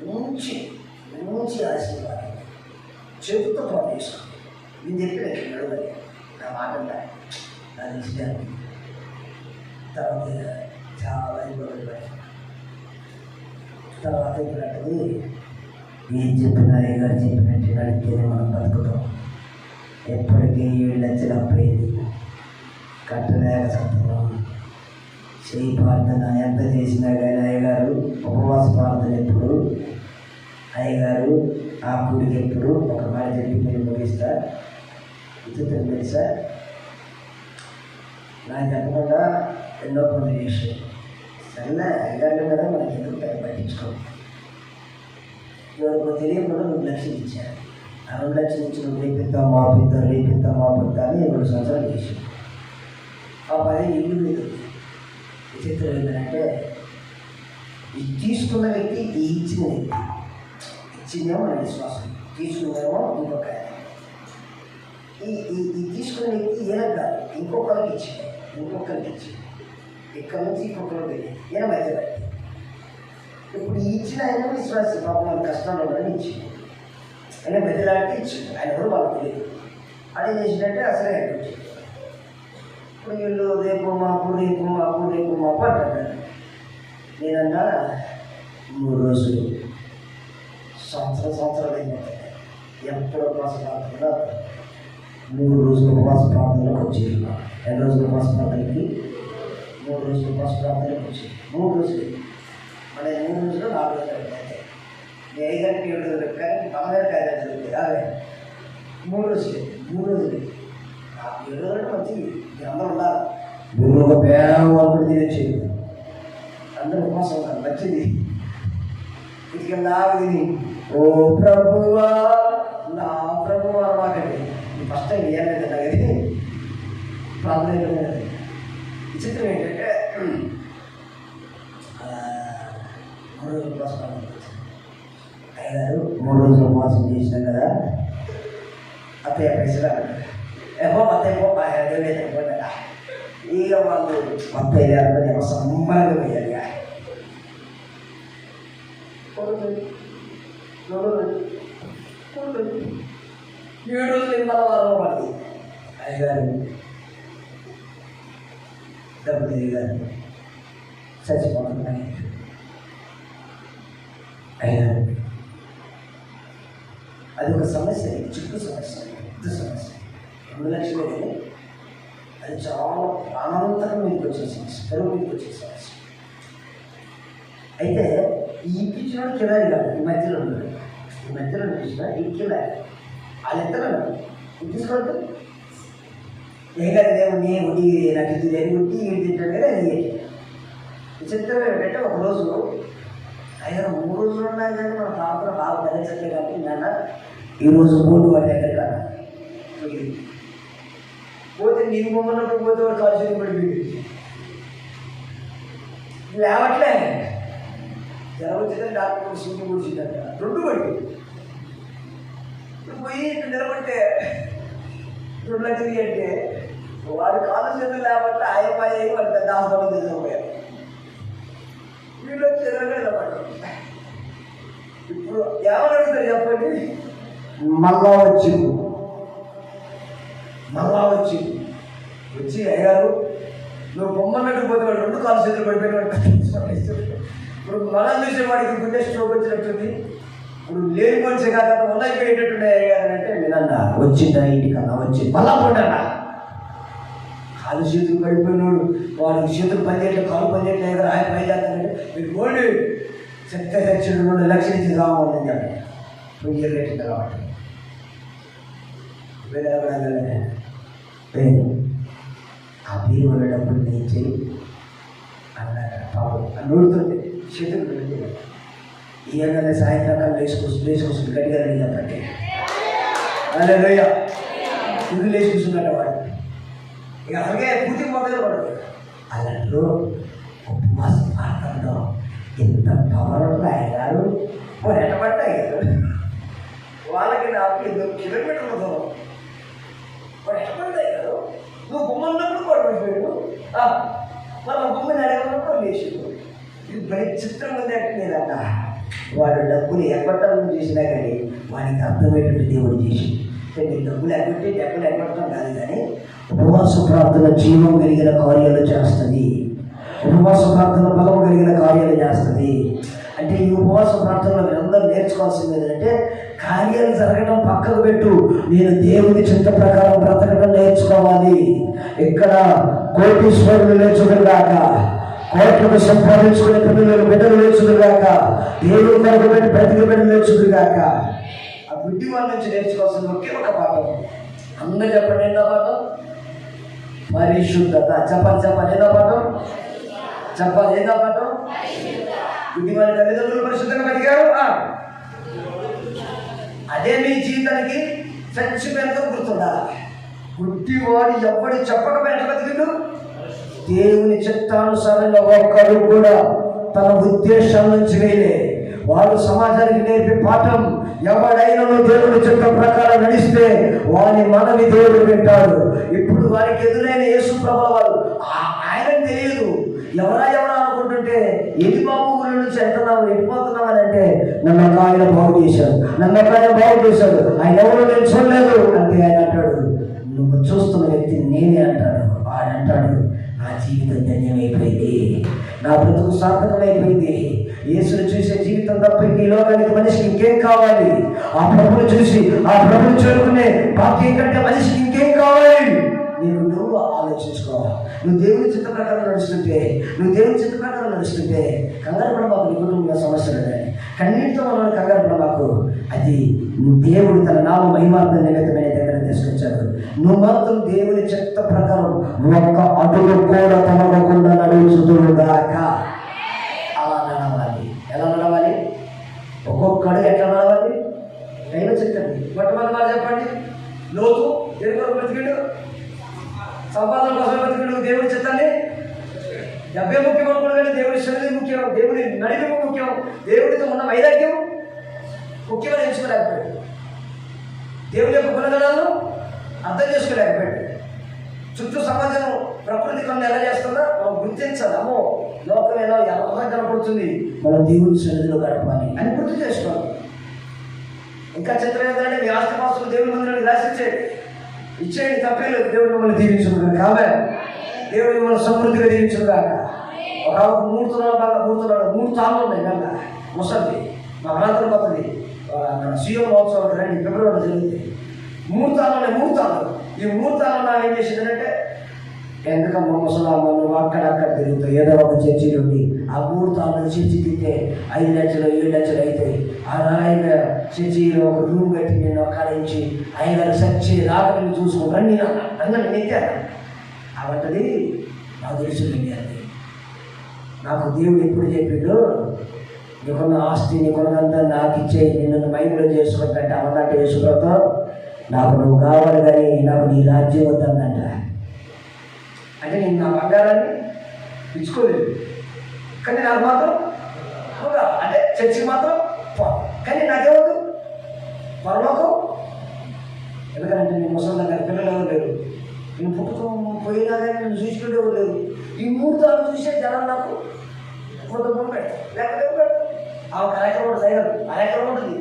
మంచి మంచి ఆశీర్వాదం చెబుతూ తోట చేసుకుంది. నేను చెప్పినట్టు నడువని నా మాట నా ఇష్టాన్ని తర్వాత చాలా ఇబ్బంది పడి తర్వాత ఇప్పుడు ఏం చెప్పినా గారు చెప్పినట్టు నడితేనే మనం బతుకుతాం. ఎప్పటికీ 7 లక్షలు అప్పయింది, కట్టలేక సత్తున్నాం. చేయి ప్రార్థన ఎంత చేసినా కానీ అయ్యగారు ఉపవాస ప్రార్థన ఎప్పుడు, అయ్యగారు ఆ గుడికి ఎప్పుడు ఒక మాట చెప్పి నేను ముగిస్తా. విచిత్రం తెలుసా, నాకు చెప్పకుండా ఎన్నో పనులు చేసాడు. సరే అయ్యగారు కదా మనకి ఎందుకు పట్టించుకోం. ఎవరికి తెలియకుండా 2 లక్షలు ఇచ్చారు. ఆ 2 లక్షలు ఇచ్చి నువ్వు రేపిద్దాం మాపిద్దాం రేపిద్దాం మాపిద్దాం అని 2 సంవత్సరాలు చేసాడు. ఆ 10 ఇల్లు మీద విచిత్రం ఏంటంటే ఇది తీసుకున్న వ్యక్తి ఈ ఇచ్చిన వ్యక్తి ఇచ్చిందేమో నా విశ్వాసం, తీసుకునేమో ఇంకొక ఈ తీసుకున్న వ్యక్తి ఈయన కాదు ఇంకొకరికి ఇచ్చింది, ఇంకొకరికి ఇచ్చింది. ఇక్కడ నుంచి ఇంకొకరికి ఈయన మధ్య వ్యక్తి. ఇప్పుడు ఈ ఇచ్చిన ఆయన విశ్వాసం పాపం కష్టంలో ఉండని ఇచ్చింది, ఆయన మెదలాంటి ఇచ్చింది. ఆయన కూడా వాళ్ళకి తెలియదు. అదే చేసినట్టే అసలే అనిపించింది. ఇప్పుడు వీళ్ళు రేపు మాపు రేపు మాపు రేపు మాపు అంటారు. నేనన్నా 3 రోజులు సంవత్సరాలు అయిపోతాయి. ఎప్పుడు ఉపవాస ప్రార్థనలో 3 రోజులు ఉపవాస ప్రార్థనలకు వచ్చేది. 2 రోజులు ఉపవాస ప్రార్థనకి, 3 రోజులు ఉపవాస ప్రార్థనలకు వచ్చేది. 3 రోజులు మన 3 రోజులు 4 రోజులు అయితే మీ 5 గంటలకు 7 రోజులు కానీ 10 గంటలకు 5 రోజులు అదే 3 రోజులు 7 రోజులు మంచిది. అందరూ ఉండాలి. గురువు ఒక పేదవాళ్ళు తినొచ్చేది. అందరూ ఉపవాసం ఉన్నారు, మంచిది. ఇదికెళ్ళావి తిని ఓ ప్రభువా నా ప్రభువా మాకండి ఫస్ట్ టైం ఏమైంది కానీ ప్రాబ్లం ఏంటంటే విచిత్రం ఏంటంటే 3 రోజులు ఉపవాసం అయ్యారు. 3 రోజులు ఉపవాసం చేసినాం కదా అత్తయ్య పైసలు ఏమో అత్తయ్య పోయిపోయినా ఇక వాళ్ళు అత్తయ్య లేకపోతే సంబంధం పోయాలి. 7 రోజులు ఇవాళ వారంలో పడింది. అయ్యగారు డబ్బులు అయ్యగారు చచ్చిపోతున్నాయి. అయ్యారు అది ఒక సమస్య, చిక్కు సమస్య, పెద్ద సమస్య. 2 లక్షలు కానీ అది చాలా ప్రాణాంతరం మీదకి వచ్చే సమస్య, పెరుగు మీదకి వచ్చే సమస్య. అయితే ఈ ఇప్పించినోడు కిరాయి కాదు, ఈ మధ్యలో ఉన్నాడు. ఈ మధ్యలో చూసిన ఈ కిరాయి వాళ్ళిద్దరు తీసుకోవద్దు. ఏకాదే ఉండి ఉండి నాకు ఇది లేని ఉండి ఇది తింటాడు కదా. అది విచిత్రం ఏంటంటే ఒకరోజు ఆయన 3 రోజులు ఉన్నాయి కానీ మన ప్రాంతంలో బాగా బలించట్లే కాబట్టి నాన్న ఈరోజు బోర్డు వాడి దగ్గర కదా పోతే నీకు బొమ్మన్నప్పుడు పోతే వాడు కాల్చి పడిపోయింది. లేవట్లే జ్వరం వచ్చిందని డాక్టర్ సూటి కూర్చుందంట, 2 పడిపోయింది. పోయి నిలబడితే 2 లక్షలు అంటే వాడు కాలు చేతులు లేకపోతే ఆయపాయి వాడు పెద్ద హాస్పిటల్ తీసుకుపోయారు. వీళ్ళు వచ్చి ఎదురుగా నిలబడ్డారు. ఇప్పుడు ఎవరు అడుగుతారు చెప్పండి? మళ్ళా వచ్చి అయ్యారు నువ్వు బొమ్మన్నట్టు పోతే వాడు 2 కాలు చేతులు పడిపోయిన ఇప్పుడు మనం చూసే వాడికి గుండె స్ట్రోక్ వచ్చినట్టుంది. ఇప్పుడు లేని మనిషి కాక ఉన్నైపోయేటట్టున్నాయి అంటే వినన్నా వచ్చిందా ఇంటికన్నా వచ్చి మళ్ళా పడ్డా కాలు చేతులు పడిపోయినాడు. వాడికి చేతులు పనిచేయట్లేదు, కాలు పనిచేయట్లేదు కదా. ఆయన పని చేస్తానంటే మీరు పోండి చెత్త ఖర్చులు 2 లక్షలు ఇచ్చి కావాలని చెప్పి పొయ్యి రేటుంది కాబట్టి ఆ బీరు వల్ల డబ్బులు నేను చేయి అన్నాడు. పాపం నూరుతుంది చేతులు పెట్టి ఈయననే సాయంత్రం లేచి గట్టిగా అడిగినప్పటి అదే లోయ ఇది లేచి కూర్చున్నట్ట వాడు. ఇక అలాగే పూర్తి మొదలు పడదు. అలాంటిలో ఉపవాస ప్రాంతంలో ఎంత పవర్ అయ్యారు ఎట్టబడ్డాయి కదా. వాళ్ళకి నాకు 2 కిలోమీటర్ల దూరం వాడు ఎట్టబడ్డాయి కదా. నువ్వు బొమ్మన్నప్పుడు పడిపోయాడు, మళ్ళీ బొమ్మని అడగన్నప్పుడు లేచాడు. ఇది చిత్రం ఉంది అంటలేదన్న. వాడు డబ్బులు ఎగ్గొట్టాలని చేసినా కానీ వాడికి అర్థమయ్యేటట్టు దేవుడు చేసి నీ డబ్బులు ఎగ్గొట్టడం కాదు కానీ ఉపవాస ప్రార్థన జీవం కలిగిన కార్యాలు చేస్తుంది. ఉపవాస ప్రార్థన బలం కలిగిన కార్యాలు చేస్తుంది. అంటే ఈ ఉపవాస ప్రార్థనలో మీరందరూ నేర్చుకోవాల్సింది ఏంటంటే కార్యాలు జరగడం పక్కకు పెట్టు, నేను దేవుని చిత్త ప్రకారం బ్రతకడం నేర్చుకోవాలి. ఇక్కడ కోటీశ్వరులు నేర్చుకున్నాక, కోట్లను సంపాదించుకునే బిడ్డలు నేర్చుకున్నాక, దేవుడు కొరకు పెట్టి బ్రతికి బిడ్డలు నేర్చుకున్నాక, ఆ బుద్ధి వాళ్ళ నుంచి నేర్చుకోవాల్సిన ఒకే ఒక పాఠం. అందరూ చెప్పండి ఏంటో పాఠం? పరిశుద్ధత. చెప్పాలి ఏదో పాఠం చెప్పాలి. ఏదో పాఠం? బుద్ధి వాళ్ళ తల్లిదండ్రులు పరిశుద్ధంగా బతికారు. అదే మీ జీవితానికి చచ్చిపోయినంత గుర్తుండాలి. గుడ్డివాడు ఎవడు చెప్పకపోయిన బతికిండు. దేవుని చిత్తానుసారంగా ఒక్కరు కూడా తన ఉద్దేశం నుంచి వేయలే. వాడు సమాజానికి నేర్పే పాఠం, ఎవడైనా దేవుని చిత్త ప్రకారం నడిస్తే వాని మనవి దేవుడు వింటాడు. ఇప్పుడు వారికి ఎదురైన యేసు ప్రభుల వారు ఆయనకు తెలియదు. ఎవరా అనుకుంటుంటే ఎది బాబు ఊరి నుంచి వెళ్ళిపోతున్నావు అని అంటే నన్ను ఒక ఆయన బాగు చేశాడు, ఆయన ఎవరో నేను చూడలేదు అంటే ఆయన అంటాడు, నువ్వు చూస్తున్న వ్యక్తి నేనే అంటాడు. వాడు అంటాడు, నా జీవితం ధన్యమైపోయింది, నా బ్రతుకు సార్థకమైపోయింది, యేసును చూసే జీవితం తప్ప ఈ లోకానికి మనిషికి ఇంకేం కావాలి? ఆ ప్రభువును చూసి ఆ ప్రభువును చేరుకునే భాగ్యం కంటే మనిషికి ఇంకేం కావాలి? నువ్వు ఆలోచించుకో. నువ్వు దేవుని చిత్త ప్రకారం నడుస్తుంటే, కంగారు పడమాకు. నీ కుటుంబంలో సమస్యలు ఉన్నాయి, కన్నీటితో మనం కంగారు పడమాకు. అది దేవుడు తన నామ మహిమార్థం నిమిత్తమైన దగ్గర తీసుకొచ్చాడు. నువ్వు మాత్రం దేవుని చిత్త ప్రకారం ఒక్క అడుగు కూడా తమకుండా నడుచుదురుగాక. అలా నడవాలి. ఎలా నడవాలి? ఒక్కొక్క అడుగు ఎట్లా నడవాలి? దైవ చిత్తం. మొట్టమొదటి మాట చెప్పండి. లోతు దేవుడు బ్రతికిడు, సంపాదన కోసం బ్రతికిడు. దేవుడి చిత్తాన్ని డబ్బే ముఖ్యం అనుకోండి, కానీ దేవుడి శరీరం ముఖ్యం, దేవుడి నడిపి ముఖ్యం, దేవుడితో ఉన్న వైరాగ్యం ముఖ్యమని ఎంచుకోలేకపోయాడు. దేవుడి యొక్క గుణగణాలను అర్థం చేసుకోలేకపోయాడు. చుట్టూ సమాజం ప్రకృతి కొన్ని ఎలా చేస్తుందో మనం గుర్తించాలి. అమ్మో, లోకం ఎలా కనపడుతుంది, మనం దేవుడి సన్నిధిలో గడపాలి అని గుర్తు చేసుకోవాలి. ఇంకా చిత్రం ఏంటంటే మీ ఆస్తిపాస్తులు దేవుడి ముందు రాసిచ్చేయండి, ఇచ్చేయండి, తప్పేలేదు. దేవుడు మిమ్మల్ని దీవించుకున్నాడు కావే, దేవుడు మిమ్మల్ని సమృద్ధిగా దీవించుకున్నాక. ఒక 3 తాళ్ళు ఉన్నాయి కన్నా ముసలి మా ప్రాంతం కొత్తది సీఎం మహోత్సవం రండి, ఫిబ్రవరిలో జరుగుతుంది. 3 తాళ్ళు ఉన్నాయి. 3 తాళ్ళు. ఈ 3 తాళ్ళు ఏం చేసిందంటే, ఎందుకమ్మా ముసలామ్మను అక్కడక్కడ తిరుగుతాయి, ఏదో ఒక చర్చి నుండి ఆ 3 తాళ్ళు చర్చి తింటే 5 లక్షలు 7 లక్షలు అవుతాయి. ఆ ఆయన చర్చిలో ఒక రూమ్ కట్టి నేను అక్కడించి 5 సచ్చి రాకని చూసుకుంటాను. నేను అన్నది నెత్తాను. అవంటది నాకు తెలుసుకుంది. అది నాకు దేవుడు ఎప్పుడు చెప్పిండు, నీకున్న ఆస్తి నీకున్నంతా నాకు ఇచ్చే, నిన్ను మైండ్లో చేసుకుంటే అవన్నట్టు వేసుకోతో నాకు నువ్వు కావాలి, కానీ నాకు నీ రాజ్యం వద్దందంట. అంటే నేను నా బంగారాన్ని ఇచ్చుకోలేదు, కానీ నాకు మాత్రం అంటే చర్చికి మాత్రం కానీ నాకేమవుతు పరలోకం. ఎందుకంటే నేను ముసలి దగ్గర పిల్లలు ఎవరు లేరు, నేను పుట్టుకం పోయినా కానీ నేను చూసుకుంటే ఎవరు లేరు. ఈ 3 తాళ్ళు చూసే జనం నాకు లేకపోతే ఆ అరెకరం ఉంటుంది, అరెకరం ఉంటుంది,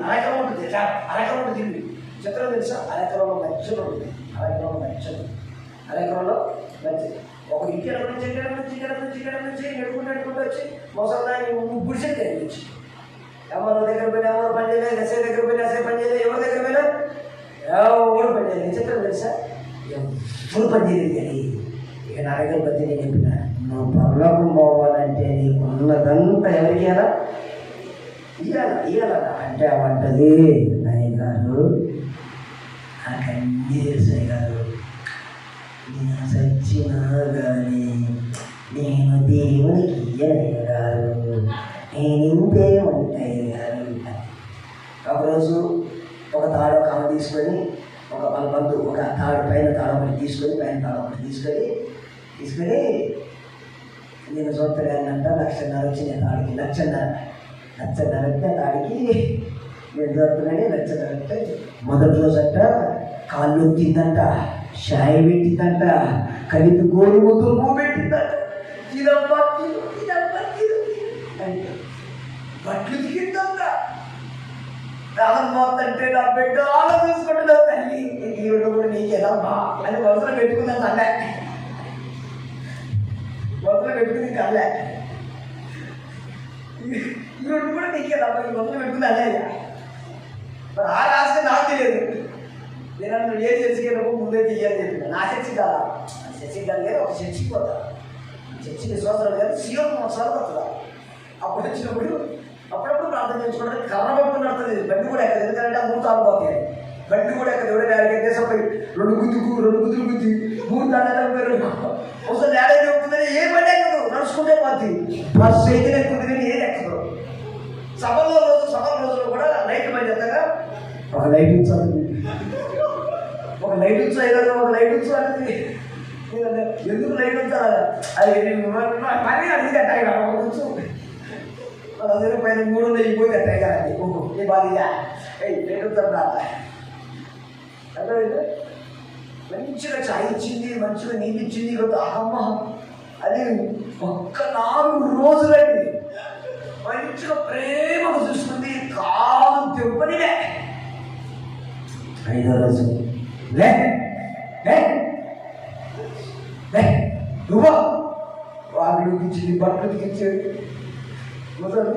అరెకరం ఉంటుంది. చిత్రం తెలుసా? అరెకరంలో నచ్చలు ఉంటుంది, అరెకరంలో నచ్చలు. ఒక ఇక్కడ నుంచి నెడుకుంటూ వచ్చి ముసలి గుడిసెట్ నుంచి ఎవరి దగ్గర పోయినా ఎవరు పని చేయలేదు, ఎస్ఐ దగ్గర పోయినా ఎస్ఐ పని చేయలేదు, ఎవరి దగ్గర పోయినా ఎవరు పని చేయలేదు. చిత్రం తెలుసా? ఎప్పుడు పని చేయలేదు. కానీ ఇక నా దగ్గర పని నేను చెప్పిన, నువ్వు పరలోకం పోవాలంటే నీకు ఉన్నదంతా ఎవరికి ఇవ్వాలా అంటే అవంటది నాయన గారు, నాకన్నీ తెలుసాయి గారు, నేను సచ్చినా కానీ నేను దేవునికి ఇయ్యలే గారు, నేను ఇంతే ఉంటాయి గారు. ఒకరోజు ఒక తాడు ఒక ఆమె తీసుకొని వాళ్ళ బంధు ఒక తాడు పైన తాడు ఒకటి తీసుకొని నేను చూస్తానంట 1,00,000 వచ్చింది తాడికి. 1,00,000 అంటే తాడికి నేను చూస్తున్నాను. 1,00,000 అంటే మొదటి రోజంట కాళ్ళు తిందంట, షాయి పెట్టిందంట, కలిపి గోరు ముద్దులు పెట్టిందంట. బట్లు దిగిందంట. రామోతంటే నా బిడ్డ ఆలోచించుకుంటున్నావు తల్లి, ఈ 2 కూడా నీకేదమ్మా అని మనసులో పెట్టుకుందాం. అల్లే మనసులో పెట్టుకుంది కల్లే, ఈ 2 కూడా నీకేదమ్మా ఈ మనసులో పెట్టుకుంది అల్లే. మరి ఆ రాస్తే నాకు తెలియదు. నేను ఏ చర్చికి ముందే తీయాలని చెప్పిన. నా చర్చి కాదా, చర్చికి కానీ ఒక చర్చికి పోతా, చర్చికి విశ్వాసాలు కానీ సీఎం సంవత్సరాలు వస్తుందా. అప్పుడు వచ్చినప్పుడు అప్పుడప్పుడు ప్రార్థన చేసుకోవడానికి కర్ర పట్టుకుని నడుతుంది. బండి కూడా ఎక్కదు, ఎందుకంటే ఆ 3 తాళ్ళు పోతాయి. బండి కూడా ఎక్కదు. ఎవరైనా దేశంపై 2 గుద్దులు గుద్ది 3 తాళ్ళు ఒకసారి ఏడాది చెప్తుందని ఏ బండి ఎక్కదు, నడుచుకుంటే పోతుంది. బస్సు అయితే ఎక్కుతుంది కానీ ఏది ఎక్కదు. సభల రోజులు కూడా లైట్ బండి ఎంతగా ఒక లైట్ ఉంచాలి, ఒక లైట్ ఉంచాలి. ఎందుకు లైట్ ఉంచాలి? అది పని అది కట్టాయి ఉంచు. అదే పైన 3 ఉన్నాయి పోయి కట్టాయి కదండి. ఏ బాధ లైట్ ఉంచాలి. అర్థమైంది? మంచిగా చాయ్ ఇచ్చింది, మంచిగా నీళ్ళు ఇచ్చింది. అమ్మ అది ఒక్క 4 రోజులండి మంచిగా ప్రేమగా చూసుకుంది. కాలు తెప్పనిలే. 5వ రోజు నువ్వు వాళ్ళు ఇచ్చింది, బట్టలు ఇచ్చేది మొదలు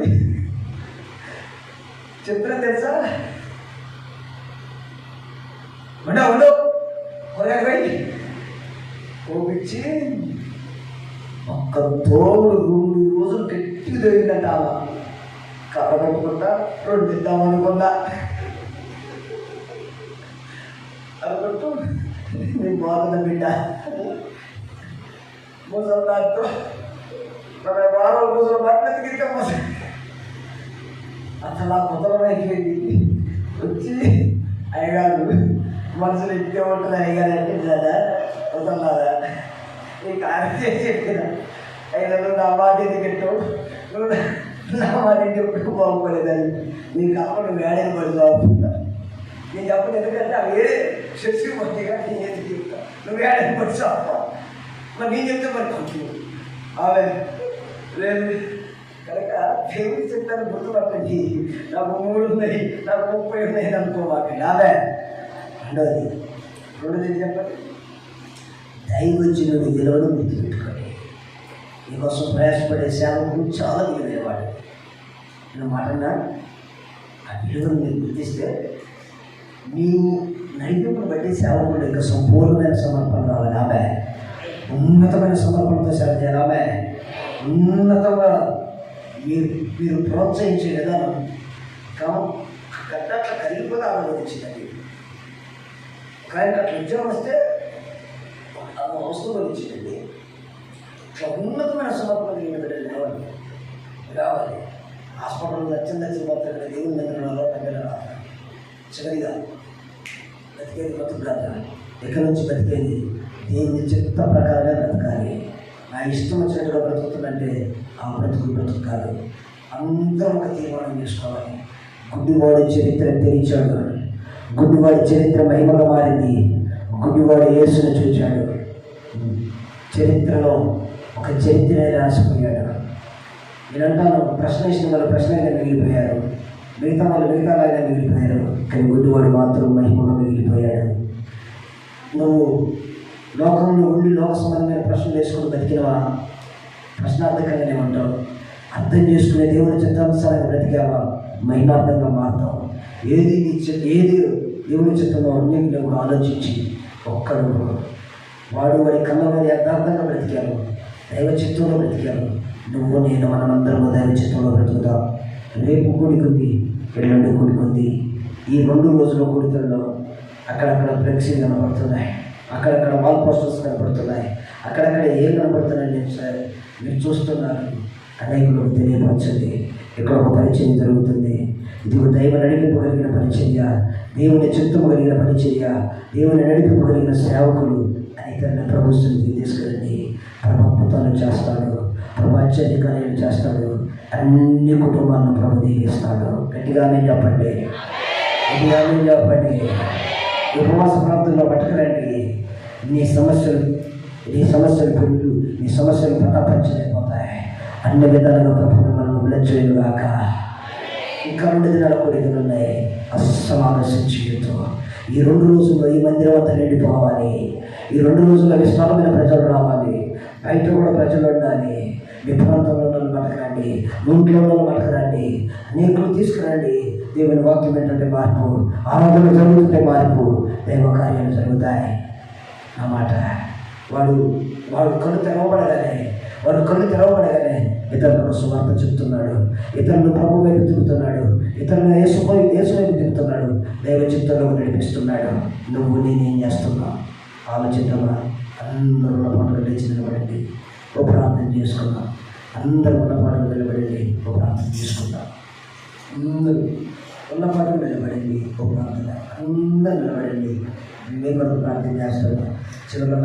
చెప్తున్నా తెలుసా? ఉండు కొరగా కోపించి ఒక్క తోడు 2 రోజులు గట్టి తొలిందంట. అలా కర్ర పట్టుకుంటా 2 తిద్దామనుకుందా అనుకుంటూ నీ బాగుంద బిడ్డ ముసలితో 40 రోజుల బట్టలు తిరిగి అసలు ఆ కుదరమైపోయింది. వచ్చి అయ్యగారు మనసులు ఇంటే ఉంటుంది. అయ్యగారు అంటే కదా కుదరలాదా నీ కార్యం చేసి చెప్పిన అయినా నువ్వు నా మాట ఎందుకు నువ్వు నా మాట ఇంటి ఎప్పుడు బాగుపడేదని నీ కావాలి నువ్వు వేడని పడి బాగుంటా. నేను చెప్పను ఎందుకంటే అవి వేరే శశి పట్టిగా నేను ఎందుకు చెప్తా. నువ్వు వేడని పడి చాపా మరి నేను చెప్తే మరి కొంచెం ఆమె లేదు కనుక దేవుడి చెప్తాను గుర్తుపట్టండి. నాకు 3 ఉన్నాయి, నాకు 30 ఉన్నాయి అనుకోమాకండి. ఆమె రెండోది చెప్పండి, దైవజనుడు విలువను గుర్తుపెట్టుకోండి. నీకోసం ప్రయాసపడే సేవకుడు చాలా విలువైనవాడు. నేను మాటన్నా ఆ విలువను మీరు గుర్తిస్తే మీ నైపుణ్యం బట్టి సేవకుడు యొక్క సంపూర్ణమైన సమర్పణ రావాలి. ఆమె ఉన్నతమైన సమర్పణతో సేవ చేయాలి. ఆమె ఉన్నతంగా మీరు ప్రోత్సహించే విధానం అట్లా కరిగిపోతే ఆలోచించండి. కానీ అట్లా ఉద్యోగం వస్తే అది వస్తువులు ఇచ్చిందండి. ఇట్లా ఉన్నతమైన సమర్పణ రావాలి రావాలి. హాస్పిటల్లో నచ్చిన పోతాడు దేవుని దగ్గర చివరిగా బతికేది బతుకు కాదు. ఎక్కడి నుంచి బతికేది దేవుని చిత్త ప్రకారంగా బ్రతకాలి. నా ఇష్టం వచ్చినట్టుగా బ్రతుకుతుందంటే ఆ బ్రతుకు కాదు. అందరం ఒక తీర్మానం చేసుకోవాలి. గుడ్డివాడు చరిత్ర తెరిచాడు. గుడ్డివాడి చరిత్ర మహిమగా మారింది. గుడ్డివాడు యేసును చూచాడు. చరిత్రలో ఒక చరిత్రనే రాసిపోయాడు. నేనంటాను, ప్రశ్న వేసిన వాళ్ళు ప్రశ్నగా మిగిలిపోయారు, మిగతా వాళ్ళు మిగతాలాగా మిగిలిపోయారు. కానీ గుడ్డివాడు మాత్రం మహిమగా మిగిలిపోయాడు. నువ్వు లోకంలో ఉండి లోక సంబంధమైన ప్రశ్నలు వేసుకుని బతికినవా? ప్రశ్నార్థకంగానే ఉంటావు. అర్థం చేసుకునే దేవుని చిత్తానుసారంగా బ్రతికావా? మహిమార్థంగా మారుతావు. ఏది దేవుని చిత్తంలో అన్నీ నువ్వు ఆలోచించి ఒక్కడు వాడి కళ్ళవారి యథార్థంగా బ్రతికారు, దైవ చిత్తంలో బ్రతికారు. నువ్వు నేను మనమందరము దైవ చిత్తంలో బ్రతుకుతాం. రేపు కూడికుంది, ఎల్లుండి కూడికుంది. ఈ 2 రోజుల కూడికల్లో అక్కడక్కడ ఫ్లెక్సీలు కనపడుతున్నాయి, అక్కడక్కడ వాల్ పోస్టర్స్ కనపడుతున్నాయి, అక్కడక్కడ ఏం కనపడుతున్నాయి మీరు చూస్తున్నారు. అనేకులకు తెలియపరచండి. ఇక్కడ ఒక పరిచర్య జరుగుతుంది. ఇది దైవ నడిపింపు కలిగిన పరిచర్య, దేవుని చిత్తము కలిగిన పరిచర్య, దేవుని నడిపింపు కలిగిన సేవకులు అనేకమైన ప్రభుత్వానికి తీసుకెళ్ళండి. ప్రభు అద్భుతాలు చేస్తాడు, ప్రభు ఆశ్చర్య కార్యాలు చేస్తాడు. అన్ని కుటుంబాలను ప్రభు దీవిస్తాడు. గట్టిగానే చెప్పండి, గట్టిగానే చెప్పండి. ఉపవాస ప్రాంతంలో పట్టుకురండి. నీ సమస్యలు పెట్టు, నీ సమస్యలు ప్రతాపంచలేకపోతాయి. అన్ని విధాలుగా ప్రభు మనం విలచేయుగాక. ఇంకా 2 దినాల కోరికలు ఉన్నాయి. అస్సలు ఆలోచించు. ఈ 2 రోజుల్లో ఈ మందిరం అంతా నిండిపోవాలి. ఈ 2 రోజుల్లో విస్తారమైన ప్రజలు రావాలి. బయట కూడా ప్రజలు ఉండాలి. మీ ప్రాంతంలో ఉన్న బతకరండి, ఇంట్లో ఉన్న బతకరండి, అనేకులు తీసుకురండి. దేవుని వాక్యం ఏంటంటే మార్పు, ఆరాధన జరుగుతుంటే మార్పు, దైవ కార్యాలు జరుగుతాయి. అన్నమాట. వాడు కళ్ళు తెరవబడగానే ఇతరులకు సువార్త చెప్తున్నాడు, ఇతరులను ప్రభు వైపు తిరుగుతున్నాడు, ఇతరులను యేసు వైపు తిరుగుతున్నాడు, దైవ చిత్తంలో నడిపిస్తున్నాడు. నువ్వు నేనేం చేస్తున్నావు ఆలోచిద్దామా? అందరూ ఉన్న పాటలు లేచి నిలబడండి, ఓ ప్రార్థన చేసుకుందాం. అందరూ ఉన్న పాటలు నిలబడండి, ఓ ప్రార్థన చేసుకుందాం. అందరూ ఉన్న పాటలు నిలబడండి, ఓ ప్రార్థన. అందరూ నిలబడండి, మీ కొరకు ప్రార్థన చేస్తాడు. చివరిలో